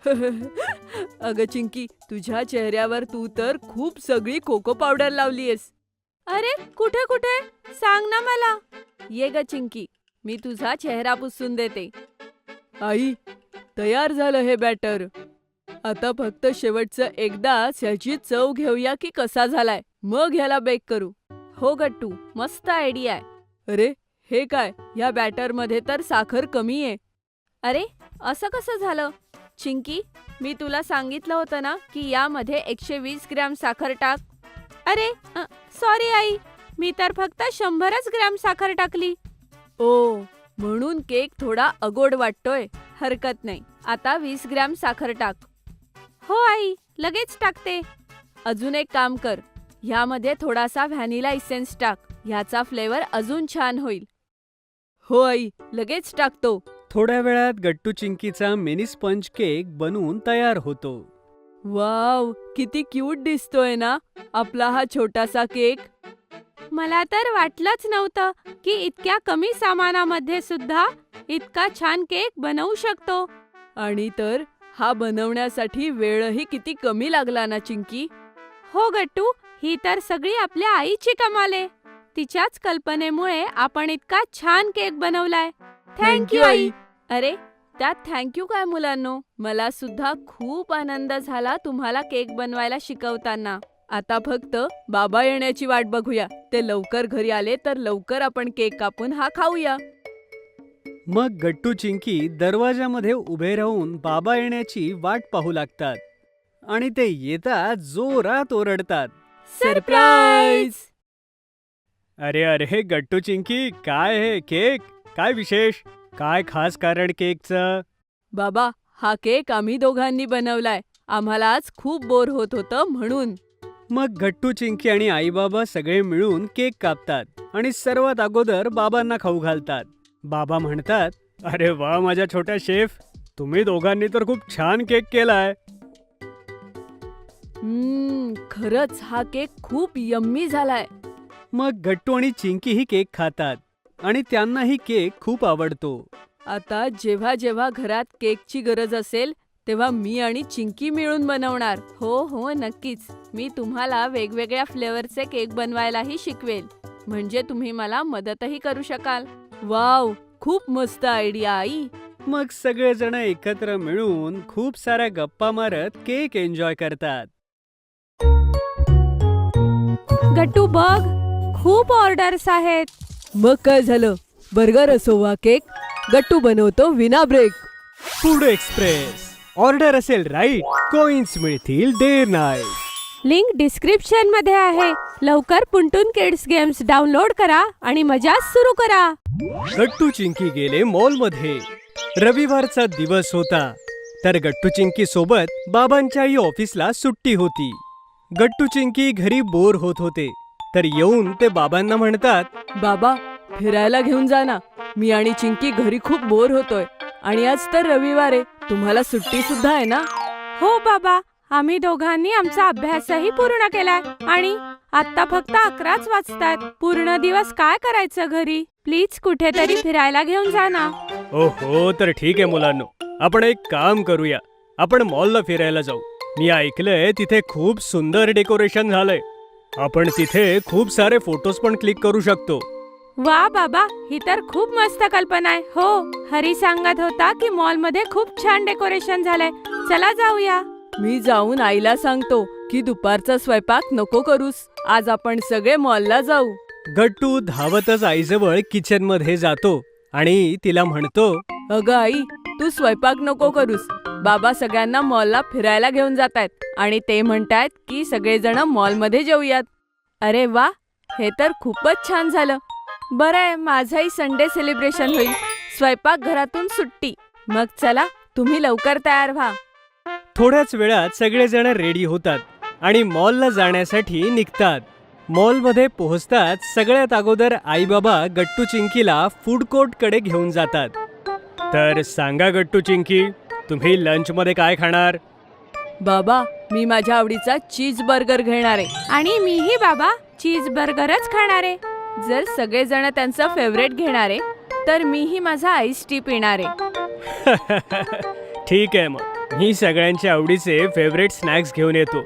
Speaker 2: अगं चिंकी, तुझ्या चेहऱ्यावर तू तर खूप सगळी कोको पावडर लावलीयस.
Speaker 1: अरे कुठे कुठे? सांग ना मला.
Speaker 2: ये ग चिंकी, मी तुझा चेहरा पुसून देते. आई, तयार झालं हे बॅटर. आता फक्त शेवटचं एकदाच ह्याची चव घेऊया की कसा झालाय, मग ह्याला बेक करू. हो गट्टू, मस्त आयडिया आहे. अरे हे काय, ह्या बॅटरमध्ये तर साखर कमी आहे.
Speaker 1: अरे असं कसं झालं?
Speaker 2: चिंकी, मी तुला सांगितलं होतं ना की यामध्ये 120 ग्रॅम साखर टाक.
Speaker 1: अरे सॉरी आई, मी तर फक्त 100च ग्रॅम साखर टाकली.
Speaker 2: ओ, म्हणून केक थोडा अगोड वाटतोय. हरकत नाही, आता 20 ग्रॅम साखर टाक.
Speaker 1: हो आई, लगेच टाकते.
Speaker 2: अजून एक काम कर, ह्यामध्ये थोडासा व्हॅनिला इसेन्स टाक. ह्याचा फ्लेवर अजून छान होईल. हो आई, लगेच टाकतो.
Speaker 3: थोड्या वेळात गट्टू चिंकीचा मिनी स्पंज केक बनवून तयार होतो.
Speaker 2: वाव, किती क्यूट दिसतोय ना आपला हा छोटासा केक.
Speaker 1: मला तर वाटलंच नव्हतं की इतक्या कमी सामानामध्ये सुद्धा इतका छान केक बनवू शकतो.
Speaker 2: आणि तर हा बनवण्यासाठी वेळही किती कमी लागला ना चिंकी.
Speaker 1: हो गट्टू, ही तर सगळी आपल्या आईची कमाल आहे. तिच्याच कल्पनेमुळे आपण इतका छान केक बनवलाय. थँक्यू आई.
Speaker 2: अरे त्यात थँक्यू काय मुलांनो, मला सुद्धा खूप आनंद झाला तुम्हाला केक बनवायला शिकवताना. आता फक्त बाबा येण्याची वाट बघूया. ते लवकर घरी आले तर लवकर आपण केक कापून हा खाऊया.
Speaker 3: मग गट्टू चिंकी दरवाजामध्ये उभे राहून बाबा येण्याची वाट पाहू लागतात आणि ते येतात जोरात ओरडतात,
Speaker 2: सरप्राईज.
Speaker 3: अरे अरे गट्टू चिंकी, काय हे केक? काय विशेष? काय खास कारण केकचं?
Speaker 2: बाबा, हा केक आम्ही दोघांनी बनवलाय. आम्हाला आज खूप बोर होत होतं म्हणून.
Speaker 3: मग गट्टू चिंकी आणि आई बाबा सगळे मिळून केक कापतात आणि सर्वात अगोदर बाबांना खाऊ घालतात. बाबा म्हणतात, अरे वा माझ्या छोट्या शेफ, तुम्ही दोघांनी तर खूप छान केक केलाय.
Speaker 2: खरंच हा केक खूप यम्मी झालाय.
Speaker 3: मग गट्टू आणि चिंकी ही केक खातात आणि त्यांनाही केक खूप आवडतो.
Speaker 2: आता जेव्हा जेव्हा घरात केकची गरज असेल तेव्हा मी आणि चिंकी मिळून बनवणार. हो हो नक्कीच. मी तुम्हाला वेगवेगळ्या फ्लेवरचे केक बनवायलाही शिकवेल, म्हणजे तुम्ही मला मदतही करू शकाल. वाव, खूप मस्त आयडिया आई.
Speaker 3: मग सगळेजण एकत्र मिळून खूप साऱ्या गप्पा मारत केक एन्जॉय करतात.
Speaker 1: गट्टू बघ, खूप ऑर्डर्स आहेत.
Speaker 2: मग काय झालं, बर्गर असो वा केक, गट्टू बनवतो विना ब्रेक.
Speaker 3: Food express. ऑर्डर असेल राईट, कॉइन्स मिळतील देर नाही.
Speaker 1: लिंक डिस्क्रिप्शन मध्ये आहे. लवकर पुंटून किड्स गेम्स डाउनलोड करा आणि मजा सुरू करा.
Speaker 3: गट्टू चिंकी गेले मॉलमध्ये. रविवारचा दिवस होता, तर गट्टू चिंकी सोबत बाबांच्याही ऑफिसला सुट्टी होती. गट्टू चिंकी घरी बोर होत होते, तर येऊन ते बाबांना म्हणतात,
Speaker 2: बाबा, फिरायला घेऊन जा ना. मी आणि चिंकी घरी खूप बोर होतोय आणि आज तर रविवार आहे. तुम्हाला सुट्टी सुद्धा आहे ना?
Speaker 1: हो बाबा, आम्ही दोघांनी आमचा अभ्यासही पूर्ण केलाय आणि आता फक्त 11च वाजतात. पूर्ण दिवस काय करायचं घरी? प्लीज कुठेतरी फिरायला घेऊन जा ना.
Speaker 3: ओहो, तर ठीक आहे मुलांनो, आपण एक काम करूया. आपण मॉलला फिरायला जाऊ. मी ऐकलंय तिथे खूप सुंदर डेकोरेशन झालंय. आपण तिथे खूप सारे फोटोज पण क्लिक करू शकतो.
Speaker 1: वा बाबा, ही तर खूप मस्त कल्पना आहे. हो, हरी सांगत होता की मॉल मध्ये खूप छान डेकोरेशन झालंय. चला जाऊया.
Speaker 2: मी जाऊन आईला सांगतो की दुपारचा स्वयंपाक नको करूस. आज आपण सगळे मॉलला जाऊ.
Speaker 3: गट्टू धावतच आईजवळ किचन मध्ये जातो आणि तिला म्हणतो,
Speaker 2: अगं आई, तू स्वयंपाक नको करूस. बाबा सगळ्यांना मॉलला फिरायला घेऊन जातायत आणि ते म्हणतायत की सगळेजण मॉलमध्ये जेऊयात. अरे वा, हे तर खूपच छान झालं. बरं आहे, माझंही संडे सेलिब्रेशन होईल. स्वयंपाक घरातून सुट्टी. मग चला, तुम्ही लवकर तयार व्हा.
Speaker 3: थोड्याच वेळात सगळेजण रेडी होतात आणि मॉलला जाण्यासाठी निघतात. मॉलमध्ये पोहोचताच सगळ्यात अगोदर आई बाबा गट्टू चिंकीला फूड कोर्ट कडे घेऊन जातात. तर सांगा गट्टू चिंकी, तुम्ही लंच मध्ये काय खाणार?
Speaker 2: बाबा, मी माझ्या आवडीचा चीज बर्गर घेणार आहे.
Speaker 1: आणि मीही बाबा चीज बर्गरच खाणार आहे.
Speaker 2: जर सगळेजण त्यांचं फेवरेट घेणार आहे, तर मीही माझा आईस टी पिणार आहे.
Speaker 3: ठीक आहे, मग मी सगळ्यांच्या आवडीचे फेवरेट स्नॅक्स घेऊन येतो.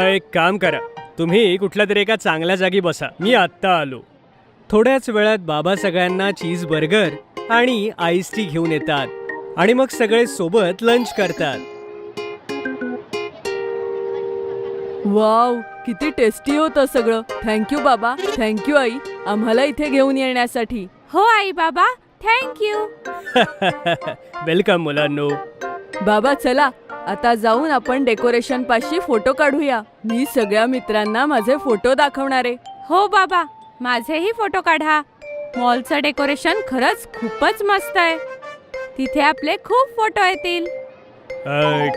Speaker 3: एक काम करा, तुम्ही कुठल्या तरी एका चांगल्या जागी बसा. मी आत्ता आलो. थोड्याच वेळात बाबा सगळ्यांना चीज बर्गर आणि आईस टी घेऊन येतात आणि मग सगळे सोबत लंच करतात.
Speaker 2: वाव, किती टेस्टी होतं सगळं. थँक्यू बाबा, थँक्यू आई, आम्हाला इथे घेऊन येण्यासाठी.
Speaker 1: हो आई बाबा, थँक्यू.
Speaker 3: वेलकम मुलांनो.
Speaker 2: बाबा चला, आता जाऊन आपण डेकोरेशन पाशी फोटो काढूया. मी सगळ्या मित्रांना माझे फोटो दाखवणार आहे.
Speaker 1: हो बाबा, माझेही फोटो काढा. मॉलचं डेकोरेशन खरंच खूपच मस्त आहे. तिथे आपले खूप फोटो येतील.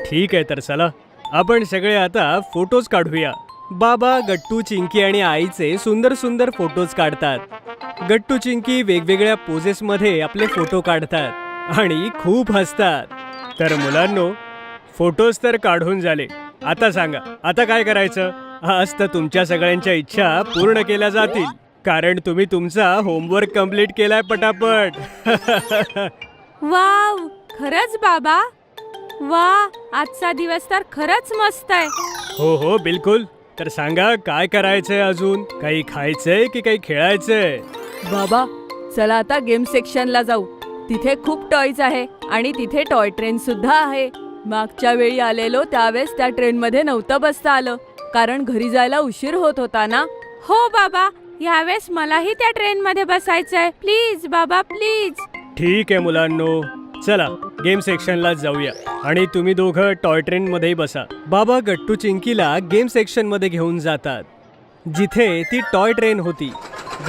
Speaker 3: ठीक आहे, तर चला आपण सगळे आता फोटोज काढूया. बाबा गट्टू चिंकी आणि आईचे सुंदर सुंदर फोटोज काढतात. गट्टू चिंकी वेगवेगळ्या पोजेस मध्ये आपले फोटो काढतात आणि खूप हसतात. तर मुलांनो, फोटोज तर काढून झाले. आता सांगा, आता काय करायचं? आज तर तुमच्या सगळ्यांच्या इच्छा पूर्ण केल्या जातील, कारण तुम्ही तुमचा होमवर्क कंप्लीट केलाय पटापट.
Speaker 1: वाव, खरंच बाबा. वा, आजचा दिवस तर खरंच मस्त आहे.
Speaker 3: हो हो बिलकुल. तर सांगा, काय करायचंय अजून? काही खायचंय की काही खेळायचंय?
Speaker 2: बाबा, चला आता गेम सेक्शनला जाऊ. तिथे खूप टॉयज आहे आणि तिथे टॉय ट्रेन सुद्धा आहे. मागच्या वेळी आलेलो त्यावेळेस त्या ट्रेन मध्ये नव्हतं बसता आलं, कारण घरी जायला उशीर होत होता ना.
Speaker 1: हो बाबा, यावेळेस मलाही त्या ट्रेन मध्ये बसायचंय. प्लीज बाबा, प्लीज.
Speaker 3: ठीक आहे मुलांनो, चला गेम सेक्शनला जाऊया आणि तुम्ही दोघं टॉय ट्रेन मध्ये बसा. बाबा गट्टू चिंकीला गेम सेक्शन मध्ये घेऊन जातात, जिथे ती टॉय ट्रेन होती.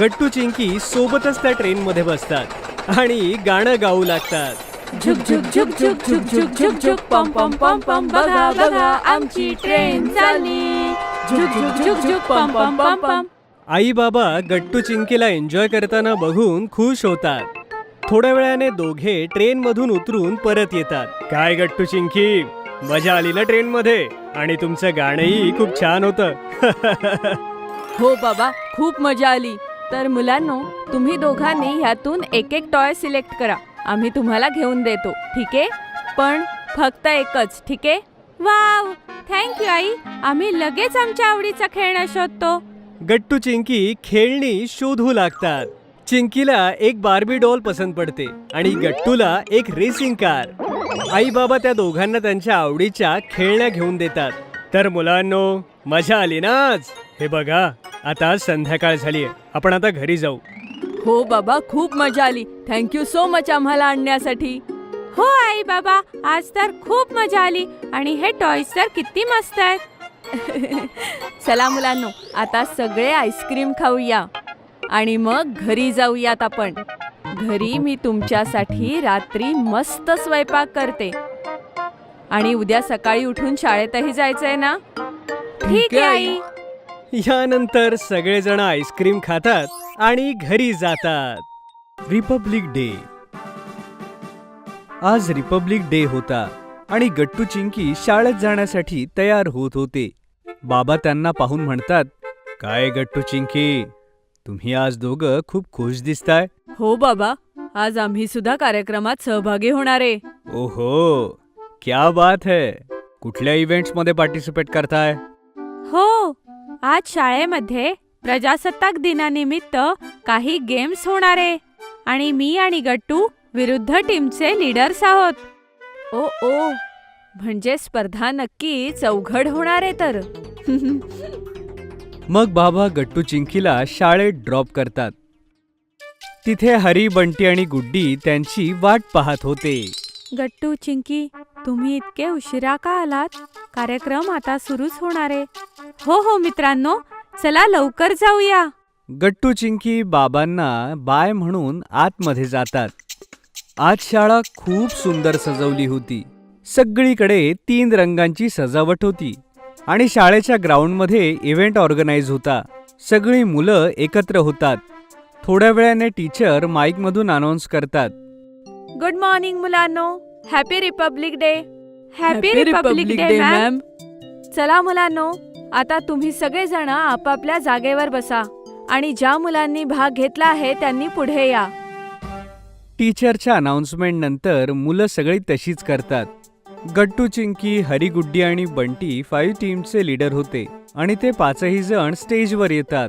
Speaker 3: गट्टू चिंकी सोबतच त्या ट्रेन मध्ये बसतात आणि गाणं गाऊ लागतात.
Speaker 1: झुक झुक झुक झुक झुक झुक झुक झुक पम पम पम पम, बघा बघा आमची ट्रेन चालली. झुक झुक झुक झुक पम पम पम पम.
Speaker 3: आई बाबा गट्टू चिंकीला एन्जॉय करताना बघून खुश होतात. थोड्या वेळाने दोघे ट्रेन मधून उतरून परत येतात. काय गट्टू चिंकी, मजा आली ना ट्रेन मध्ये? आणि तुमचं गाणंही खूप छान होतं.
Speaker 2: हो बाबा, खूप मजा आली. तर मुलांनो, तुम्ही दोघांनी ह्यातून एक एक टॉय सिलेक्ट करा. आम्ही तुम्हाला घेऊन देतो, ठीक आहे? पण फक्त एकच, ठीक आहे?
Speaker 1: वाव, थँक्यू आई. आम्ही लगेच आमच्या आवडीचा खेळणं शोधतो.
Speaker 3: गट्टू चिंकी खेळणी शोधू लागतात. चिंकीला एक बार्बी डॉल पसंत पडते आणि गट्टूला एक रेसिंग कार. आई बाबा त्या दोघांना त्यांच्या आवडीच्या खेळण्या घेऊन देतात. तर मुलांनो, मजा आली ना आज? हे बघा, आता संध्याकाळ झालीये. आपण आता घरी जाऊ.
Speaker 2: हो बाबा, खूप मजा आली. थँक्यू सो मच आम्हाला आणण्यासाठी.
Speaker 1: हो आई बाबा, आज तर खूप मजा आली. आणि हे टॉयज तर किती मस्त आहेत.
Speaker 2: चला मुलांनो, आता सगळे आईस्क्रीम खाऊया आणि मग घरी जाऊयात आपण. घरी मी तुमच्यासाठी रात्री मस्त स्वयंपाक करते. आणि उद्या सकाळी उठून शाळेतही जायचंय ना?
Speaker 1: ठीक आहे आई.
Speaker 3: यानंतर सगळेजण आईस्क्रीम खातात आणि घरी जातात. Republic day. आज रिपब्लिक डे होता आणि गट्टू चिंकी शाळेत जाण्यासाठी तयार होत होते. बाबा त्यांना पाहून म्हणतात, काय गट्टू चिंकी, तुम्ही आज दोघं खूप खुश दिसताय.
Speaker 2: हो बाबा, आज आम्ही सुद्धा कार्यक्रमात सहभागी होणार आहे.
Speaker 3: ओहो, क्या बात है. कुठल्या इव्हेंट्स मध्ये पार्टिसिपेट करताय?
Speaker 1: हो, आज शाळेमध्ये प्रजासत्ताक दिनानिमित्त काही गेम्स होणार आहे आणि मी आणि गट्टू विरुद्ध टीमचे लीडर्स आहोत.
Speaker 2: ओ ओ, म्हणजे स्पर्धा नक्कीच अवघड होणार आहे तर.
Speaker 3: मग बाबा गट्टू चिंकीला शाळेत ड्रॉप करतात. तिथे हरी, बंटी आणि गुड्डी त्यांची वाट पाहत होते.
Speaker 1: गट्टू, चिंकी, तुम्ही इतके उशिरा का आलात? कार्यक्रम आता सुरूच होणार आहे. हो हो मित्रांनो, चला लवकर जाऊया.
Speaker 3: गट्टू चिंकी बाबांना बाय म्हणून आतमध्ये जातात. आज शाळा खूप सुंदर सजवली होती. सगळीकडे 3 रंगांची सजावट होती आणि शाळेच्या ग्राउंडमध्ये इव्हेंट ऑर्गनाइज होता. सगळी मुलं एकत्र होतात. थोड्या वेळाने टीचर माईकमधून अनाउन्स करतात,
Speaker 2: गुड मॉर्निंग मुलांनो, happy Republic day.
Speaker 1: Happy Republic day ma'am.
Speaker 2: चला मुलांनो, आता तुम्ही सगळेजण आपापल्या जागेवर बसा आणि ज्या मुलांनी भाग घेतला आहे त्यांनी पुढे या.
Speaker 3: टीचरच्या अनाउन्समेंट नंतर मुलं सगळी तशीच करतात. गट्टू चिंकी, हरी, गुड्डी आणि बंटी 5 टीमचे लीडर होते आणि ते 5ही जण स्टेजवर येतात.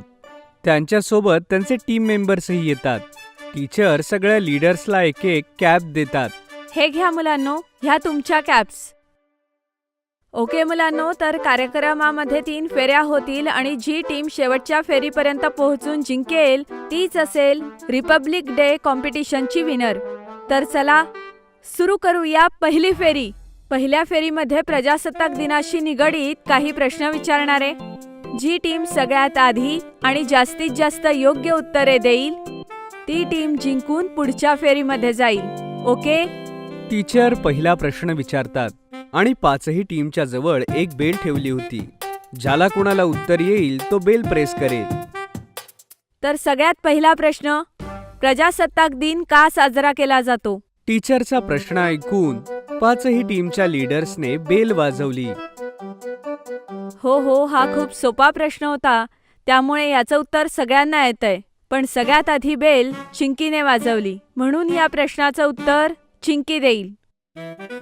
Speaker 3: त्यांच्यासोबत त्यांचे टीम मेंबर्सही येतात. टीचर सगळ्या लीडर्सला एक एक कॅप देतात.
Speaker 2: हे घ्या मुलांनो, ह्या तुमच्या कॅप्स. ओके मुलांनो, तर कार्यक्रमामध्ये 3 फेऱ्या होतील आणि जी टीम शेवटच्या फेरीपर्यंत पोहोचून जिंकेल तीच असेल रिपब्लिक डे कॉम्पिटिशनची विनर. तर चला सुरू करूया पहिली फेरी. पहिल्या फेरीमध्ये प्रजासत्ताक दिनाशी निगडीत काही प्रश्न विचारणारे. जी टीम सगळ्यात आधी आणि जास्तीत जास्त योग्य उत्तरे देईल ती टीम जिंकून पुढच्या फेरीमध्ये जाईल. ओके?
Speaker 3: टीचर पहिला प्रश्न विचारतात आणि 5ही टीमच्या जवळ एक बेल ठेवली होती. ज्याला कोणाला उत्तर येईल तो बेल प्रेस करेल.
Speaker 2: तर सगळ्यात पहिला प्रश्न, प्रजासत्ताक दिन का साजरा केला जातो?
Speaker 3: टीचरचा प्रश्न ऐकून 5ही टीमच्या लीडर्सने बेल वाजवली.
Speaker 2: हो, हा खूप सोपा प्रश्न होता, त्यामुळे याचं उत्तर सगळ्यांना येतंय. पण सगळ्यात आधी बेल चिंकीने वाजवली, म्हणून या प्रश्नाचं उत्तर चिंकी देईल.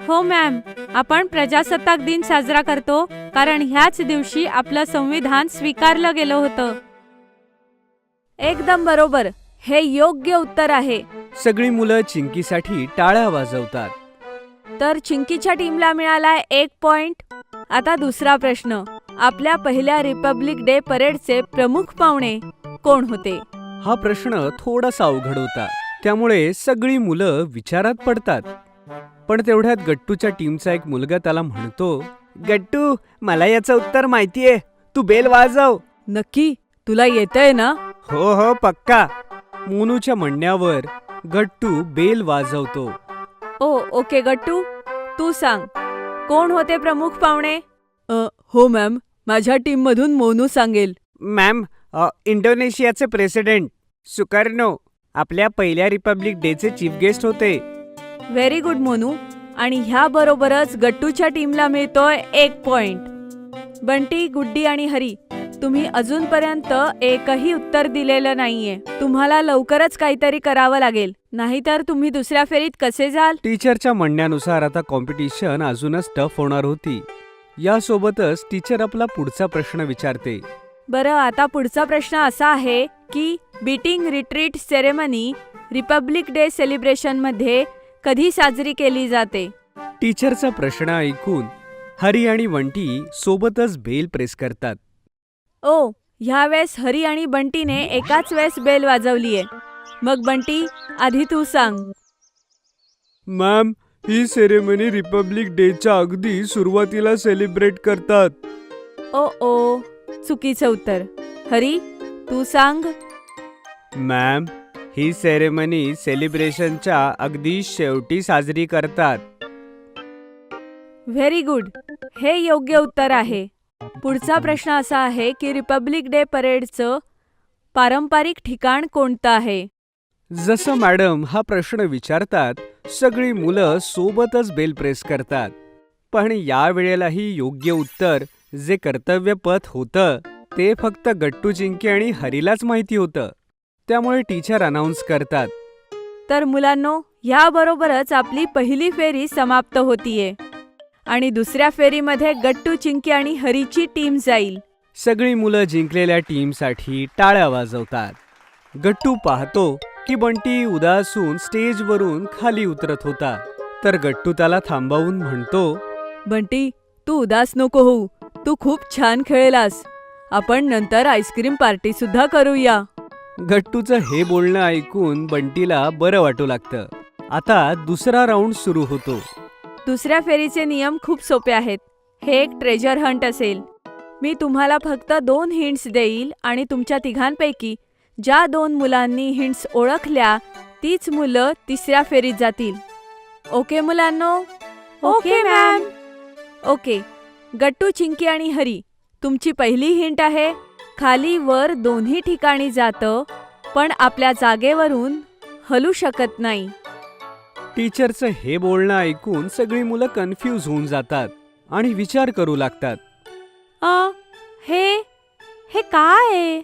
Speaker 1: हो मॅम, आपण प्रजासत्ताक दिन साजरा करतो कारण ह्याच दिवशी आपलं संविधान स्वीकारलं गेलं होतं.
Speaker 2: एकदम बरोबर, हे योग्य उत्तर आहे.
Speaker 3: सगळी मुलं चिंकीसाठी टाळ्या वाजवतात.
Speaker 2: तर चिंकीच्या टीमला मिळालाय 1 पॉइंट. आता दुसरा प्रश्न, आपल्या पहिल्या रिपब्लिक डे परेडचे प्रमुख पाहुणे कोण होते?
Speaker 3: हा प्रश्न थोडासा अवघड होता, त्यामुळे सगळी मुलं विचारात पडतात. पण तेवढ्यात गट्टूच्या टीमचा एक मुलगा त्याला म्हणतो, गट्टू, मला याचं उत्तर माहितीये, तू बेल वाजव.
Speaker 2: नक्की? तुला येतंय ना?
Speaker 3: हो पक्का. मोनूच्या म्हणण्यावर गट्टू बेल वाजवतो.
Speaker 2: ओके गट्टू, तू सांग, कोण होते प्रमुख पाहुणे? हो मॅम, माझ्या टीम मधून मोनू सांगेल.
Speaker 4: मॅम, इंडोनेशियाचे प्रेसिडेंट सुकार्नो आपल्या पहिल्या रिपब्लिक डेचे चीफ गेस्ट होते.
Speaker 2: Very good Monu. आणि ह्या बरोबरच गट्टूच्या टीमला मिळतोय 1 पॉइंट. बंटी, गुड्डी आणि हरी, तुम्ही अजूनपर्यंत एकही उत्तर दिलेलं नाहीये. तुम्हाला लवकरच काहीतरी करावं लागेल, नाहीतर तुम्ही दुसऱ्या फेरीत कसे जाल?
Speaker 3: टीचरच्या म्हणण्यानुसार आता कॉम्पिटिशन अजूनच टफ होणार होती. यासोबतच टीचर आपला पुढचा प्रश्न विचारते.
Speaker 2: बरं, आता पुढचा प्रश्न असा आहे की beating retreat ceremony republic day सेलिब्रेशनमध्ये कधी साजरी केली जाते?
Speaker 3: टीचरचा प्रश्न ऐकून हरी आणि बंटी सोबतच बेल प्रेस करतात.
Speaker 2: ओ, ह्यावेळेस हरी आणि बंटीने एकाच वेळेस बेल वाजवलीये. मग बंटी, आधी तू सांग.
Speaker 3: मॅम, ही सेरेमनी रिपब्लिक डेच्या अगदी सुरुवातीला सेलिब्रेट करतात.
Speaker 2: ओ, चुकीचं उत्तर. हरी, तू सांग.
Speaker 3: मॅम, ही सेरेमनी सेलिब्रेशनच्या अगदी शेवटी साजरी करतात.
Speaker 2: व्हेरी गुड, हे योग्य उत्तर आहे. पुढचा प्रश्न असा आहे की रिपब्लिक डे परेडचं पारंपरिक ठिकाण कोणतं आहे?
Speaker 3: जसं मॅडम हा प्रश्न विचारतात, सगळी मुलं सोबतच बेल प्रेस करतात. पण या वेळेलाही योग्य उत्तर जे कर्तव्यपथ होतं ते फक्त गट्टू, चिंकी आणि हरीलाच माहिती होतं. त्यामुळे टीचर अनाउन्स करतात.
Speaker 2: तर मुलांनो, ह्याबरोबरच आपली पहिली फेरी समाप्त होतीये आणि दुसऱ्या फेरीमध्ये गट्टू, चिंकी आणि हरीची टीम जाईल.
Speaker 3: सगळी मुलं जिंकलेल्या टीमसाठी टाळ्या वाजवतात. गट्टू पाहतो की बंटी उदासून स्टेजवरून खाली उतरत होता. तर गट्टू त्याला थांबवून म्हणतो,
Speaker 2: बंटी, तू उदास नको होऊ. तू खूप छान खेळलास. आपण नंतर आईस्क्रीम पार्टी सुद्धा करूया.
Speaker 3: गट्टूचं हे बोलणं ऐकून बंटीला बरं वाटू लागतं. आता दुसरा राऊंड सुरू होतो.
Speaker 2: दुसऱ्या फेरीचे नियम खूप सोपे आहेत. हे एक ट्रेजर हंट असेल. मी तुम्हाला फक्त 2 हिंट्स देईल आणि तुमच्या तिघांपैकी ज्या 2 मुलांनी हिंट्स ओळखल्या तीच मुलं तिसऱ्या फेरीत जातील. ओके मुलांनो?
Speaker 1: Okay, ma'am.
Speaker 2: ओके. गट्टू, चिंकी आणि हरी, तुमची पहिली हिंट आहे, खाली वर दोन्ही ठिकाणी जातं पण आपल्या जागेवरून हलू शकत नाही.
Speaker 3: टीचरचं हे बोलणं ऐकून सगळी मुलं कन्फ्यूज होऊन जातात आणि विचार करू लागतात.
Speaker 1: हे काय आहे?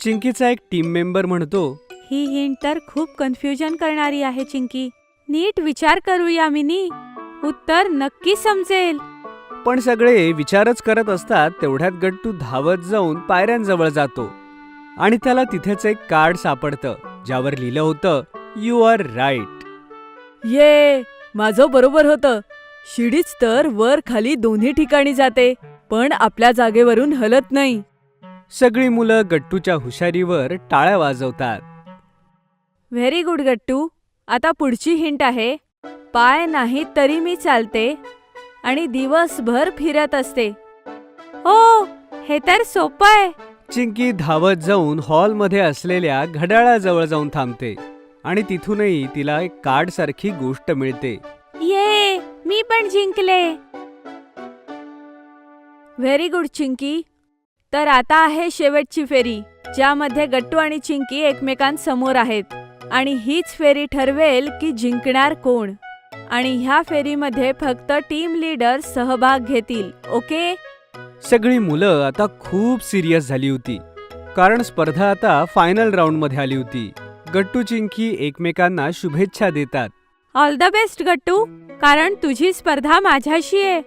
Speaker 3: चिंकीचा एक टीम मेंबर म्हणतो,
Speaker 1: ही हिंट तर खूप कन्फ्युजन करणारी आहे चिंकी. नीट विचार करूया मिनी, उत्तर नक्की समजेल.
Speaker 3: पण सगळे विचारच करत असतात तेवढ्यात गट्टू धावत जाऊन पायऱ्यांजवळ जातो आणि त्याला तिथेच एक कार्ड सापडतं ज्यावर लिहिलं होतं, यू आर राईट.
Speaker 2: ये, माझं बरोबर होतं. शिडीच तर वर खाली दोन्ही ठिकाणी जाते पण आपल्या जागेवरून हलत नाही.
Speaker 3: सगळी मुलं गट्टूच्या हुशारीवर टाळ्या वाजवतात.
Speaker 2: व्हेरी गुड गट्टू. आता पुढची हिंट आहे, पाय नाही तरी मी चालते आणि दिवसभर फिरत असते.
Speaker 1: ओ, हे तर सोपं आहे.
Speaker 3: चिंकी धावत जाऊन हॉलमध्ये असलेल्या घड्याळाजवळ जाऊन थांबते आणि तिथूनही तिला एक कार्ड सारखी गोष्ट मिळते.
Speaker 1: ये, मी पण जिंकले.
Speaker 2: Very good Chinki. तर आता आहे शेवटची फेरी, ज्यामध्ये गट्टू आणि चिंकी एकमेकांसमोर आहेत आणि हीच फेरी ठरवेल की जिंकणार कोण. आणि ह्या फेरीमध्ये फक्त टीम लीडर सहभाग घेतील. ओके?
Speaker 3: सगळी मुलं आता खूप सिरियस झाली होती कारण स्पर्धा आता फायनल राऊंडमध्ये आली होती. गट्टू, चिंकी एकमेकांना शुभेच्छा देतात.
Speaker 1: ऑल द बेस्ट गट्टू, कारण तुझी स्पर्धा माझ्याशी आहे.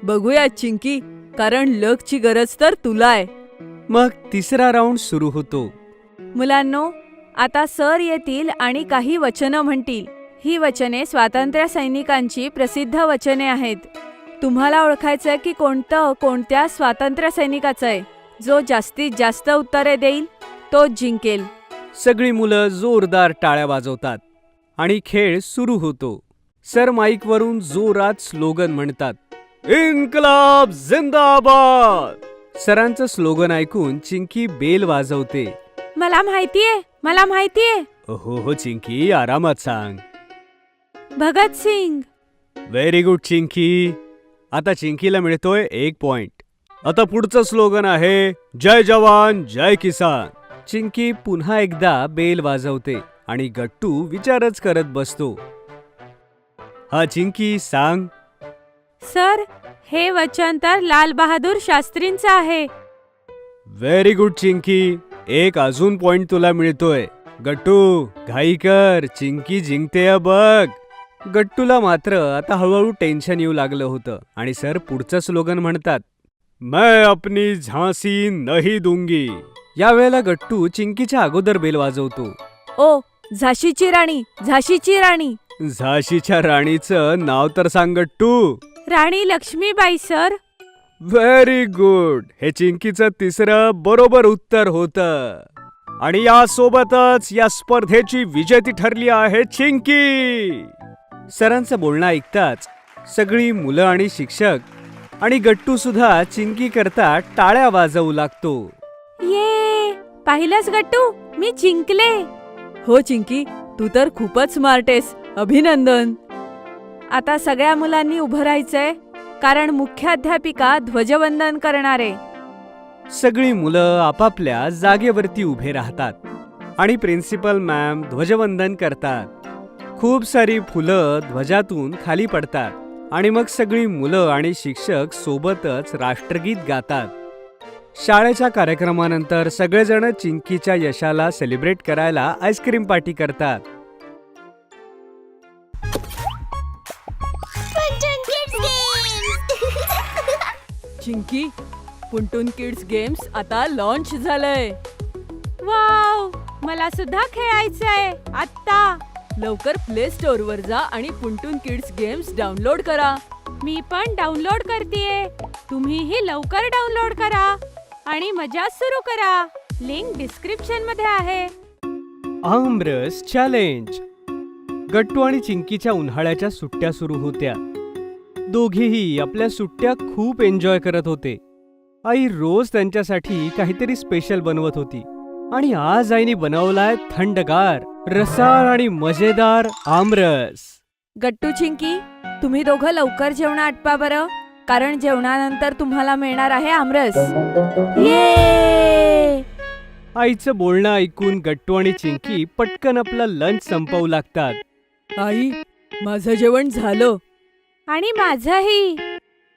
Speaker 2: बघूया चिंकी, कारण लकची गरज तर तुला आहे.
Speaker 3: मग तिसरा राऊंड सुरू होतो.
Speaker 2: मुलांनो, आता सर येतील आणि काही वचनं म्हणतील. ही वचने स्वातंत्र्य सैनिकांची प्रसिद्ध वचने आहेत. तुम्हाला ओळखायचंय की कोणतं कोणत्या स्वातंत्र्य सैनिकाचं आहे. जो जास्तीत जास्त उत्तरे देईल तोच जिंकेल.
Speaker 3: सगळी मुलं जोरदार टाळ्या वाजवतात आणि खेळ सुरू होतो. सर माईकवरून जोरात स्लोगन म्हणतात, इन्कलाब जिंदाबाद. सरांचं स्लोगन ऐकून चिंकी बेल वाजवते.
Speaker 1: मला माहितीये, मला माहितीये.
Speaker 3: हो चिंकी, आरामात सांग.
Speaker 1: भगत सिंग.
Speaker 3: Very good Chinki. आता चिंकीला मिळतोय 1 पॉइंट. आता पुढचं स्लोगन आहे, जय जवान जय किसान. चिंकी पुन्हा एकदा बेल वाजवते आणि गट्टू विचारच करत बसतो. हा चिंकी सांग.
Speaker 1: सर, हे वचन तर लाल बहादूर शास्त्रींचं आहे.
Speaker 3: Very good Chinki. एक अजून पॉइंट तुला मिळतोय. गट्टू, घाई कर, चिंकी जिंकते बघ. गट्टूला मात्र आता हळूहळू टेन्शन येऊ लागलं होतं आणि सर पुढचं स्लोगन म्हणतात, मैं अपनी झांसी नहीं दूंगी. यावेळेला गट्टू चिंकीच्या अगोदर बेल वाजवतो.
Speaker 2: ओ, झाशीची राणी, झाशीची राणी.
Speaker 3: झाशीच्या राणीचं नाव तर सांग गट्टू.
Speaker 1: राणी लक्ष्मीबाई सर.
Speaker 3: Very good. हे चिंकीचं तिसरं बरोबर उत्तर होतं. आणि यासोबतच या स्पर्धेची विजेती ठरली आहे चिंकी. सरांचं बोलणं ऐकताच सगळी मुलं आणि शिक्षक आणि गट्टू सुद्धा चिंकी करता टाळ्या वाजवू लागतो.
Speaker 1: ये, पाहिलंस गट्टू, मी जिंकले.
Speaker 2: हो चिंकी, तू तर खूपच स्मार्ट आहेस. अभिनंदन. आता सगळ्या मुलांनी उभं राहायचंय, कारण मुख्याध्यापिका ध्वजवंदन करणार आहे.
Speaker 3: सगळी मुलं आपापल्या जागेवरती उभे राहतात आणि प्रिन्सिपल मॅम ध्वजवंदन करतात. खूप सारी फुलं ध्वजातून खाली पडतात आणि मग सगळी मुलं आणि शिक्षक सोबतच राष्ट्रगीत गातात. शाळेच्या कार्यक्रमानंतर सगळेजण चिंकीच्या यशाला सेलिब्रेट करायला आईस्क्रीम पार्टी करतात.
Speaker 2: चिंकी, पुंटून किड्स गेम्स आता लॉन्च झालंय.
Speaker 1: वाव, मला सुद्धा खेळायचंय आत्ता.
Speaker 2: लवकर प्ले स्टोअर वर जा आणि पुंटून किड्स गेम्स डाउनलोड करा.
Speaker 1: मी पण डाउनलोड करतेय. तुम्हीही लवकर डाउनलोड करा आणि मजा सुरू करा. लिंक डिस्क्रिप्शन मध्ये आहे.
Speaker 3: आमरस चॅलेंज. गट्टू आणि चिंकीच्या उन्हाळ्याच्या सुट्ट्या सुरू होत्या. दोघेही आपल्या सुट्ट्या खूप एन्जॉय करत होते. आई रोज त्यांच्यासाठी काहीतरी स्पेशल बनवत होती आणि आज आईने बनवलाय थंडगार, रसाळ आणि मजेदार आमरस.
Speaker 2: गट्टू, चिंकी, तुम्ही दोघं लवकर जेवण आटपा बरं, कारण जेवणानंतर तुम्हाला मिळणार आहे आमरस. ये!
Speaker 3: आईचं बोलणं ऐकून गट्टू आणि चिंकी पटकन आपला लंच संपवू लागतात.
Speaker 2: आई, माझं जेवण झालं.
Speaker 1: आणि माझंही.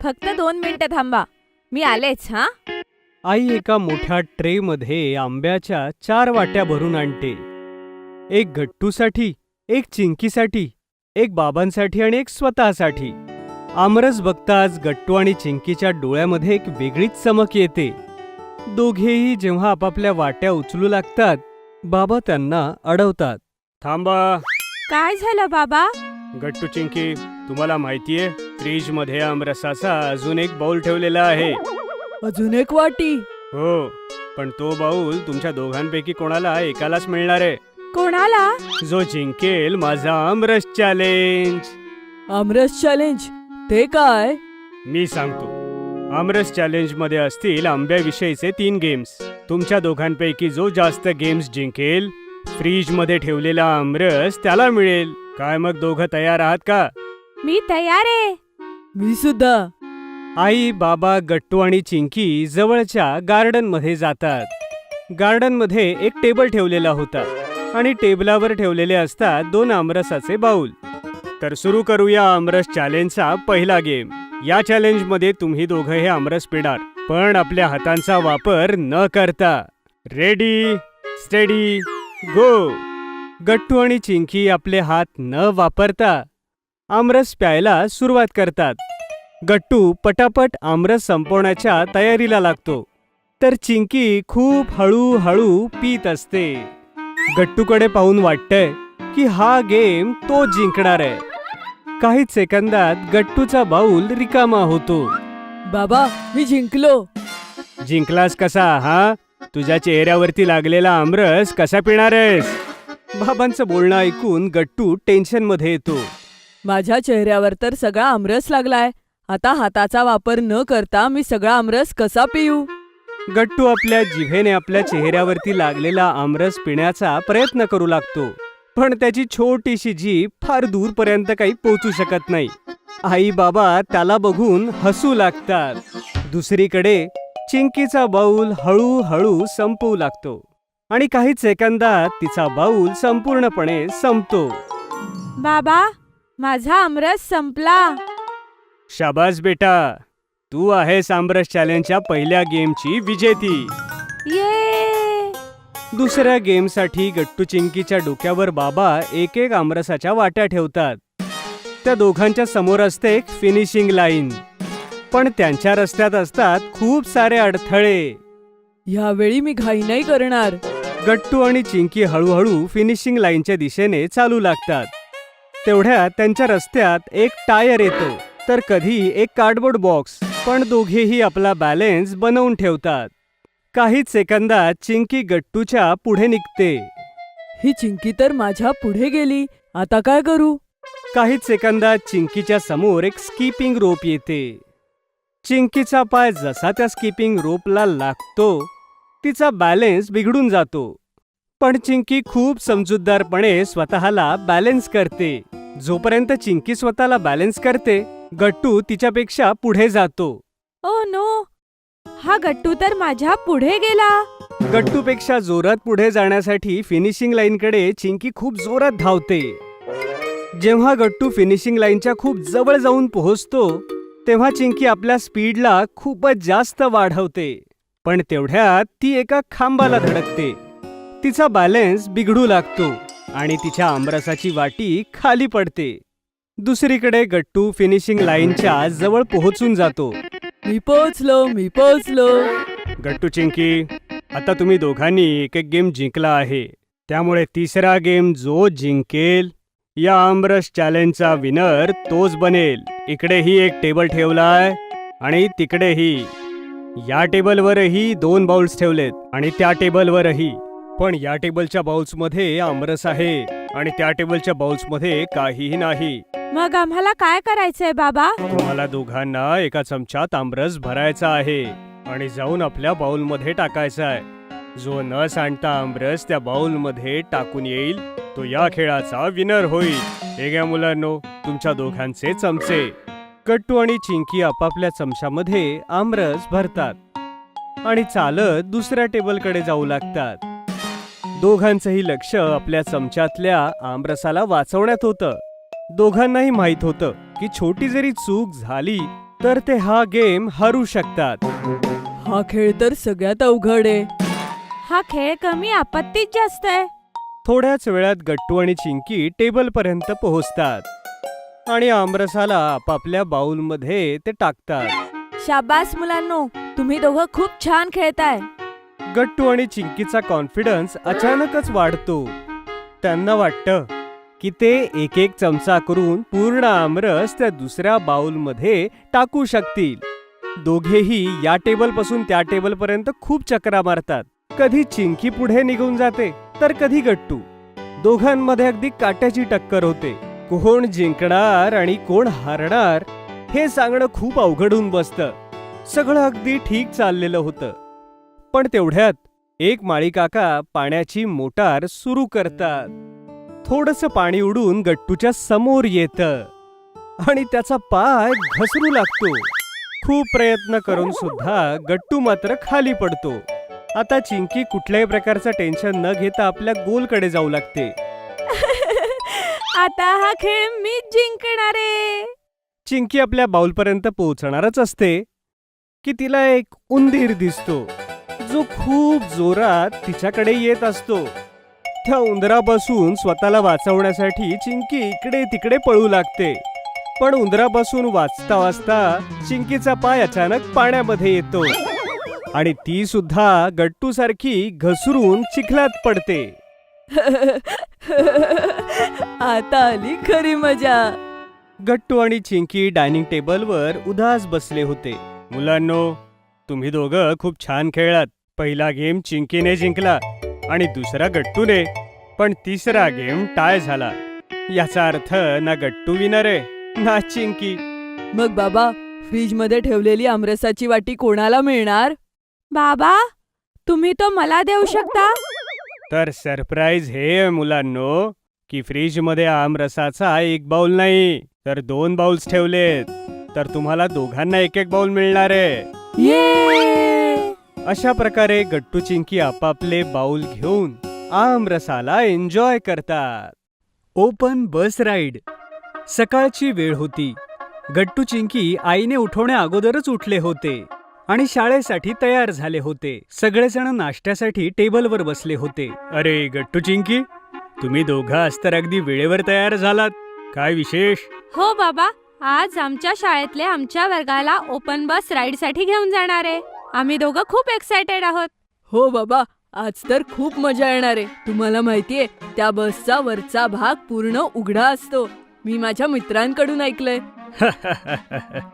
Speaker 2: फक्त 2 मिनिटं थांबा, मी आलेच. हा,
Speaker 3: आई एका मोठ्या ट्रे मध्ये आंब्याच्या 4 वाट्या भरून आणते. एक गट्टूसाठी, एक चिंकीसाठी, एक बाबांसाठी आणि एक स्वतःसाठी. आमरस बघताच गट्टू आणि चिंकीच्या डोळ्यामध्ये एक वेगळीच चमक येते. दोघेही जेव्हा आपापल्या वाट्या उचलू लागतात, बाबा त्यांना अडवतात. थांबा.
Speaker 1: काय झालं बाबा?
Speaker 3: गट्टू, चिंकी, तुम्हाला माहितीये फ्रीज मध्ये आमरसाचा अजून एक बाउल ठेवलेला आहे.
Speaker 2: अजून एक वाटी?
Speaker 3: हो, पण तो बाउल तुमच्या दोघांपैकी कोणाला एकालाच मिळणार आहे.
Speaker 1: कोणाला?
Speaker 3: जो जिंकेल माझा आमरस चॅलेंज.
Speaker 2: आमरस चॅलेंज? ते काय?
Speaker 3: मी सांगतो. आमरस चॅलेंज मध्ये असतील आंब्याविषयीचे 3 गेम्स. तुमच्या दोघांपैकी जो जास्त गेम्स जिंकेल, फ्रीज मध्ये ठेवलेला आमरस त्याला मिळेल. काय मग दोघं तयार आहात का?
Speaker 1: मी तयार आहे.
Speaker 2: मी सुद्धा.
Speaker 3: आई, बाबा, गट्टू आणि चिंकी जवळच्या गार्डन मध्ये जातात. गार्डन मध्ये एक टेबल ठेवलेला होता आणि टेबलावर ठेवलेले असतात 2 आमरसाचे बाउल. तर सुरू करूया आमरस चॅलेंजचा पहिला गेम. या चॅलेंज मध्ये तुम्ही दोघं हे आमरस पिणार, पण आपल्या हातांचा वापर न करता. रेडी, स्टेडी, गो. गट्टू आणि चिंकी आपले हात न वापरता आमरस प्यायला सुरुवात करतात. गट्टू पटापट आमरस संपवण्याच्या तयारीला लागतो, तर चिंकी खूप हळूहळू पीत असते. गट्टूकडे पाहून वाटतंय की हा गेम तो जिंकणार आहे. काहीच सेकंदात गट्टूचा बाऊल रिकामा होतो.
Speaker 2: बाबा, मी जिंकलो.
Speaker 3: जिंकलास कसा? हा, तुझ्या चेहऱ्यावरती लागलेला आमरस कसा पिणार आहेस? बाबांचं बोलणं ऐकून गट्टू टेन्शन मध्ये येतो.
Speaker 2: माझ्या चेहऱ्यावर तर सगळा आमरस लागलाय. आता हाताचा वापर न करता मी सगळा आमरस कसा पिऊ?
Speaker 3: गट्टू आपल्या जिभेने आपल्या चेहऱ्यावरती लागलेला आमरस पिण्याचा प्रयत्न करू लागतो, पण त्याची छोटीशी जीभ फार दूरपर्यंत काही पोहोचू शकत नाही. आई बाबा त्याला बघून हसू लागतात. दुसरीकडे चिंकीचा बाऊल हळूहळू संपू लागतो आणि काही सेकंदात तिचा बाऊल संपूर्णपणे संपतो.
Speaker 1: बाबा, माझा आमरस संपला.
Speaker 3: शाबास बेटा, तू आहेस आमरस चॅलेंजच्या पहिल्या गेमची विजेती.
Speaker 1: ये
Speaker 3: दुसऱ्या गेमसाठी गट्टू चिंकीच्या डोक्यावर बाबा एक एक आमरसाच्या वाट्या ठेवतात. त्या दोघांच्या समोर असते एक फिनिशिंग लाईन, पण त्यांच्या रस्त्यात असतात खूप सारे अडथळे.
Speaker 2: ह्यावेळी मी घाई नाही करणार.
Speaker 3: गट्टू आणि चिंकी हळूहळू फिनिशिंग लाईनच्या दिशेने चालू लागतात. तेवढ्यात त्यांच्या रस्त्यात एक टायर येतो, तर कधी एक कार्डबोर्ड बॉक्स. पण दोघेही आपला बॅलन्स बनवून ठेवतात. काहीच सेकंदात चिंकी गट्टूच्या पुढे निघते.
Speaker 2: ही चिंकी तर माझ्या पुढे गेली. आता काय करू?
Speaker 3: काहीच सेकंदात चिंकीच्या समोर एक स्किपिंग रोप येते. चिंकीचा पाय जसा त्या स्किपिंग रोपला लागतो, तिचा बॅलन्स बिघडून जातो. पण चिंकी खूप समजूतदारपणे स्वतःला बॅलन्स करते. जोपर्यंत चिंकी स्वतःला बॅलन्स करते, गट्टू तिच्यापेक्षा पुढे जातो.
Speaker 1: ओ नो, हा गट्टू तर माझ्या पुढे गेला.
Speaker 3: गट्टूपेक्षा जोरात पुढे जाण्यासाठी फिनिशिंग लाईनकडे चिंकी खूप जोरात धावते. जेव्हा गट्टू फिनिशिंग लाईनच्या खूप जवळ जाऊन पोहोचतो, तेव्हा चिंकी आपल्या स्पीडला खूपच जास्त वाढवते. पण तेवढ्यात ती एका खांबाला धडकते. तिचा बॅलन्स बिघडू लागतो आणि तिच्या आमरसाची वाटी खाली पडते. दुसरीकडे गट्टू फिनिशिंग लाईनच्या जवळ पोहोचून जातो.
Speaker 2: मी पोहोचलो.
Speaker 3: गट्टू चिंकी, आता तुम्ही दोघांनी एक एक गेम जिंकला आहे. त्यामुळे तिसरा गेम जो जिंकेल, या आमरस चॅलेंजचा विनर तोच बनेल. इकडेही एक टेबल ठेवलाय आणि तिकडेही. या टेबलवरही 2 बाउल्स ठेवलेत आणि त्या टेबलवरही. पण या टेबलच्या बाउल्समध्ये आमरस आहे आणि त्या टेबलच्या बाउल्समध्ये काहीही नाही.
Speaker 1: मग आम्हाला काय करायचंय बाबा?
Speaker 3: तुम्हाला दोघांना एका चमच्यात आमरस भरायचा आहे आणि जाऊन आपल्या बाउलमध्ये टाकायचा आहे. जो न सांडता आमरस त्या बाउलमध्ये टाकून येईल, तो या खेळाचा विनर होईल. हे घ्या मुलांनो, तुमच्या दोघांचे चमचे. गट्टू आणि चिंकी आपापल्या चमच्यामध्ये आमरस भरतात आणि चालत दुसऱ्या टेबलकडे जाऊ लागतात. दोघांचंही लक्ष आपल्या चमच्यातल्या आमरसाला वाचवण्यात होतं. दोघांनाही माहित होतं की छोटी जरी चूक झाली तर ते हा गेम हरू शकतात.
Speaker 2: हा खेळ तर सगळ्यात अवघड आहे.
Speaker 1: हा खेळ कमी, आपत्तीत जास्त आहे.
Speaker 3: थोड्याच वेळात गट्टू आणि चिंकी टेबलपर्यंत पोहोचतात आणि आमरसाला आपापल्या बाउलमध्ये ते टाकतात.
Speaker 2: शाबास मुलांनो, तुम्ही दोघं खूप छान खेळताय.
Speaker 3: गट्टू आणि चिंकीचा कॉन्फिडन्स अचानकच वाढतो. त्यांना वाटतं की ते एक एक चमचा करून पूर्ण आमरस त्या दुसऱ्या बाउलमध्ये टाकू शकतील. दोघेही या टेबलपासून त्या टेबलपर्यंत खूप चकरा मारतात. कधी चिंकी पुढे निघून जाते तर कधी गट्टू. दोघांमध्ये अगदी काट्याची टक्कर होते. कोण जिंकणार आणि कोण हारणार हे सांगणं खूप अवघड होऊन बसतं. सगळं अगदी ठीक चाललेलं होतं. पण तेवढ्यात एक माळी काका पाण्याची मोटार सुरू करतात. थोडंसं पाणी उडून गट्टूच्या समोर येतं आणि त्याचा पाय घसरू लागतो. खूप प्रयत्न करून सुद्धा गट्टू मात्र खाली पडतो. आता चिंकी कुठल्याही प्रकारचं टेन्शन न घेता आपल्या गोलकडे जाऊ लागते.
Speaker 1: आता हा खेळ मीच जिंकणार आहे.
Speaker 3: चिंकी आपल्या बाउलपर्यंत पोहोचणारच असते की तिला एक उंदीर दिसतो, जो खूप जोरात तिच्याकडे येत असतो. त्या उंदरापासून स्वतःला वाचवण्यासाठी चिंकी इकडे तिकडे पळू लागते. पण उंदरापासून वाचता वाचता चिंकीचा पाय अचानक पाण्यामध्ये येतो आणि ती सुद्धा गट्टू सारखी घसरून चिखलात पडते.
Speaker 2: आता आली खरी मजा.
Speaker 3: गट्टू आणि चिंकी डायनिंग टेबलवर उदास बसले होते. मुलांनो, तुम्ही दोघं खूप छान खेळलात. पहिला गेम चिंकीने जिंकला आणि दुसरा गट्टूने. पण तिसरा गेम टाय झाला. याचा अर्थ ना गट्टू विनर आहे ना चिंकी.
Speaker 2: मग बाबा, फ्रीज मध्ये ठेवलेली आमरसाची वाटी कोणाला मिळणार?
Speaker 1: बाबा, तुम्ही तो मला देऊ शकता?
Speaker 3: तर सरप्राईज हे मुलांनो की फ्रीज मध्ये आमरसाचा एक बाउल नाही तर 2 बाउल्स ठेवलेत. तर तुम्हाला दोघांना एक एक बाउल मिळणार आहे.
Speaker 2: ये!
Speaker 3: अशा प्रकारे गट्टू चिंकी आपापले बाउल घेऊन आमरसाला एन्जॉय करतात. ओपन बस राईड. सकाळची वेळ होती. गट्टू चिंकी आईने उठवण्या अगोदरच उठले होते आणि शाळेसाठी तयार झाले होते. सगळेजण नाश्त्यासाठी टेबलवर बसले होते. अरे गट्टू चिंकी, तुम्ही दोघं आज तर अगदी वेळेवर तयार झालात. काय विशेष?
Speaker 1: हो बाबा, आज आमच्या शाळेतले आमच्या वर्गाला ओपन बस राईडसाठी घेऊन जाणार आहे. आम्ही दोघं खूप एक्सायटेड आहोत.
Speaker 2: हो बाबा, आज तर खूप मजा येणार आहे. तुम्हाला माहितीये, त्या बसचा वरचा भाग पूर्ण उघडा असतो. मी माझ्या मित्रांकडून ऐकलंय.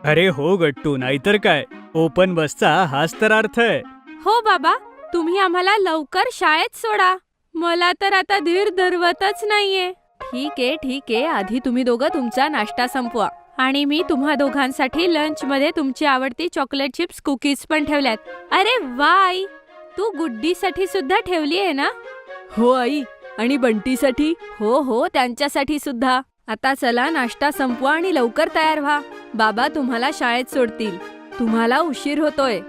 Speaker 3: अरे हो गट्टू, नाहीतर काय, ओपन बसचा हाच तर अर्थ आहे.
Speaker 1: हो बाबा, तुम्ही आम्हाला लवकर शाळेत सोडा. मला तर आता धीर धरवतच नाहीये. ठीक आहे, आधी तुम्ही दोघं तुमचा नाश्ता संपवा आणि मी तुम्हा दोघांसाठी लंच मध्ये तुमची आवडती चॉकलेट चिप्स कुकीज पण ठेवल्यात. अरे वा आई, तू गुड्डीसाठी सुद्धा ठेवली आहे ना?
Speaker 2: हो आई, आणि बंटीसाठी?
Speaker 1: हो, त्यांच्यासाठी सुद्धा. आता चला नाश्ता संपवा आणि लवकर तयार व्हा. बाबा तुम्हाला शाळेत सोडतील. तुम्हाला उशीर होतोय.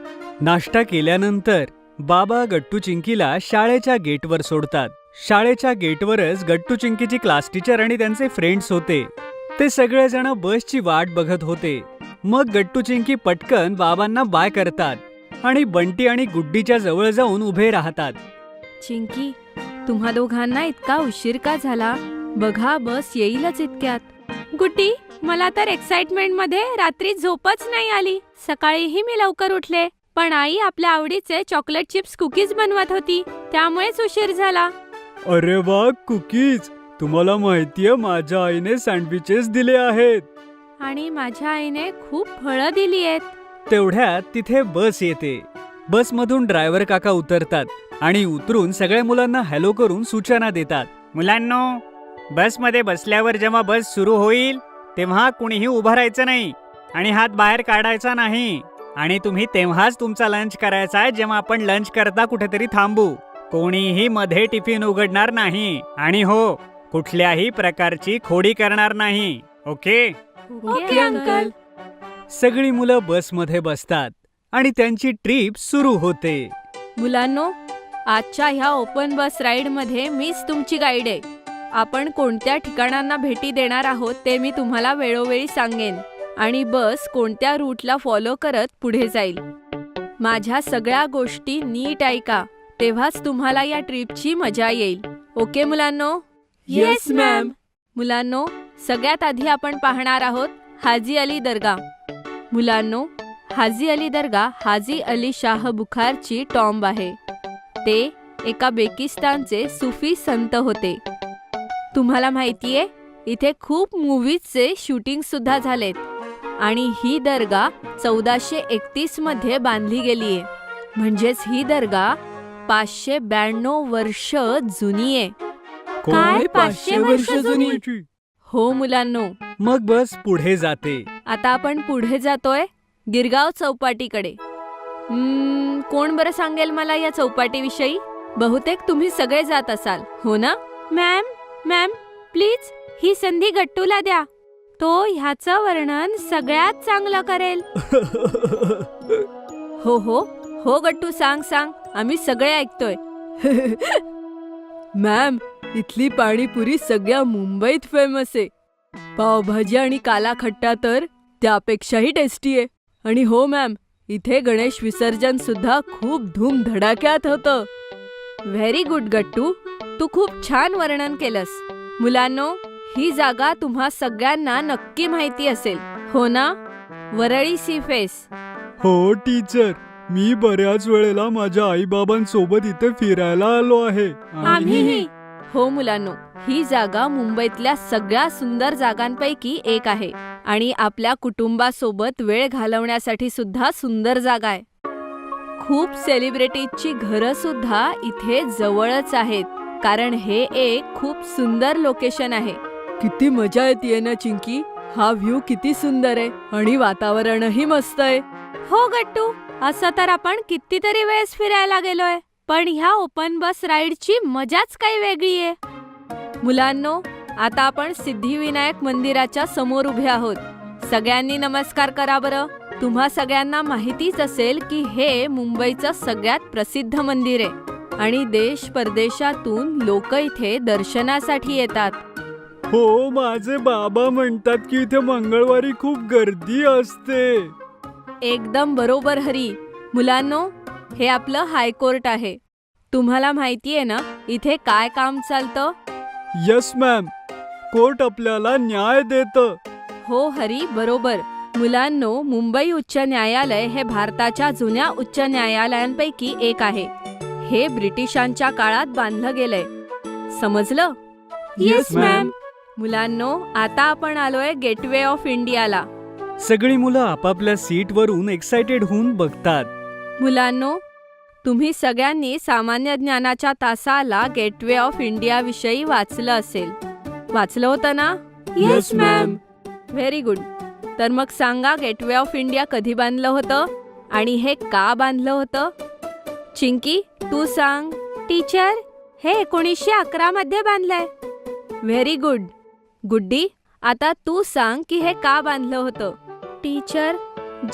Speaker 3: नाश्ता केल्यानंतर बाबा गट्टू चिंकीला शाळेच्या गेटवर सोडतात. शाळेच्या गेटवरच गट्टू चिंकीची क्लास टीचर आणि त्यांचे फ्रेंड्स होते. ते सगळेजण बसची वाट बघत होते. मग गट्टू चिंकी पटकन बाबांना बाय करतात आणि बंटी आणि गुड्डीच्या जवळ जाऊन उभे राहतात.
Speaker 1: चिंकी, तुम्हा दोघांना इतका उशीर का झाला? बघा, बस येईलच इतक्यात. गुड्डी, मला तर एक्साइटमेंट मध्ये रात्री झोपच नाही आली. सकाळीही मी लवकर उठले, पण आई आपल्या आवडीचे चॉकलेट चिप्स कुकीज बनवत होती, त्यामुळेच उशीर झाला.
Speaker 3: अरे वा, कुकीज! तुम्हाला माहितीये, माझ्या आईने सँडविचेस दिले आहेत.
Speaker 1: आणि माझ्या आईने खूप फळं दिली आहेत.
Speaker 3: तेवढ्यात तिथे बस येते. बसमधून ड्रायव्हर काका उतरतात आणि उतरून सगळ्या मुलांना हॅलो करून सूचना देतात.
Speaker 4: मुलांनो, बसमध्ये बसल्यावर जेव्हा बस सुरू होईल तेव्हा कुणीही उभं राहायचं नाही आणि हात बाहेर काढायचा नाही. आणि तुम्ही तेव्हाच तुमचा लंच करायचा आहे जेव्हा आपण लंच करता कुठेतरी थांबू. कोणीही मध्ये टिफिन उघडणार नाही आणि हो, कुठल्याही प्रकारची खोडी करणार नाही. ओके?
Speaker 1: Okay uncle.
Speaker 3: सगळी मुलं बसमध्ये बसतात आणि त्यांची ट्रिप सुरू होते.
Speaker 1: मुलांनो, आजच्या ह्या ओपन बस राईड मध्ये मीच तुमची गाईड आहे. आपण कोणत्या ठिकाणांना भेटी देणार आहोत ते मी तुम्हाला वेळोवेळी सांगेन आणि बस कोणत्या रूटला फॉलो करत पुढे जाईल. माझ्या सगळ्या गोष्टी नीट ऐका, तेव्हाच तुम्हाला या ट्रिपची मजा येईल. ओके मुलांनो?
Speaker 2: Yes ma'am.
Speaker 1: मुलांनो, सगळ्यात आधी आपण पाहणार आहोत हाजी अली दर्गा. मुलांनो, हाजी अली दर्गा हाजी अली शाह बुखारची टॉम्ब आहे. ते एका बेकिस्तानचे सुफी संत होते. तुम्हाला माहितीये, इथे खूप मूवीजचे शूटिंग सुद्धा झालेत आणि ही दर्गा 1431 मध्ये बांधली गेलीये. म्हणजेच ही दर्गा 592 वर्ष जुनी आहे. काय 500 वर्ष जुनी? हो मुलांनो.
Speaker 3: मग बस पुढे जाते.
Speaker 1: आता आपण पुढे जातोय गिरगाव चौपाटीकडे. कोण बरं सांगेल मला या चौपाटीविषयी? बहुतेक तुम्ही सगळे जात असाल, हो ना? मॅम, प्लीज ही संधी गट्टूला द्या. तो ह्याचं वर्णन सगळ्यात चांगलं करेल. हो गट्टू, सांग, आम्ही सगळे ऐकतोय.
Speaker 2: मॅम, इथली पाणीपुरी सगळ्या मुंबईत फेमस आहे. पावभाजी आणि काला खट्टा तर त्यापेक्षाही टेस्टी आहे. आणि हो मॅम, इथे गणेश विसर्जन सुद्धा खूप धूमधडाक्यात होतं.
Speaker 1: व्हेरी गुड गट्टू, तू खूप छान वर्णन केलंस. मुलांनो, ही जागा तुम्हा सगळ्यांना नक्की माहिती असेल, हो ना? Worli sea face.
Speaker 3: हो टीचर, मी बऱ्याच वेळेला माझ्या आईबाबांसोबत इथे फिरायला आलो आहे.
Speaker 1: आम्हीही. हो मुलांनो, ही जागा मुंबईतल्या सगळ्या सुंदर जागांपैकी एक आहे आणि आपल्या कुटुंबासोबत वेळ घालवण्यासाठी सुद्धा सुंदर जागा आहे. खूप सेलिब्रिटीजची घरं सुद्धा इथे जवळच आहेत, कारण हे एक खूप सुंदर लोकेशन आहे.
Speaker 2: किती मजा येते ना चिंकी. हा व्ह्यू किती सुंदर आहे आणि वातावरणही मस्त आहे.
Speaker 1: हो गट्टू, असं तर आपण कितीतरी वेळेस फिरायला गेलोय, पण ह्या ओपन बस राईडची मजाच काही वेगळी आहे. मुलांनो, आता आपण सिद्धिविनायक मंदिराच्या समोर उभे आहोत. सगळ्यांनी नमस्कार करा बरं. तुम्हा सगळ्यांना माहितीच असेल की हे मुंबईचं सगळ्यात प्रसिद्ध मंदिर आहे आणि देश परदेशातून लोक इथे दर्शनासाठी येतात.
Speaker 4: हो, माझे बाबा म्हणतात की इथे मंगळवारी खूप गर्दी असते.
Speaker 2: एकदम बरोबर हरी. मुलांनो, हे आपलं हायकोर्ट आहे. तुम्हाला माहितीये ना इथे काय काम चालतं?
Speaker 4: यस मॅम, कोर्ट आपल्याला न्याय देतं.
Speaker 2: हो हरी, बरोबर. मुलांनो, मुंबई उच्च न्यायालय हे भारताच्या जुन्या उच्च न्यायालयांपैकी एक आहे. हे ब्रिटिशांच्या काळात बांधलं गेलंय. समजलं?
Speaker 3: Yes, ma'am.
Speaker 2: मुलांनो, आता आपण आलोय गेटवे ऑफ इंडियाला.
Speaker 3: सगळी मुलं आपापल्या सीटवरून एक्साइटेड होऊन बघतात.
Speaker 2: मुलांनो, तुम्ही सगळ्यांनी सामान्य ज्ञानाच्या तासाला गेटवे ऑफ इंडिया विषयी वाचलं असेल. वाचलं होतं ना?
Speaker 3: Yes, ma'am.
Speaker 2: Very good. तर मग सांगा, गेटवे ऑफ इंडिया कधी बांधलं होतं आणि हे का बांधलं होतं? चिंकी, तू सांग. टीचर, हे 1911 मध्ये बांधलंय. Very good. गुड्डी, आता तू सांग की हे का बांधलं होतं? टीचर,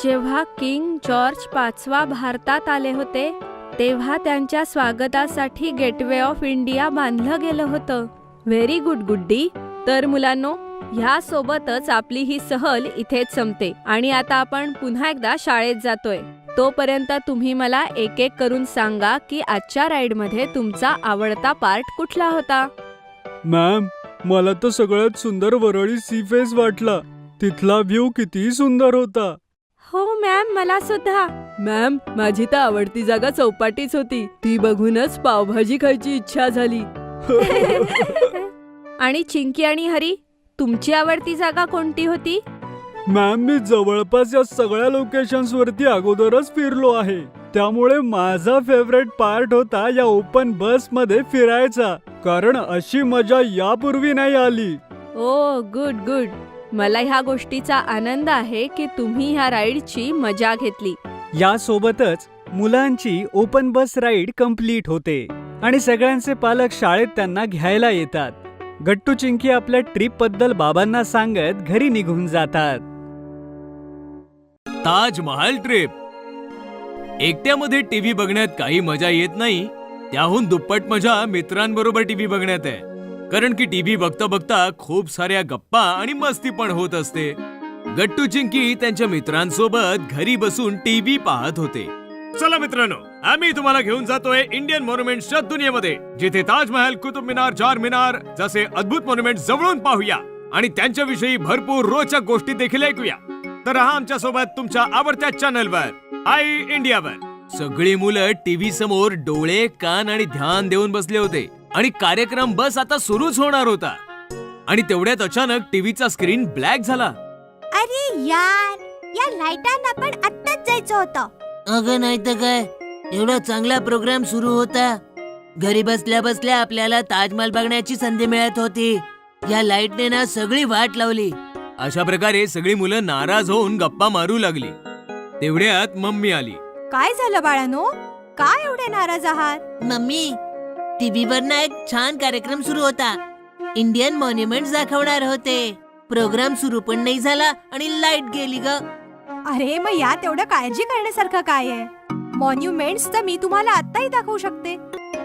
Speaker 2: जेव्हा किंग जॉर्ज 5 भारतात आले होते तेव्हा त्यांच्या स्वागतासाठी गेटवे ऑफ इंडिया बांधलं गेलं होतं. व्हेरी गुड गुड्डी. तर मुलांनो, ह्या सोबतच आपली ही सहल इथेच संपते आणि आता आपण पुन्हा एकदा शाळेत जातोय. तोपर्यंत तुम्ही मला एक एक करून सांगा की आजच्या राईडमध्ये तुमचा आवडता पार्ट कुठला होता?
Speaker 4: मॅम, मला तर सगळ्यात सुंदर वरळी सी फेस वाटला. तिथला व्ह्यू किती सुंदर होता.
Speaker 2: हो मॅम, मला सुद्धा. मॅम, माझी तर आवडती जागा चौपाटीच होती. ती बघूनच पावभाजी खायची इच्छा झाली. आणि चिंकी आणि हरी, तुमची आवडती जागा कोणती होती?
Speaker 4: मॅम, मी जवळपास या सगळ्या लोकेशन्स वरती अगोदरच फिरलो आहे. त्यामुळे माझा फेवरेट पार्ट होता या ओपन बस मध्ये फिरायचा, कारण अशी मजा यापूर्वी नाही आली.
Speaker 2: ओ गुड गुड. मला ह्या गोष्टीचा आनंद आहे की तुम्ही ह्या राईडची मजा घेतली.
Speaker 3: यासोबतच मुलांची ओपन बस राईड कंप्लीट होते आणि सगळ्यांचे पालक शाळेत त्यांना घ्यायला येतात. गट्टू चिंकी आपल्या ट्रिप बद्दल बाबांना सांगत घरी निघून जातात.
Speaker 5: ताजमहाल ट्रिप. एकट्यामध्ये टीव्ही बघण्यात काही मजा येत नाही. त्याहून दुप्पट मजा मित्रांबरोबर टीव्ही बघण्यात आहे. कारण की टीव्ही बघता बघता खूप साऱ्या गप्पा आणि मस्ती पण होत असते. गट्टू चिंकी त्यांच्या मित्रांसोबत घरी बसून टीव्ही पाहत होते. चला मित्रांनो, आम्ही तुम्हाला घेऊन जातोय इंडियन मॉन्युमेंट्सच्या दुनियेमध्ये, जिथे ताजमहल, कुतुब मिनार, चार मिनार जसे अद्भुत मॉन्युमेंट जवळून पाहूया आणि त्यांच्याविषयी भरपूर रोचक गोष्टी देखील ऐकूया. तर राहा आमच्या सोबत तुमच्या आवडत्या चॅनलवर, आई इंडियावर. सगळी मुलं टीव्ही समोर डोळे, कान आणि ध्यान देऊन बसले होते आणि कार्यक्रम बस आता सुरूच होणार होता. आणि तेवढ्यात अचानक टीव्हीचा स्क्रीन ब्लॅक झाला.
Speaker 6: अरे यार, या लाईटांना पण आत्ताच जायचं होतं.
Speaker 7: अगं नाही तर काय, एवढा चांगला प्रोग्राम सुरू होता. घरी बसल्या बसल्या आपल्याला ताजमहल बघण्याची संधी मिळत होती. या लाईटने ना सगळी वाट लावली.
Speaker 5: अशा प्रकारे सगळी मुलं नाराज होऊन गप्पा मारू लागली. तेवढ्यात मम्मी आली.
Speaker 6: काय झालं बाळांनो, काय एवढे नाराज आहात?
Speaker 7: मम्मी, टीव्हीवर ना एक छान कार्यक्रम सुरू होता. इंडियन मॉन्युमेंट दाखवणार होते. प्रोग्राम सुरू पण नाही झाला आणि लाईट गेली ग.
Speaker 6: अरे मग यात एवढं काळजी करण्यासारखं काय आहे? मॉन्युमेंट्स तर मी तुम्हाला आत्ताही दाखवू शकते.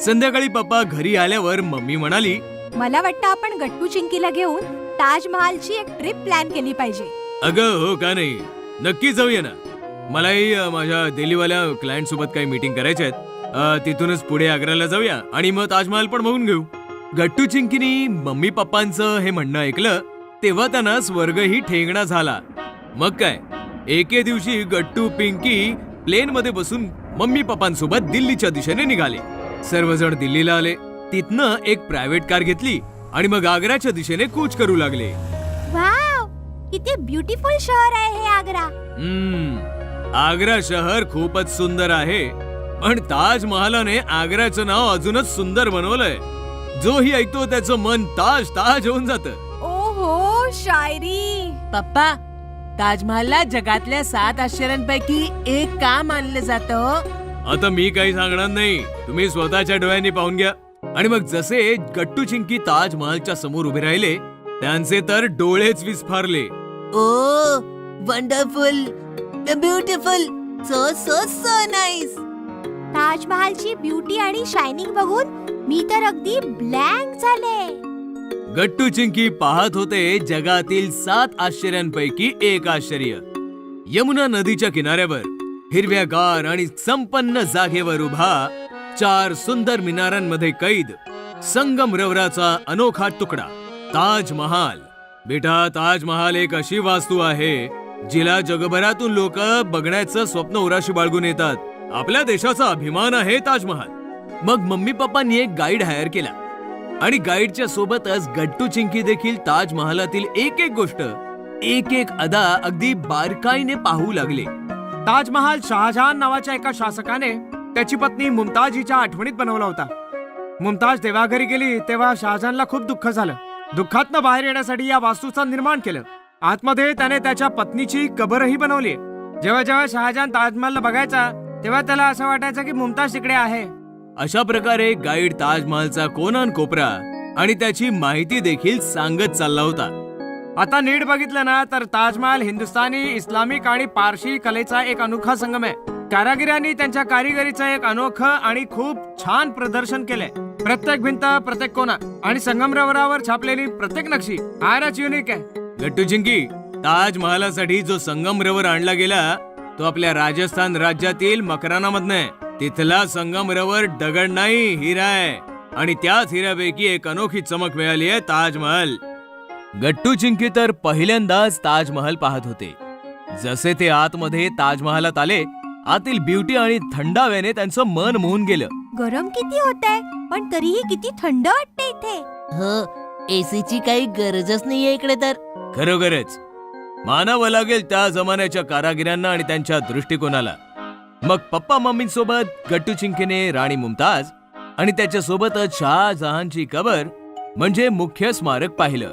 Speaker 5: संध्याकाळी पप्पा घरी आल्यावर मम्मी म्हणाली,
Speaker 6: मला वाटतं आपण गट्टू चिंकीला घेऊन ताजमहालची एक ट्रिप प्लॅन केली पाहिजे.
Speaker 5: अगं हो का नाही, नक्की जाऊया ना. मलाही माझ्या दिल्लीवाल्या क्लायंट सोबत काही मीटिंग करायच्या आहेत. तिथूनच पुढे आग्र्याला जाऊया आणि मग ताजमहाल पण बघून घेऊ. गट्टू चिंकीनी मम्मी पप्पांचं हे म्हणणं ऐकलं तेव्हा त्यांना स्वर्गही ठेंगणा झाला. मग काय, एके दिवशी गट्टू पिंकी प्लेन मध्ये बसून मम्मी पप्पांसोबत दिल्लीच्या दिशेने निघाले. सर्वजण दिल्लीला आले. तिथनं एक प्रायव्हेट कार घेतली आणि मग आग्र्याच्या दिशेने कूच करू लागले.
Speaker 6: वाव, किती ब्युटिफुल शहर आहे हे आग्रा.
Speaker 5: आग्रा शहर खूपच सुंदर आहे, पण ताजमहालाने आग्र्याचं नाव अजूनच सुंदर बनवलंय. जोही ऐकतो त्याचं मन ताज ताज होऊन जातं.
Speaker 6: ओहो, शायरी.
Speaker 7: पप्पा, ताजमहलला जगातल्या 7 आश्चर्यांपैकी एक का मानलं जातं?
Speaker 5: आता मी काही सांगणार नाही, तुम्ही स्वतःच्या डोळ्यांनी पाहून घ्या. आणि मग जसे गट्टू चिंकी ताजमहालच्या समोर उभे राहिले, त्यांचे तर डोळेच विस्फारले.
Speaker 7: Oh wonderful, beautiful, so so so nice.
Speaker 6: ताजमहालची ब्युटी आणि शायनिंग बघून मी तर अगदी ब्लँक झाले.
Speaker 5: गट्टू चिंकी पाहत होते जगातील 7 आश्चर्यांपैकी एक आश्चर्य. यमुना नदीच्या किनाऱ्यावर हिरव्यागार आणि संपन्न जागेवर उभा 4 सुंदर मिनारांमध्ये कैद संगमरवराचा अनोखा तुकडा ताजमहाल. बेटा, ताजमहाल एक अशी वास्तू आहे जिला जगभरातून लोक बघण्याचं स्वप्न उराशी बाळगून येतात. आपल्या देशाचा अभिमान आहे ताजमहाल. मग मम्मी पप्पांनी एक गाईड हायर केला आणि गाईडच्या सोबतच गट्टू चिंकी देखील ताजमहालातील एक एक गोष्ट, एक एक अदा अगदी बारकाईने पाहू लागले.
Speaker 3: ताजमहाल शहाजहान नावाच्या एका शासकाने त्याची पत्नी मुमताज हिच्या आठवणीत बनवला होता. मुमताज तेव्हा घरी गेली तेव्हा शहाजहानला खूप दुःख झालं. दुःखातनं बाहेर येण्यासाठी या वास्तूचं निर्माण केलं. आतमध्ये त्याने त्याच्या पत्नीची कबरही बनवली. जेव्हा जेव्हा शहाजहान ताजमहलला बघायचा तेव्हा त्याला असं वाटायचं की मुमताज तिकडे आहे.
Speaker 5: अशा प्रकारे गाईड ताजमहालचा कोनान कोपरा आणि त्याची माहिती देखील सांगत चालला होता.
Speaker 3: आता नीट बघितलं ना तर ताजमहाल हिंदुस्थानी, इस्लामिक आणि पारशी कलेचा एक अनोखा संगम आहे. कारागिरांनी त्यांच्या कारिगिरीचं एक अनोखं आणि खूप छान प्रदर्शन केलंय. प्रत्येक भिंत, प्रत्येक कोना आणि संगमरवरावर छापलेली प्रत्येक नक्षी फारच युनिक आहे.
Speaker 5: गट्टू चिंकी, ताजमहालासाठी जो संगमरवर आणला गेला तो आपल्या राजस्थान राज्यातील मकरानामधनं आहे. तिथला संगमरवर दगड नाही, हिरा आहे आणि त्याच हिऱ्यापैकी एक अनोखी चमक मिळाली आहे ताजमहल. गट्टू चिंकी तर पहिल्यांदाच ताजमहल पाहत होते. जसे ते आतमध्ये ताजमहालात आले, आतील ब्युटी आणि थंडाव्याने त्यांचं मन मोहून गेलं.
Speaker 6: गरम किती होतंय पण तरीही किती थंड वाटते इथे.
Speaker 7: हो, एसीची काही गरजच नाहीये इकडे तर.
Speaker 5: खरोखरच मानावं लागेल त्या जमान्याच्या कारागिरांना आणि त्यांच्या दृष्टिकोनाला. मग पप्पा मम्मींसोबत गट्टू चिंकीने राणी मुमताज आणि त्याच्यासोबतच शहाजहानची कबर म्हणजे मुख्य स्मारक पाहिलं.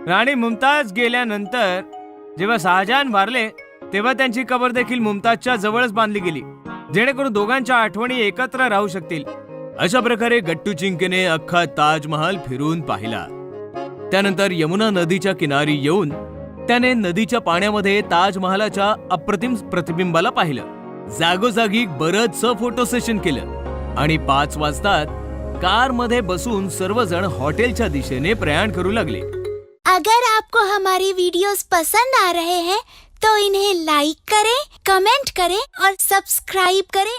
Speaker 3: राणी मुमताज गेल्यानंतर जेव्हा शहाजहान वारले तेव्हा त्यांची कबर देखील मुमताजच्या जवळच बांधली गेली, जेणेकरून दोघांच्या आठवणी एकत्र राहू शकतील.
Speaker 5: अशा प्रकारे गट्टू चिंकीने अख्खा ताजमहाल फिरून पाहिला. त्यानंतर यमुना नदीच्या किनारी येऊन त्याने नदीच्या पाण्यामध्ये ताजमहालाच्या अप्रतिम प्रतिबिंबाला पाहिलं. जागोजागी बरंचसं फोटो सेशन केलं आणि 5 वाजता कारमध्ये बसून सर्वजण हॉटेलच्या दिशेने प्रयाण करू लागले.
Speaker 8: अगर आपको हमारी वीडियोस पसंद आ रहे हैं तो इन्हें लाइक करें, कमेंट करें और सब्सक्राइब करें